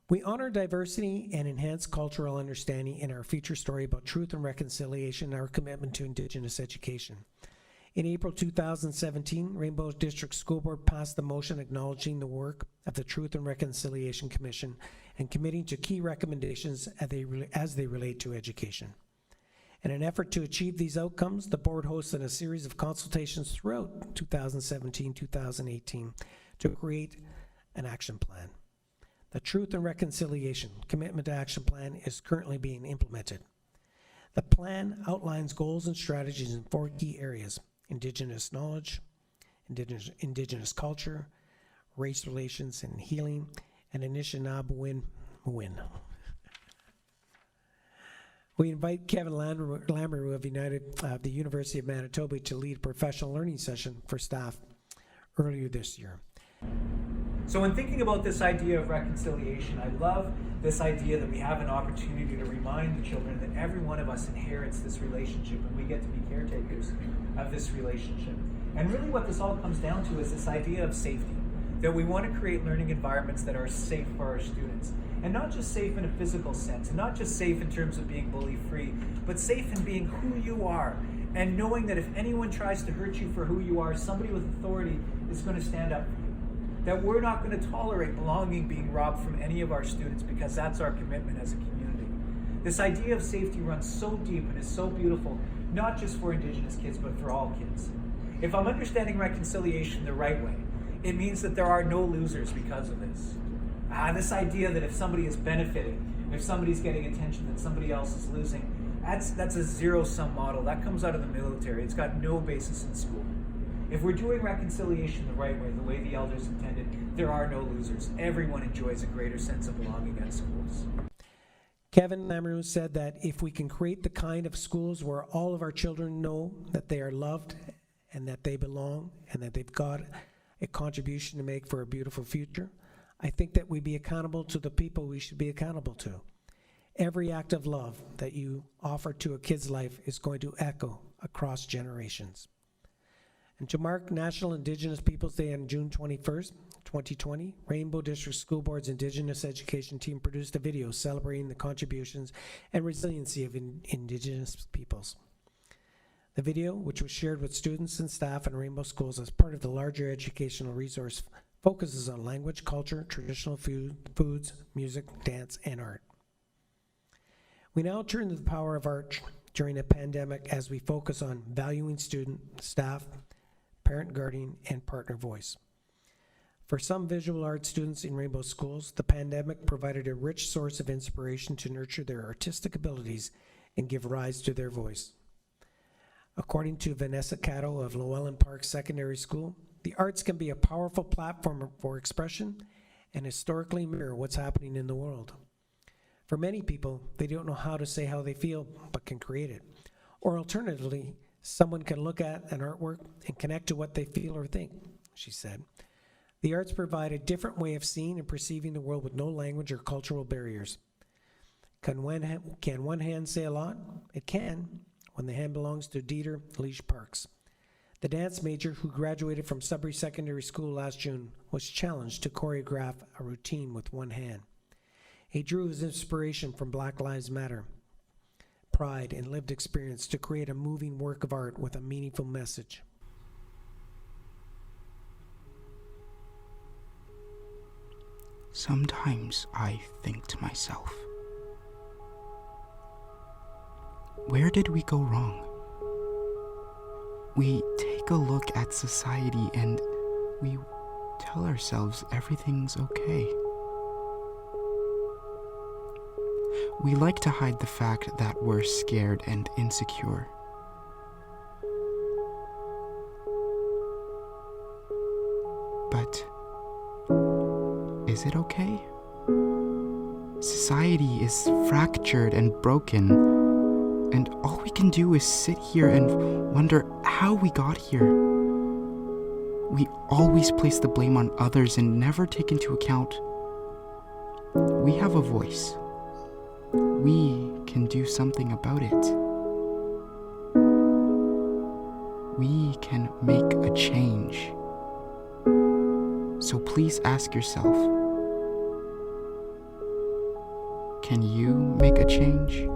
We honor diversity and enhance cultural understanding in our feature story about truth and reconciliation and our commitment to Indigenous education. In April 2017, Rainbow District School Board passed the motion acknowledging the work of the Truth and Reconciliation Commission and committing to key recommendations as they relate to education. In an effort to achieve these outcomes, the board hosted a series of consultations throughout 2017-2018 to create an action plan. The Truth and Reconciliation Commitment to Action Plan is currently being implemented. The plan outlines goals and strategies in 4 key areas: Indigenous knowledge, Indigenous culture, race relations and healing, and Anishinaabe win. We invite Kevin Lamoureux of the University of Manitoba to lead a professional learning session for staff earlier this year. So when thinking about this idea of reconciliation, I love this idea that we have an opportunity to remind the children that every one of us inherits this relationship and we get to be caretakers of this relationship. And really what this all comes down to is this idea of safety, that we want to create learning environments that are safe for our students. And not just safe in a physical sense, and not just safe in terms of being bully-free, but safe in being who you are, and knowing that if anyone tries to hurt you for who you are, somebody with authority is going to stand up for you. that we're not going to tolerate belonging being robbed from any of our students, because that's our commitment as a community. This idea of safety runs so deep and is so beautiful, not just for Indigenous kids, but for all kids. If I'm understanding reconciliation the right way, it means that there are no losers because of this. This idea that if somebody is benefiting, if somebody's getting attention, that somebody else is losing, that's a zero-sum model. That comes out of the military. It's got no basis in school. If we're doing reconciliation the right way, the way the elders intended, there are no losers. Everyone enjoys a greater sense of belonging at schools. Kevin Lamoureux said that if we can create the kind of schools where all of our children know that they are loved and that they belong and that they've got a contribution to make for a beautiful future, I think that we be accountable to the people we should be accountable to. Every act of love that you offer to a kid's life is going to echo across generations. And to mark National Indigenous Peoples Day on June 21st, 2020, Rainbow District School Board's Indigenous Education team produced a video celebrating the contributions and resiliency of Indigenous peoples. The video, which was shared with students and staff in Rainbow Schools as part of the larger educational resource, focuses on language, culture, traditional foods, music, dance, and art. We now turn to the power of art during a pandemic as we focus on valuing student, staff, parent, guardian, and partner voice. For some visual arts students in Rainbow Schools, the pandemic provided a rich source of inspiration to nurture their artistic abilities and give rise to their voice. According to Vanessa Cato of Llewellyn Park Secondary School, the arts can be a powerful platform for expression and historically mirror what's happening in the world. For many people, they don't know how to say how they feel, but can create it. Or alternatively, someone can look at an artwork and connect to what they feel or think, she said. The arts provide a different way of seeing and perceiving the world with no language or cultural barriers. Can one hand say a lot? It can, when the hand belongs to Dieter Leash Parks. The dance major who graduated from Sudbury Secondary School last June was challenged to choreograph a routine with one hand. He drew his inspiration from Black Lives Matter, pride, and lived experience to create a moving work of art with a meaningful message. Sometimes I think to myself, where did we go wrong? We take a look at society and we tell ourselves everything's okay. We like to hide the fact that we're scared and insecure. But is it okay? Society is fractured and broken, and all we can do is sit here and wonder how we got here. We always place the blame on others and never take into account we have a voice. We can do something about it. We can make a change. So please ask yourself, can you make a change?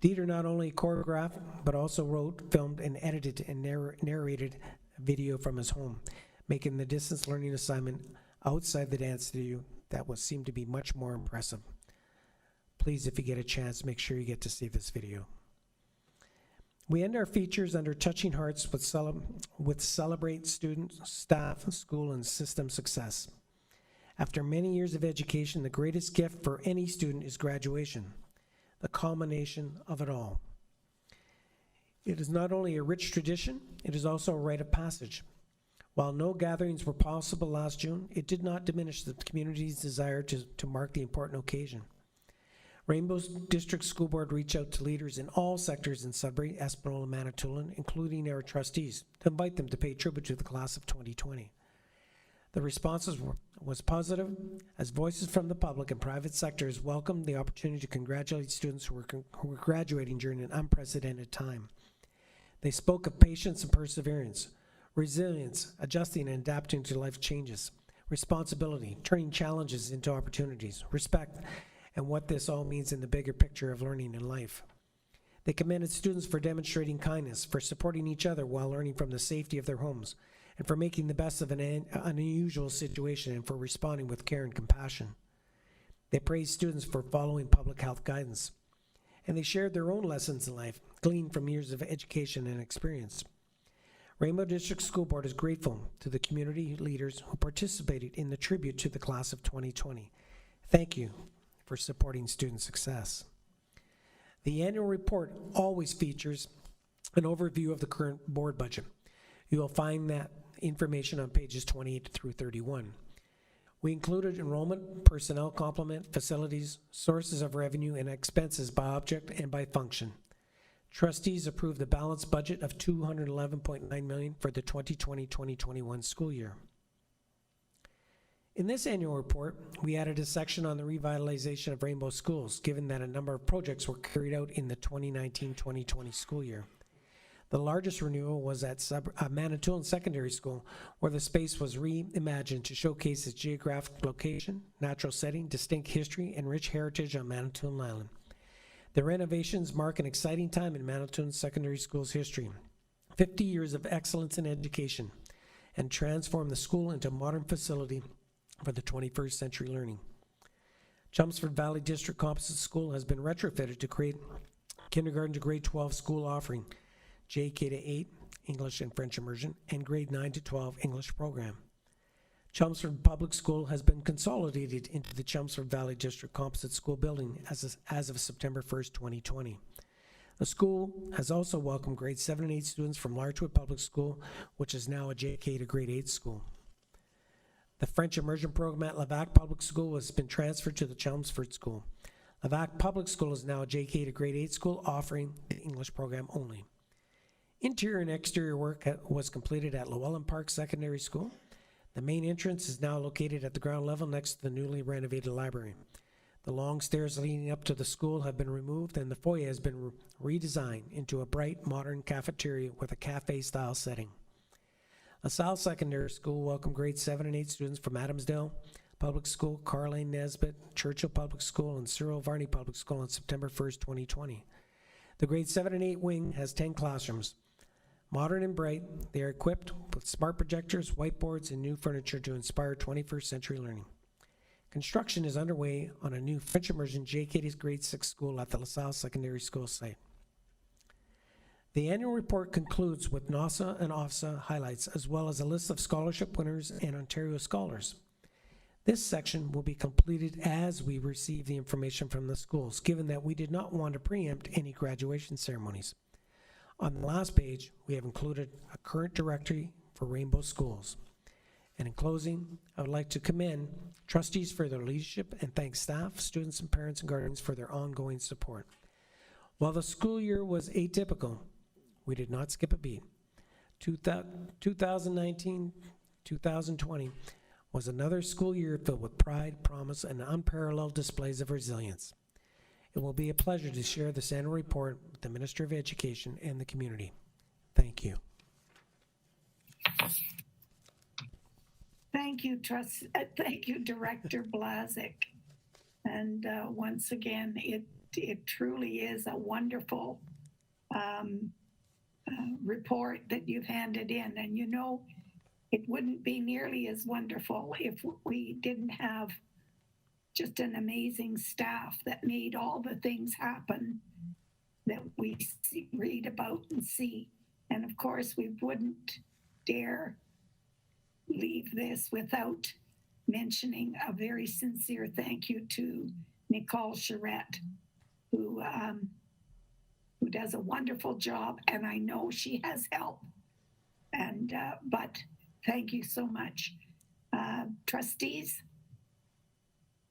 Dieter not only choreographed, but also wrote, filmed, and edited and narrated a video from his home, making the distance learning assignment outside the dance studio that would seem to be much more impressive. Please, if you get a chance, make sure you get to see this video. We end our features under Touching Hearts with Celebrate Student, Staff, School, and System Success. After many years of education, the greatest gift for any student is graduation, the culmination of it all. It is not only a rich tradition, it is also a rite of passage. While no gatherings were possible last June, it did not diminish the community's desire to mark the important occasion. Rainbow District School Board reached out to leaders in all sectors in Sudbury, Espanola, and Manitoulin, including our trustees, to invite them to pay tribute to the class of 2020. The responses was positive, as voices from the public and private sectors welcomed the opportunity to congratulate students who were graduating during an unprecedented time. They spoke of patience and perseverance, resilience, adjusting and adapting to life changes, responsibility, turning challenges into opportunities, respect, and what this all means in the bigger picture of learning in life. They commended students for demonstrating kindness, for supporting each other while learning from the safety of their homes, and for making the best of an unusual situation and for responding with care and compassion. They praised students for following public health guidance, and they shared their own lessons in life, gleaned from years of education and experience. Rainbow District School Board is grateful to the community leaders who participated in the tribute to the class of 2020. Thank you for supporting student success. The annual report always features an overview of the current board budget. You will find that information on pages 28 through 31. We included enrollment, personnel complement, facilities, sources of revenue, and expenses by object and by function. Trustees approved the balanced budget of $211.9 million for the 2020-2021 school year. In this annual report, we added a section on the revitalization of Rainbow Schools, given that a number of projects were carried out in the 2019-2020 school year. The largest renewal was at Manitoulin Secondary School, where the space was reimagined to showcase its geographic location, natural setting, distinct history, and rich heritage on Manitoulin Island. The renovations mark an exciting time in Manitoulin Secondary School's history, 50 years of excellence in education, and transform the school into a modern facility for the 21st century learning. Chelmsford Valley District Composite School has been retrofitted to create kindergarten to grade 12 school offering, JK to 8 English and French immersion, and grade 9 to 12 English program. Chelmsford Public School has been consolidated into the Chelmsford Valley District Composite School building as of September 1st, 2020. The school has also welcomed grade 7 and 8 students from Larchwood Public School, which is now a JK to grade 8 school. The French immersion program at Levac Public School has been transferred to the Chelmsford School. Levac Public School is now a JK to grade 8 school, offering the English program only. Interior and exterior work was completed at Llewellyn Park Secondary School. The main entrance is now located at the ground level next to the newly renovated library. The long stairs leading up to the school have been removed, and the foyer has been redesigned into a bright, modern cafeteria with a cafe-style setting. LaSalle Secondary School welcomed grade 7 and 8 students from Adamsdale Public School, Carlane Nesbitt, Churchill Public School, and Cyril Varney Public School on September 1st, 2020. The grade 7 and 8 wing has 10 classrooms. Modern and bright, they are equipped with smart projectors, whiteboards, and new furniture to inspire 21st century learning. Construction is underway on a new French immersion JK grade 6 school at the LaSalle Secondary School site. The annual report concludes with NAWSA and OFSA highlights, as well as a list of scholarship winners and Ontario scholars. This section will be completed as we receive the information from the schools, given that we did not want to preempt any graduation ceremonies. On the last page, we have included a current directory for Rainbow Schools. And in closing, I would like to commend trustees for their leadership and thank staff, students, and parents and guardians for their ongoing support. While the school year was atypical, we did not skip a beat. 2019-2020 was another school year filled with pride, promise, and unparalleled displays of resilience. It will be a pleasure to share this annual report with the Minister of Education and the community. Thank you. Thank you, thank you, Director Blazik. And once again, it truly is a wonderful report that you've handed in. And you know, it wouldn't be nearly as wonderful if we didn't have just an amazing staff that made all the things happen that we read about and see. And of course, we wouldn't dare leave this without mentioning a very sincere thank you to Nicole Charette, who does a wonderful job, and I know she has help. And but thank you so much, trustees.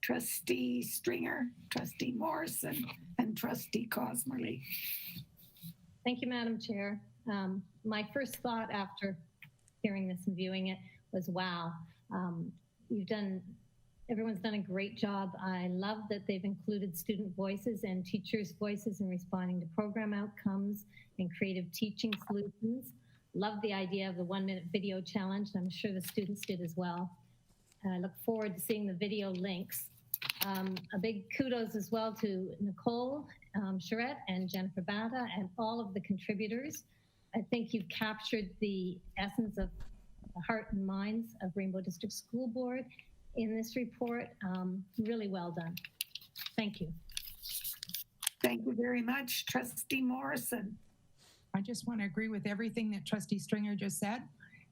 Trustee Stringer, Trustee Morrison, and Trustee Cosmerly. Thank you, Madam Chair. My first thought after hearing this and viewing it was, wow, everyone's done a great job. I love that they've included student voices and teachers' voices in responding to program outcomes and creative teaching solutions. Love the idea of the 1-minute video challenge. I'm sure the students did as well. and I look forward to seeing the video links. A big kudos as well to Nicole Charette and Jennifer Bata and all of the contributors. I think you've captured the essence of the heart and minds of Rainbow District School Board in this report. Really well done. Thank you. Thank you very much, Trustee Morrison. I just want to agree with everything that Trustee Stringer just said,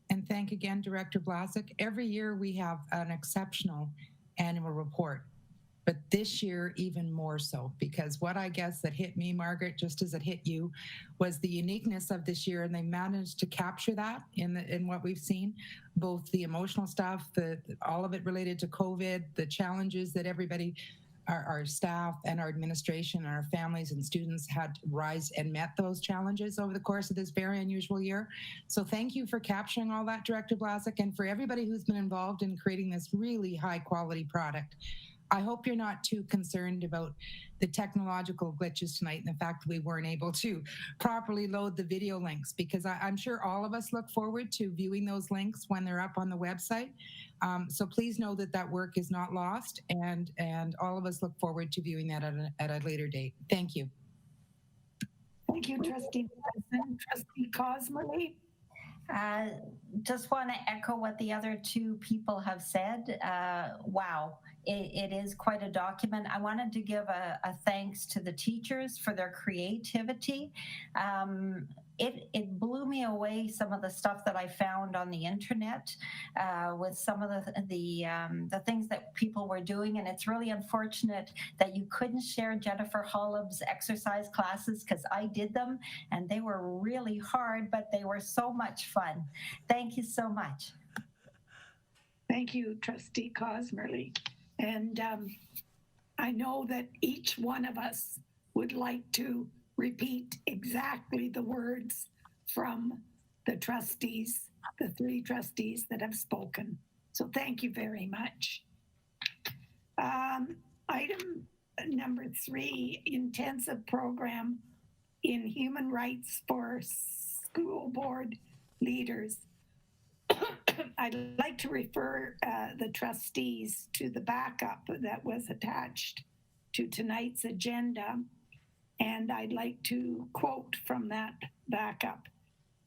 and thank again Director Blazek. Every year we have an exceptional annual report, but this year even more so, because what I guess that hit me, Margaret, just as it hit you, was the uniqueness of this year, and they managed to capture that in what we've seen, both the emotional stuff, all of it related to COVID, the challenges that everybody, our staff and our administration and our families and students had to rise and met those challenges over the course of this very unusual year. So thank you for capturing all that, Director Blazek, and for everybody who's been involved in creating this really high quality product. I hope you're not too concerned about the technological glitches tonight and the fact that we weren't able to properly load the video links, because I'm sure all of us look forward to viewing those links when they're up on the website. So please know that that work is not lost, and all of us look forward to viewing that at a later date. Thank you. Thank you, Trustee Morrison. Trustee Cosmerly. Just want to echo what the other two people have said. Wow, it is quite a document. I wanted to give a thanks to the teachers for their creativity. It blew me away, some of the stuff that I found on the internet with some of the things that people were doing, and it's really unfortunate that you couldn't share Jennifer Hollub's exercise classes, because I did them and they were really hard, but they were so much fun. Thank you so much. Thank you, Trustee Cosmerly. And I know that each one of us would like to repeat exactly the words from the trustees, the three trustees that have spoken. So thank you very much. Item number 3, intensive program in human rights for school board leaders. I'd like to refer the trustees to the backup that was attached to tonight's agenda. And I'd like to quote from that backup.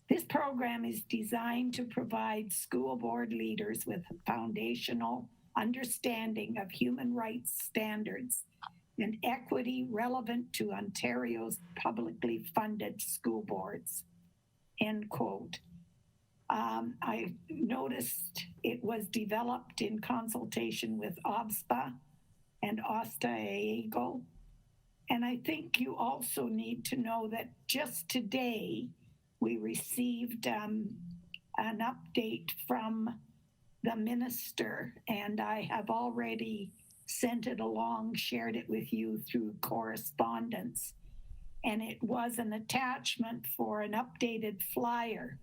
This program is designed to provide school board leaders with a foundational understanding of human rights standards and equity relevant to Ontario's publicly funded school boards. End quote. I noticed it was developed in consultation with OBSPA and OSTA-AGO. And I think you also need to know that just today we received an update from the minister, and I have already sent it along, shared it with you through correspondence. And it was an attachment for an updated flyer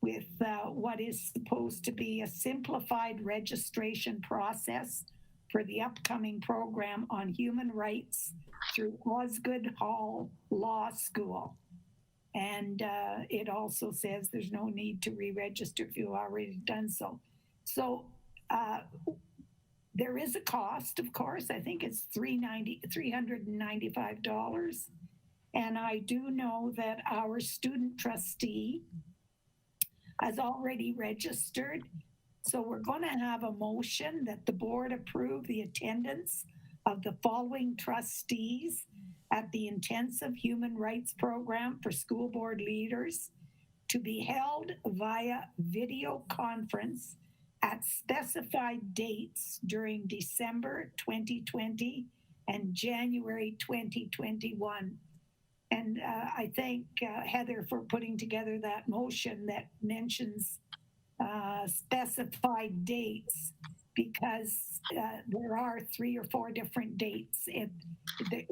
with what is supposed to be a simplified registration process for the upcoming program on human rights through Osgoode Hall Law School. And it also says there's no need to re-register if you've already done so. So there is a cost, of course. I think it's $395. And I do know that our student trustee has already registered. So we're going to have a motion that the board approve the attendance of the following trustees at the intensive human rights program for school board leaders to be held via video conference at specified dates during December 2020 and January 2021. And I thank Heather for putting together that motion that mentions specified dates, because there are 3 or 4 different dates. It's a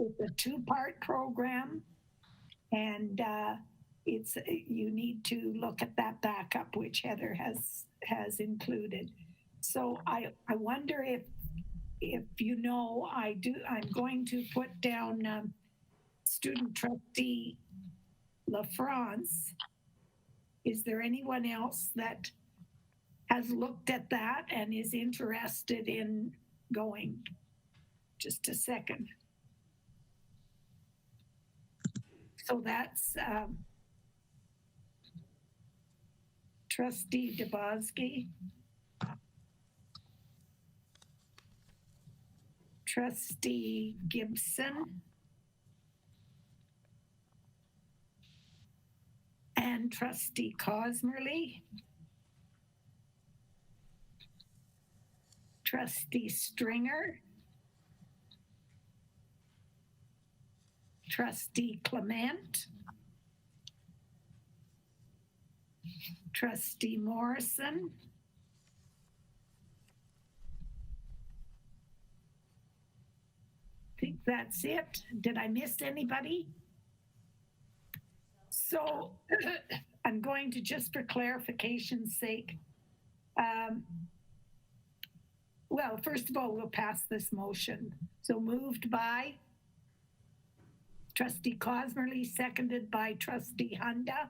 2-part program, and you need to look at that backup, which Heather has included. So I wonder if you know, I'm going to put down student trustee LaFrance. Is there anyone else that has looked at that and is interested in going. Just a second. So that's Trustee Dabowski, Trustee Gibson, and Trustee Cosmerly, Trustee Stringer, Trustee Clement, Trustee Morrison, I think that's it. Did I miss anybody? So I'm going to, just for clarification's sake, well, first of all, we'll pass this motion. So moved by Trustee Cosmerly, seconded by Trustee Hunda.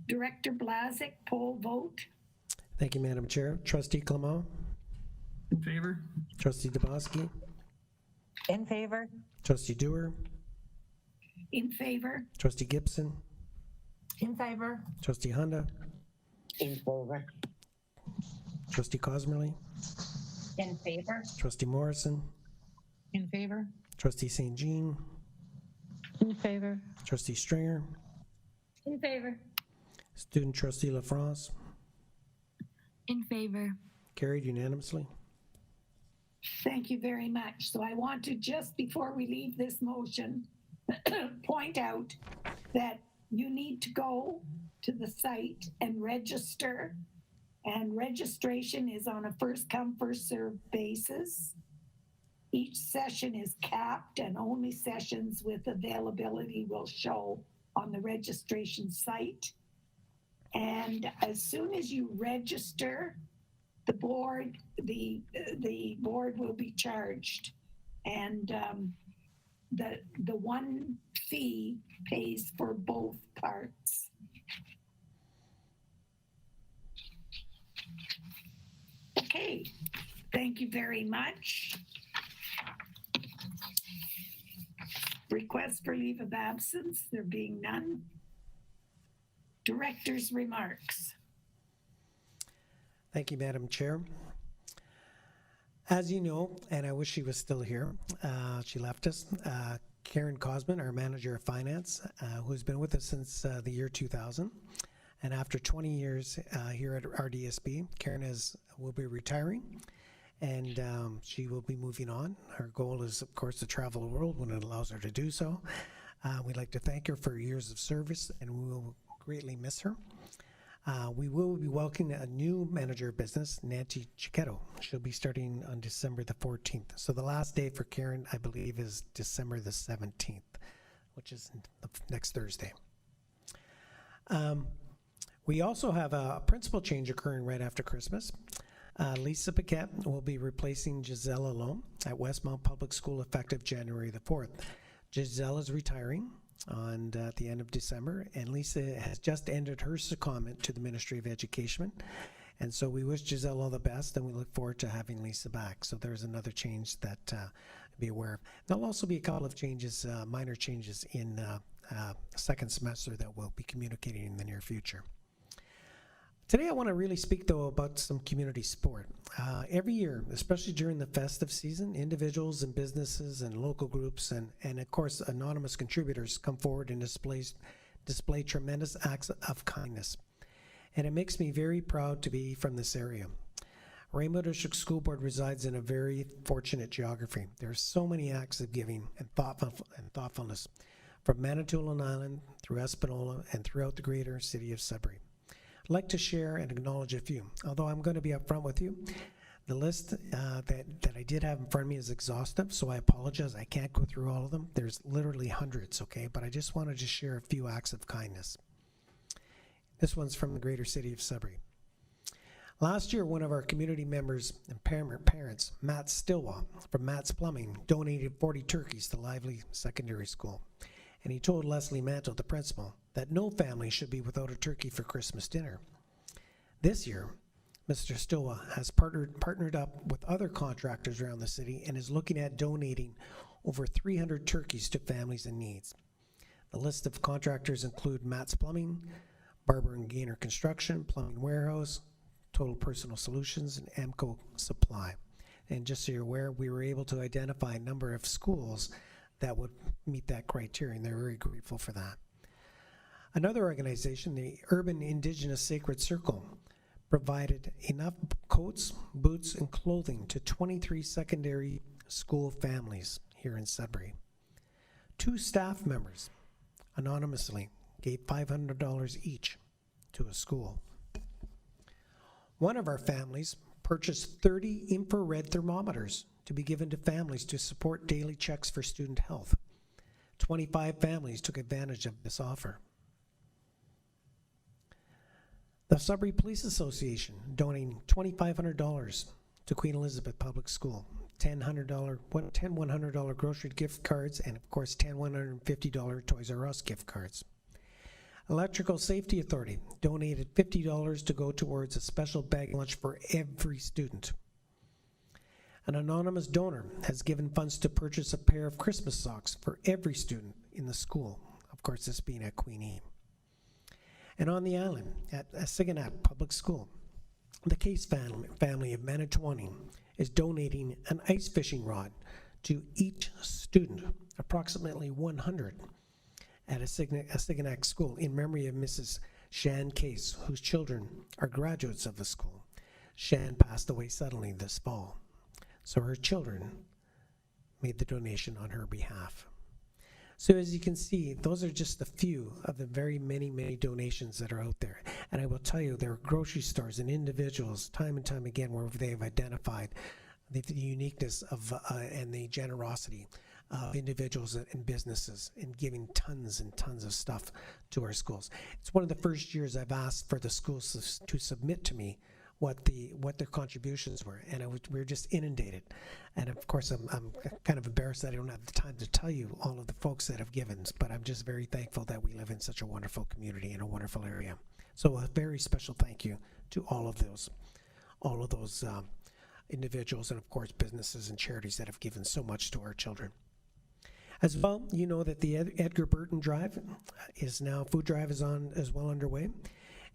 Director Blazik, poll vote. Thank you, Madam Chair. Trustee Clement? In favor. Trustee Dabowski? In favor. Trustee Dewar? In favor. Trustee Gibson? In favor. Trustee Hunda? In favor. Trustee Cosmerly? In favor. Trustee Morrison? In favor. Trustee St. Jean? In favor. Trustee Stringer? In favor. Student Trustee LaFrance? In favor. Carried unanimously. Thank you very much. So I want to, just before we leave this motion, point out that you need to go to the site and register. And registration is on a first come, first served basis. Each session is capped, and only sessions with availability will show on the registration site. And as soon as you register, the board will be charged, and the one fee pays for both parts. Okay, thank you very much. Request for leave of absence, there being none. Director's remarks. Thank you, Madam Chair. As you know, and I wish she was still here, she left us, Karen Cosman, our Manager of Finance, who's been with us since the year 2000. And after 20 years here at RDSB, Karen will be retiring, and she will be moving on. Her goal is, of course, to travel the world when it allows her to do so. We'd like to thank her for her years of service, and we will greatly miss her. We will be welcoming a new manager of business, Nancy Chiquetto. She'll be starting on December the 14th. So the last day for Karen, I believe, is December the 17th, which is next Thursday. We also have a principal change occurring right after Christmas. Lisa Paquette will be replacing Giselle Alone at Westmount Public School effective January the 4th. Giselle is retiring at the end of December, and Lisa has just ended her secondment to the Ministry of Education. And so we wish Giselle all the best, and we look forward to having Lisa back. So there's another change that be aware of. There'll also be a couple of changes, minor changes in second semester that we'll be communicating in the near future. Today I want to really speak, though, about some community support. Every year, especially during the festive season, individuals and businesses and local groups and of course anonymous contributors come forward and display tremendous acts of kindness. And it makes me very proud to be from this area. Rainbow District School Board resides in a very fortunate geography. There are so many acts of giving and thoughtfulness from Manitoulin Island through Espanola and throughout the greater city of Sudbury. I'd like to share and acknowledge a few, although I'm going to be upfront with you. The list that I did have in front of me is exhaustive, so I apologize. I can't go through all of them. There's literally hundreds, okay? But I just wanted to share a few acts of kindness. This one's from the greater city of Sudbury. Last year, one of our community members and parents, Matt Stillwell from Matt's Plumbing, donated 40 turkeys to Lively Secondary School. And he told Leslie Mantle, the principal, that no family should be without a turkey for Christmas dinner. This year, Mr. Stoa has partnered up with other contractors around the city and is looking at donating over 300 turkeys to families in need. The list of contractors include Matt's Plumbing, Barber and Gaynor Construction, Plumbing Warehouse, Total Personal Solutions, and Amco Supply. And just so you're aware, we were able to identify a number of schools that would meet that criteria, and they're very grateful for that. Another organization, the Urban Indigenous Sacred Circle, provided enough coats, boots, and clothing to 23 secondary school families here in Sudbury. 2 staff members anonymously gave $500 each to a school. One of our families purchased 30 infrared thermometers to be given to families to support daily checks for student health. 25 families took advantage of this offer. The Sudbury Police Association donating $2,500 to Queen Elizabeth Public School, 10 $100 grocery gift cards, and of course 10 $150 Toys R Us gift cards. Electrical Safety Authority donated $50 to go towards a special bag lunch for every student. An anonymous donor has given funds to purchase a pair of Christmas socks for every student in the school, of course this being at Queenie. And on the island, at Siganak Public School, the Case family of Manitowoc is donating an ice fishing rod to each student, approximately 100, at a Siganak school in memory of Mrs. Shan Case, whose children are graduates of the school. Shan passed away suddenly this fall, so her children made the donation on her behalf. So as you can see, those are just a few of the very many donations that are out there. And I will tell you, there are grocery stores and individuals time and time again where they have identified the uniqueness of and the generosity of individuals and businesses in giving tons and tons of stuff to our schools. It's one of the first years I've asked for the schools to submit to me what their contributions were, and we were just inundated. And of course, I'm kind of embarrassed that I don't have the time to tell you all of the folks that have given, but I'm just very thankful that we live in such a wonderful community in a wonderful area. So a very special thank you to all of those individuals and of course businesses and charities that have given so much to our children. As well, you know that the Edgar Burton Drive food drive is well underway.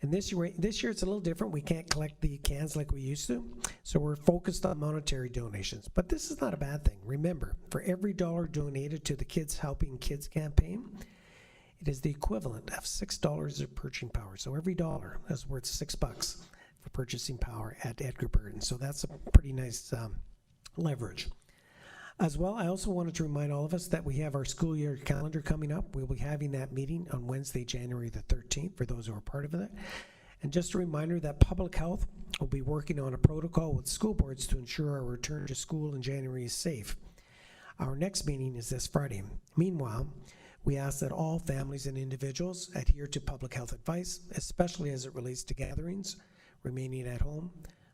And this year it's a little different. We can't collect the cans like we used to, so we're focused on monetary donations. But this is not a bad thing. Remember, for every dollar donated to the Kids Helping Kids campaign, it is the equivalent of $6 of purchasing power. So every dollar is worth $6 for purchasing power at Edgar Burton. So that's a pretty nice leverage. As well, I also wanted to remind all of us that we have our school year calendar coming up. We'll be having that meeting on Wednesday, January the 13th, for those who are part of it. And just a reminder that Public Health will be working on a protocol with school boards to ensure our return to school in January is safe. Our next meeting is this Friday. Meanwhile, we ask that all families and individuals adhere to public health advice, especially as it relates to gatherings, remaining at home,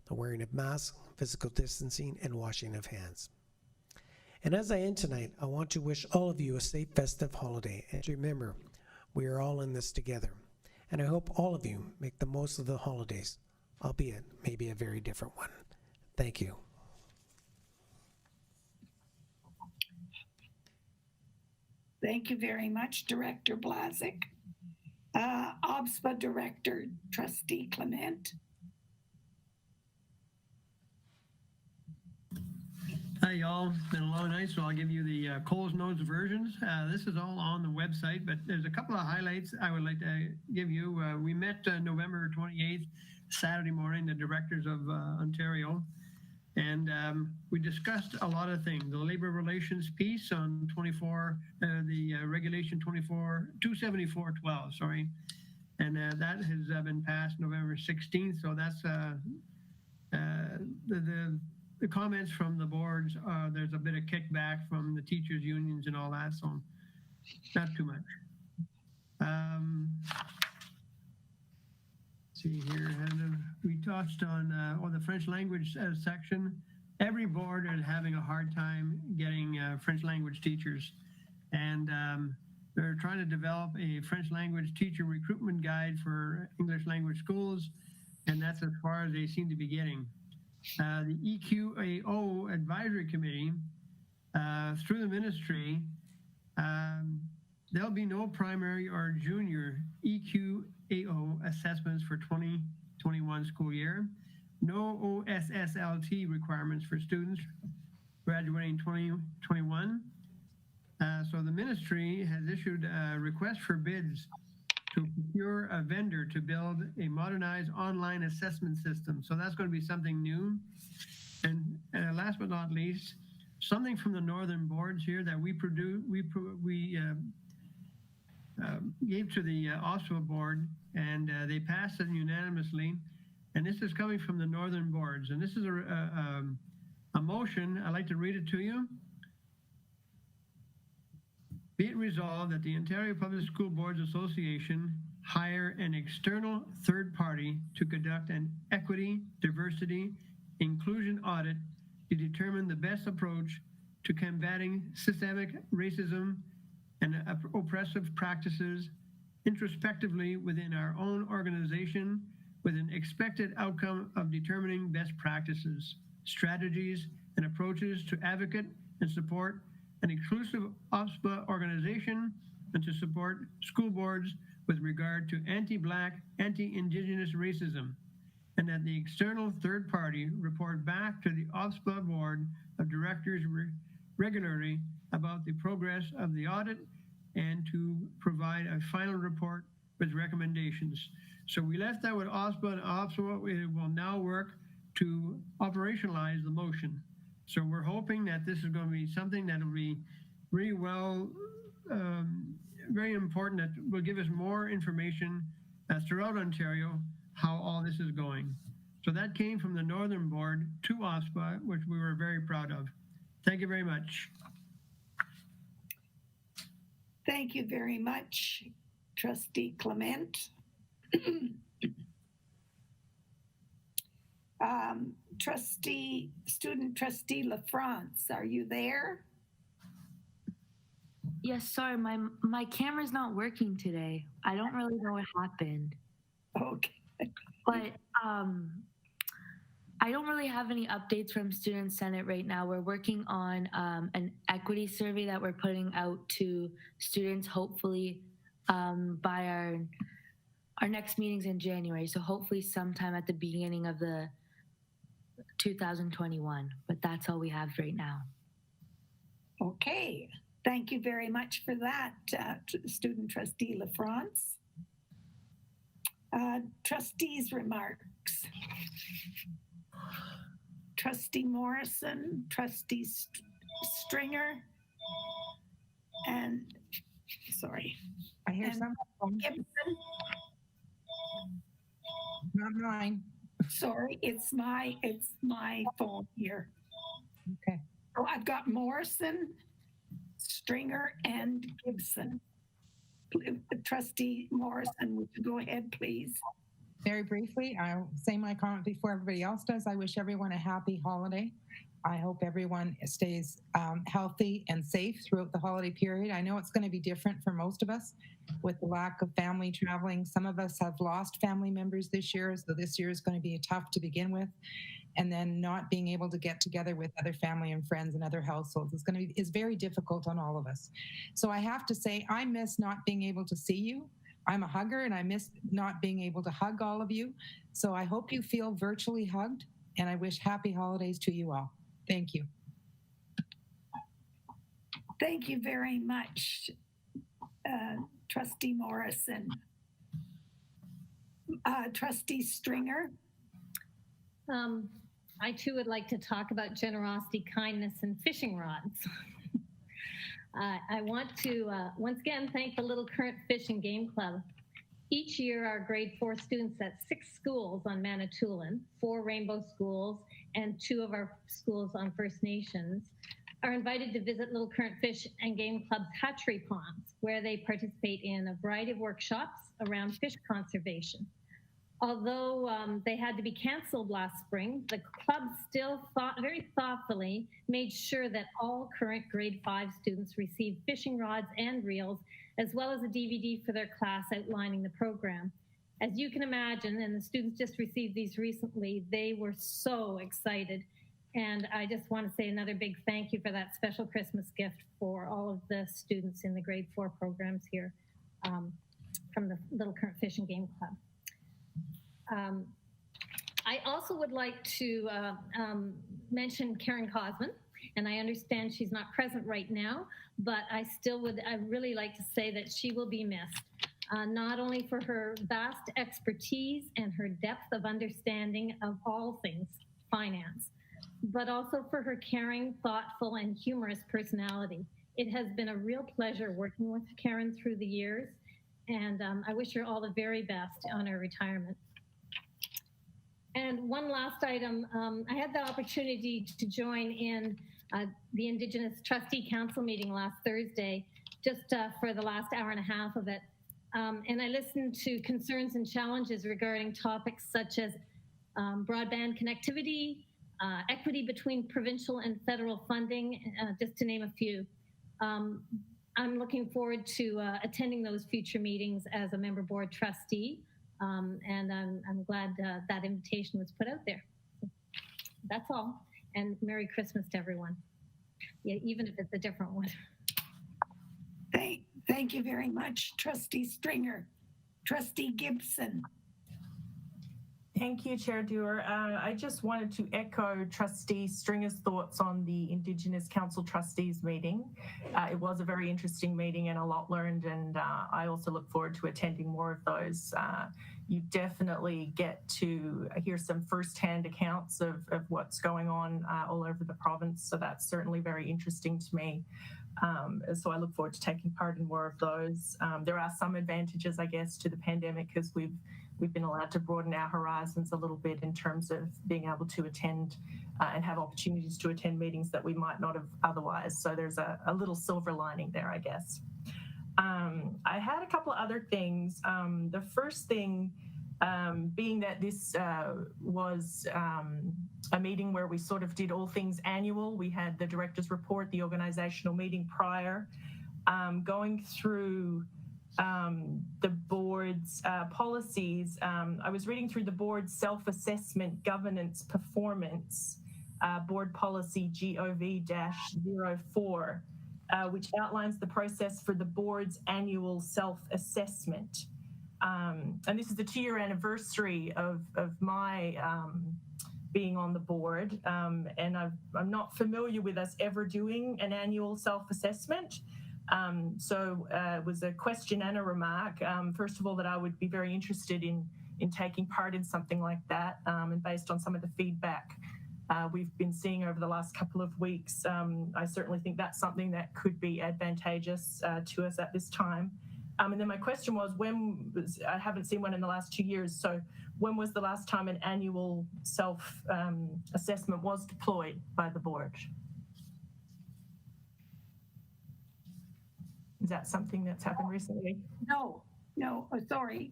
the wearing of masks, physical distancing, and washing of hands. And as I end tonight, I want to wish all of you a safe festive holiday. And remember, we are all in this together. And I hope all of you make the most of the holidays, albeit maybe a very different one. Thank you. Thank you very much, Director Blazik. OBSPA Director, Trustee Clement. Hi, y'all. It's been a long night, so I'll give you the Coles Notes versions. This is all on the website, but there's a couple of highlights I would like to give you. We met November 28th, Saturday morning, the directors of Ontario, and we discussed a lot of things. The labor relations piece on the regulation 274.12, sorry, and that has been passed November 16th, so that's the comments from the boards, there's a bit of kickback from the teachers unions and all that, so not too much. See here, we touched on the French language section. Every board is having a hard time getting French language teachers, and They're trying to develop a French language teacher recruitment guide for English language schools, and that's as far as they seem to be getting. The EQAO Advisory Committee, through the ministry, there'll be no primary or junior EQAO assessments for 2021 school year, no OSSLT requirements for students graduating 2021. So the ministry has issued a request for bids to procure a vendor to build a modernized online assessment system. So that's going to be something new. And last but not least, something from the Northern Boards here that we gave to the OSPA board, and they passed it unanimously. And this is coming from the Northern Boards. And this is a motion. I'd like to read it to you. Be it resolved that the Ontario Public School Boards Association hire an external third party to conduct an equity, diversity, inclusion audit to determine the best approach to combating systemic racism and oppressive practices introspectively within our own organization, with an expected outcome of determining best practices, strategies, and approaches to advocate and support an inclusive OSPA organization, and to support school boards with regard to anti-Black, anti-Indigenous racism, and that the external third party report back to the OSPA board of directors regularly about the progress of the audit and to provide a final report with recommendations. So we left that with OSPA, and OSPA will now work to operationalize the motion. So we're hoping that this is going to be something that will be really well, very important, that will give us more information throughout Ontario how all this is going. So that came from the Northern Board to OSPA, which we were very proud of. Thank you very much. Thank you very much, Trustee Clement. Student Trustee LaFrance, are you there? Yes, sorry, my camera's not working today. I don't really know what happened. Okay. But I don't really have any updates from Student Senate right now. We're working on an equity survey that we're putting out to students, hopefully by our next meetings in January. So hopefully sometime at the beginning of the 2021, but that's all we have right now. Okay, thank you very much for that, Student Trustee LaFrance. Trustees' remarks. Trustee Morrison, Trustee Stringer, and sorry. I hear someone. Gibson. Not mine. Sorry, it's my phone here. Okay. Oh, I've got Morrison, Stringer, and Gibson. Trustee Morrison, would you go ahead, please? Very briefly, I'll say my comment before everybody else does. I wish everyone a happy holiday. I hope everyone stays healthy and safe throughout the holiday period. I know it's going to be different for most of us with the lack of family traveling. Some of us have lost family members this year, so this year is going to be tough to begin with. And then not being able to get together with other family and friends and other households is very difficult on all of us. So I have to say, I miss not being able to see you. I'm a hugger and I miss not being able to hug all of you. So I hope you feel virtually hugged, and I wish happy holidays to you all. Thank you. Thank you very much, Trustee Morrison. Trustee Stringer. I too would like to talk about generosity, kindness, and fishing rods. I want to once again thank the Little Current Fish and Game Club. Each year, our grade 4 students at 6 schools on Manitoulin, 4 Rainbow schools, and 2 of our schools on First Nations are invited to visit Little Current Fish and Game Club's hatchery ponds, where they participate in a variety of workshops around fish conservation. Although they had to be canceled last spring, the club still very thoughtfully made sure that all current grade 5 students received fishing rods and reels, as well as a DVD for their class outlining the program. As you can imagine, and the students just received these recently, they were so excited. And I just want to say another big thank you for that special Christmas gift for all of the students in the grade 4 programs here from the Little Current Fish and Game Club. I also would like to mention Karen Cosman, and I understand she's not present right now, but I really like to say that she will be missed, not only for her vast expertise and her depth of understanding of all things finance, but also for her caring, thoughtful, and humorous personality. It has been a real pleasure working with Karen through the years, and I wish her all the very best on her retirement. And one last item, I had the opportunity to join in the Indigenous Trustee Council meeting last Thursday, just for the last hour and a half of it. And I listened to concerns and challenges regarding topics such as broadband connectivity, equity between provincial and federal funding, just to name a few. I'm looking forward to attending those future meetings as a member board trustee. And I'm glad that invitation was put out there. That's all. And Merry Christmas to everyone. Yeah, even if it's a different one. Thank you very much, Trustee Stringer. Trustee Gibson. Thank you, Chair Dewar. I just wanted to echo Trustee Stringer's thoughts on the Indigenous Council Trustees meeting. It was a very interesting meeting and a lot learned, and I also look forward to attending more of those. You definitely get to hear some firsthand accounts of what's going on all over the province, so that's certainly very interesting to me. So I look forward to taking part in more of those. There are some advantages, I guess, to the pandemic because we've been allowed to broaden our horizons a little bit in terms of being able to attend and have opportunities to attend meetings that we might not have otherwise. So there's a little silver lining there, I guess. I had a couple of other things. The first thing being that this was a meeting where we sort of did all things annual. We had the director's report, the organizational meeting prior, going through the board's policies. I was reading through the board's self-assessment governance performance, board policy GOV-04, which outlines the process for the board's annual self-assessment. And this is the 2-year anniversary of my being on the board, and I'm not familiar with us ever doing an annual self-assessment. So it was a question and a remark. First of all, that I would be very interested in taking part in something like that, and based on some of the feedback we've been seeing over the last couple of weeks, I certainly think that's something that could be advantageous to us at this time. And then my question was, I haven't seen one in the last 2 years, so when was the last time an annual self-assessment was deployed by the board? Is that something that's happened recently? No, sorry.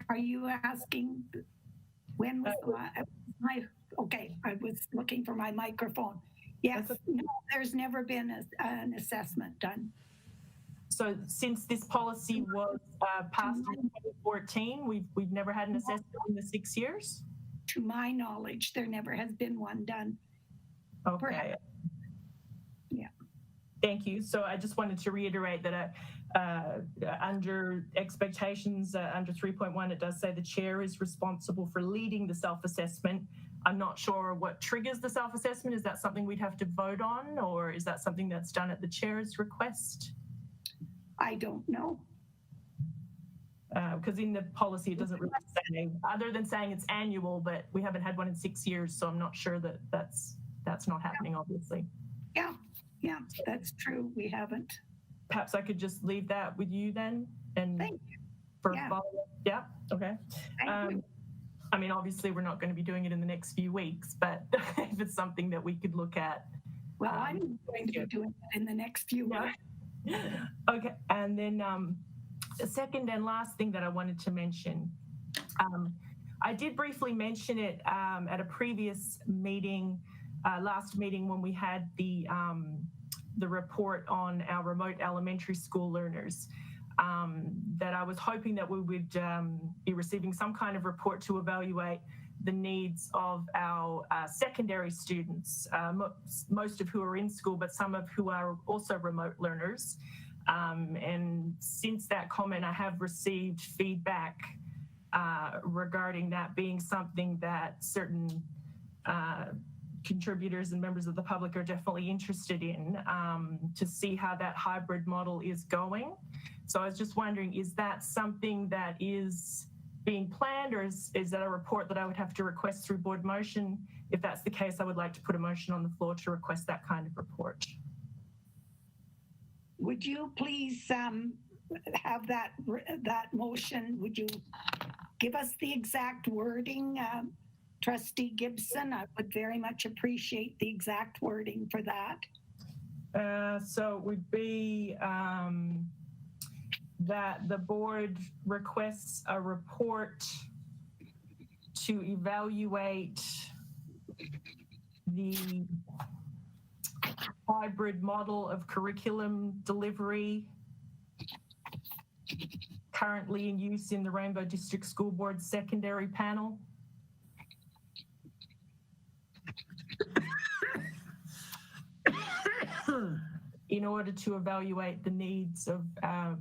Are you asking when was the last? Okay, I was looking for my microphone. Yes, no, there's never been an assessment done. So since this policy was passed in 2014, we've never had an assessment in the 6 years? To my knowledge, there never has been one done. Okay. Perhaps. Yeah. Thank you. So I just wanted to reiterate that under expectations, under 3.1, it does say the chair is responsible for leading the self-assessment. I'm not sure what triggers the self-assessment. Is that something we'd have to vote on, or is that something that's done at the chair's request? I don't know. Because in the policy, it doesn't really say, other than saying it's annual, but we haven't had one in 6 years, so I'm not sure that that's not happening, obviously. Yeah, that's true. We haven't. Perhaps I could just leave that with you then, and Thank you. for follow-up. Yeah. Okay. Thank you. I mean, obviously, we're not going to be doing it in the next few weeks, but if it's something that we could look at. Well, I'm going to be doing it in the next few weeks. Okay, and then the second and last thing that I wanted to mention, I did briefly mention it at a previous meeting, last meeting when we had the report on our remote elementary school learners. That I was hoping that we would be receiving some kind of report to evaluate the needs of our secondary students, most of who are in school, but some of who are also remote learners. And since that comment, I have received feedback regarding that being something that certain contributors and members of the public are definitely interested in, to see how that hybrid model is going. So I was just wondering, is that something that is being planned, or is that a report that I would have to request through board motion? If that's the case, I would like to put a motion on the floor to request that kind of report. Would you please have that motion? Would you give us the exact wording, Trustee Gibson? I would very much appreciate the exact wording for that. So it would be that the board requests a report to evaluate the hybrid model of curriculum delivery currently in use in the Rainbow District School Board secondary panel. In order to evaluate the needs of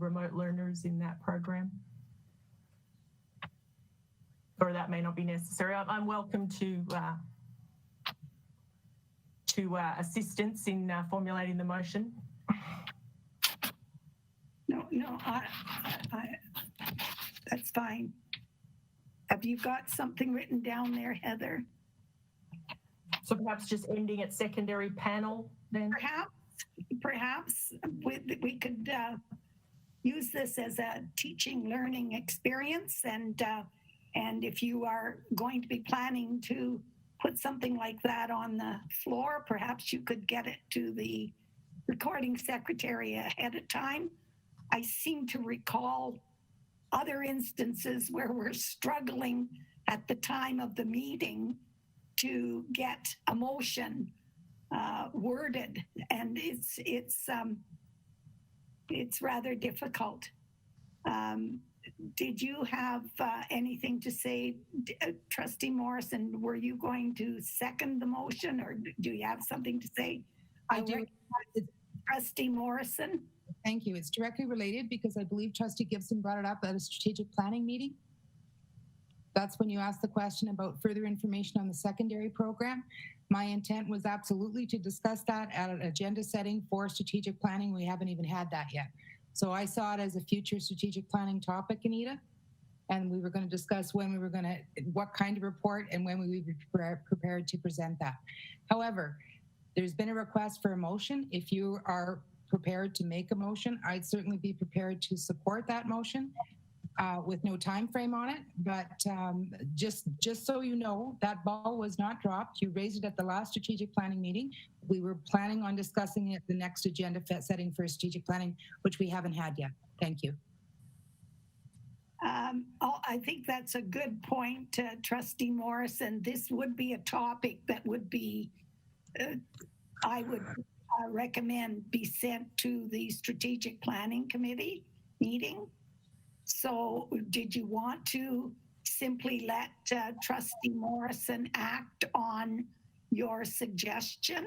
remote learners in that program. Or that may not be necessary. I'm welcome to assistance in formulating the motion. No, that's fine. Have you got something written down there, Heather? So perhaps just ending at secondary panel then? Perhaps we could use this as a teaching learning experience, and if you are going to be planning to put something like that on the floor, perhaps you could get it to the recording secretary ahead of time. I seem to recall other instances where we're struggling at the time of the meeting to get a motion worded, and it's rather difficult. Did you have anything to say, Trustee Morrison? Were you going to second the motion, or do you have something to say? I do. Trustee Morrison. Thank you. It's directly related because I believe Trustee Gibson brought it up at a strategic planning meeting. That's when you asked the question about further information on the secondary program. My intent was absolutely to discuss that at an agenda setting for strategic planning. We haven't even had that yet. So I saw it as a future strategic planning topic, Anita, and we were going to discuss when we were going to, what kind of report and when we would be prepared to present that. However, there's been a request for a motion. If you are prepared to make a motion, I'd certainly be prepared to support that motion. With no time frame on it, but just so you know, that ball was not dropped. You raised it at the last strategic planning meeting. We were planning on discussing it at the next agenda setting for strategic planning, which we haven't had yet. Thank you. I think that's a good point, Trustee Morrison. This would be a topic that would be, I would recommend be sent to the Strategic Planning Committee meeting. So did you want to simply let Trustee Morrison act on your suggestion?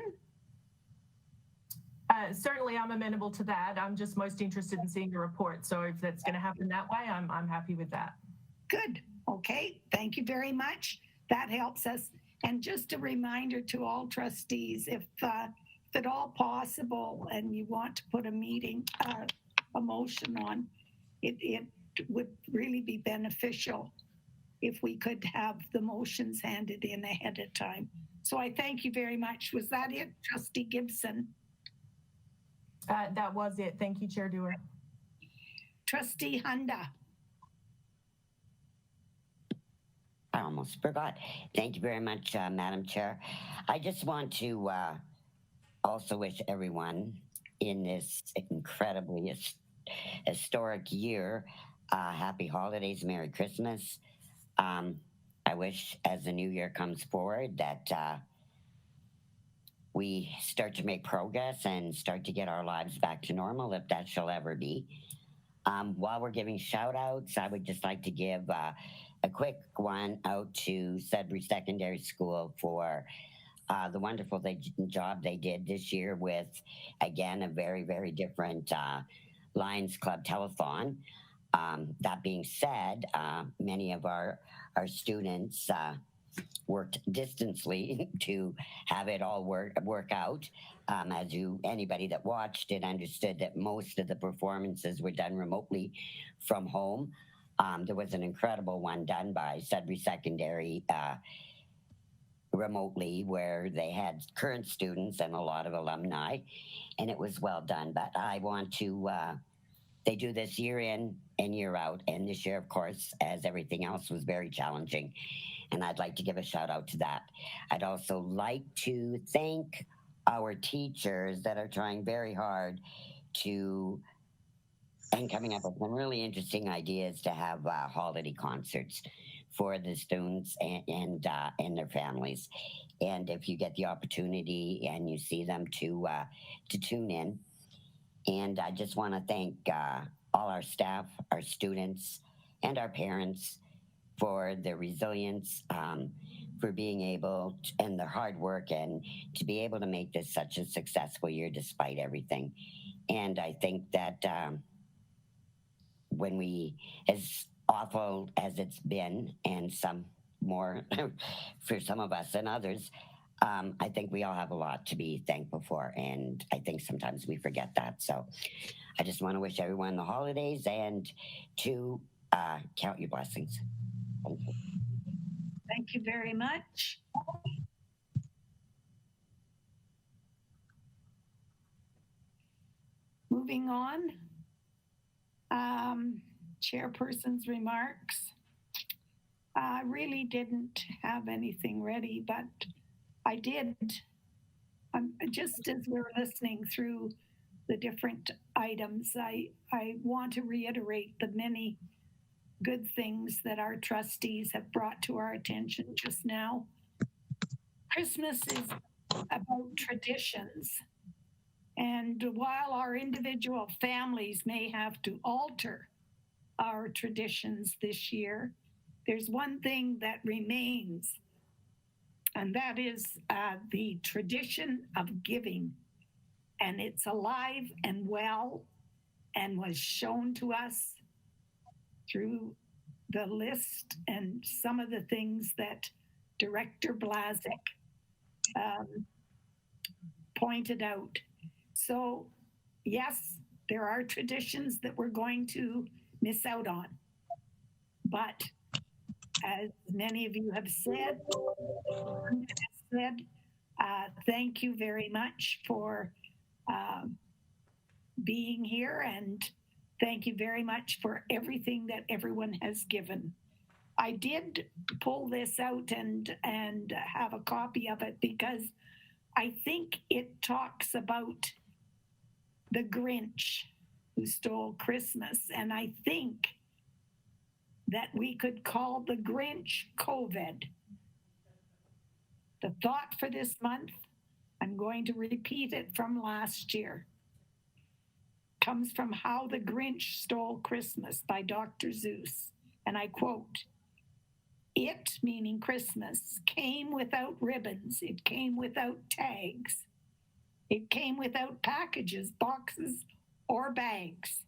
Certainly, I'm amenable to that. I'm just most interested in seeing the report. So if that's going to happen that way, I'm happy with that. Good. Okay. Thank you very much. That helps us. And just a reminder to all trustees, if at all possible, and you want to put a motion on, it would really be beneficial if we could have the motions handed in ahead of time. So I thank you very much. Was that it, Trustee Gibson? That was it. Thank you, Chair Dewar. Trustee Hunda. I almost forgot. Thank you very much, Madam Chair. I just want to also wish everyone in this incredibly historic year happy holidays, Merry Christmas. I wish as the new year comes forward that we start to make progress and start to get our lives back to normal, if that shall ever be. While we're giving shout outs, I would just like to give a quick one out to Sudbury Secondary School for the wonderful job they did this year with, again, a very, very different Lions Club telethon. That being said, many of our students worked distantly to have it all work out. As anybody that watched it understood that most of the performances were done remotely from home. There was an incredible one done by Sudbury Secondary remotely, where they had current students and a lot of alumni, and it was well done. But I want to, they do this year in and year out, and this year, of course, as everything else, was very challenging, and I'd like to give a shout out to that. I'd also like to thank our teachers that are trying very hard to, and coming up with some really interesting ideas to have holiday concerts for the students and their families. And if you get the opportunity and you see them, to tune in. And I just want to thank all our staff, our students, and our parents for their resilience, for being able to, and their hard work, and to be able to make this such a successful year despite everything. And I think that when we, as awful as it's been, and some more for some of us than others, I think we all have a lot to be thankful for, and I think sometimes we forget that. So I just want to wish everyone the holidays and to count your blessings. Thank you. Thank you very much. Moving on, chairperson's remarks. I really didn't have anything ready, but I did. Just as we're listening through the different items, I want to reiterate the many good things that our trustees have brought to our attention just now. Christmas is about traditions. And while our individual families may have to alter our traditions this year, there's one thing that remains, and that is the tradition of giving. And it's alive and well, and was shown to us through the list and some of the things that Director Blazek pointed out. So yes, there are traditions that we're going to miss out on, but as many of you have said, thank you very much for being here, and thank you very much for everything that everyone has given. I did pull this out and have a copy of it because I think it talks about the Grinch who stole Christmas, and I think that we could call the Grinch COVID. The thought for this month, I'm going to repeat it from last year, comes from How the Grinch Stole Christmas by Dr. Seuss. And I quote, "It," meaning Christmas, "came without ribbons. It came without tags. It came without packages, boxes, or bags.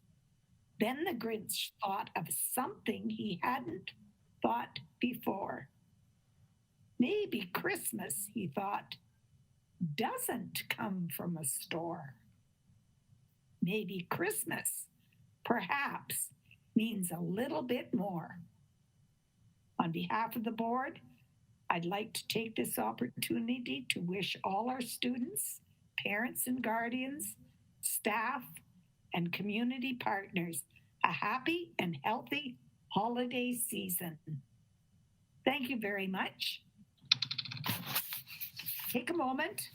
Then the Grinch thought of something he hadn't thought before. Maybe Christmas, he thought, doesn't come from a store. Maybe Christmas, perhaps, means a little bit more." On behalf of the board, I'd like to take this opportunity to wish all our students, parents and guardians, staff, and community partners a happy and healthy holiday season. Thank you very much. Take a moment,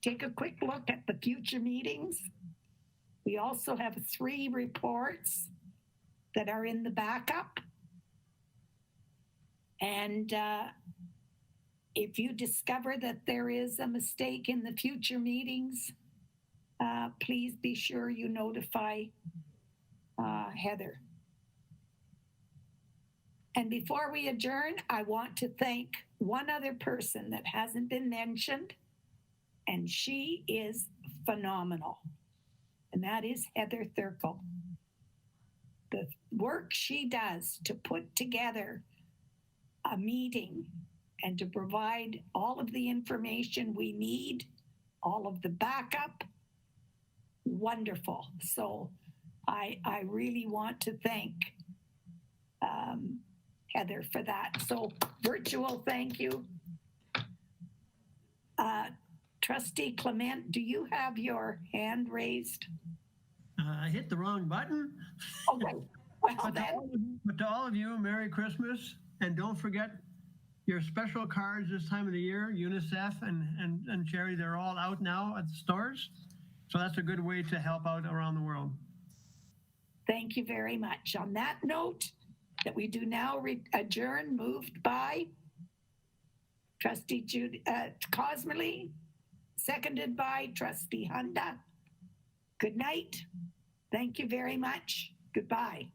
take a quick look at the future meetings. We also have 3 reports that are in the backup. And if you discover that there is a mistake in the future meetings, please be sure you notify Heather. And before we adjourn, I want to thank one other person that hasn't been mentioned, and she is phenomenal, and that is Heather Thurkel. The work she does to put together a meeting and to provide all of the information we need, all of the backup, wonderful. So I really want to thank Heather for that. So virtual thank you. Trustee Clement, do you have your hand raised? I hit the wrong button. Okay. Well, But to all of you, Merry Christmas. And don't forget your special cards this time of the year. UNICEF and Cherry, they're all out now at the stores. So that's a good way to help out around the world. Thank you very much. On that note, that we do now adjourn, moved by Trustee Cosmerly, seconded by Trustee Hunda. Good night. Thank you very much. Goodbye.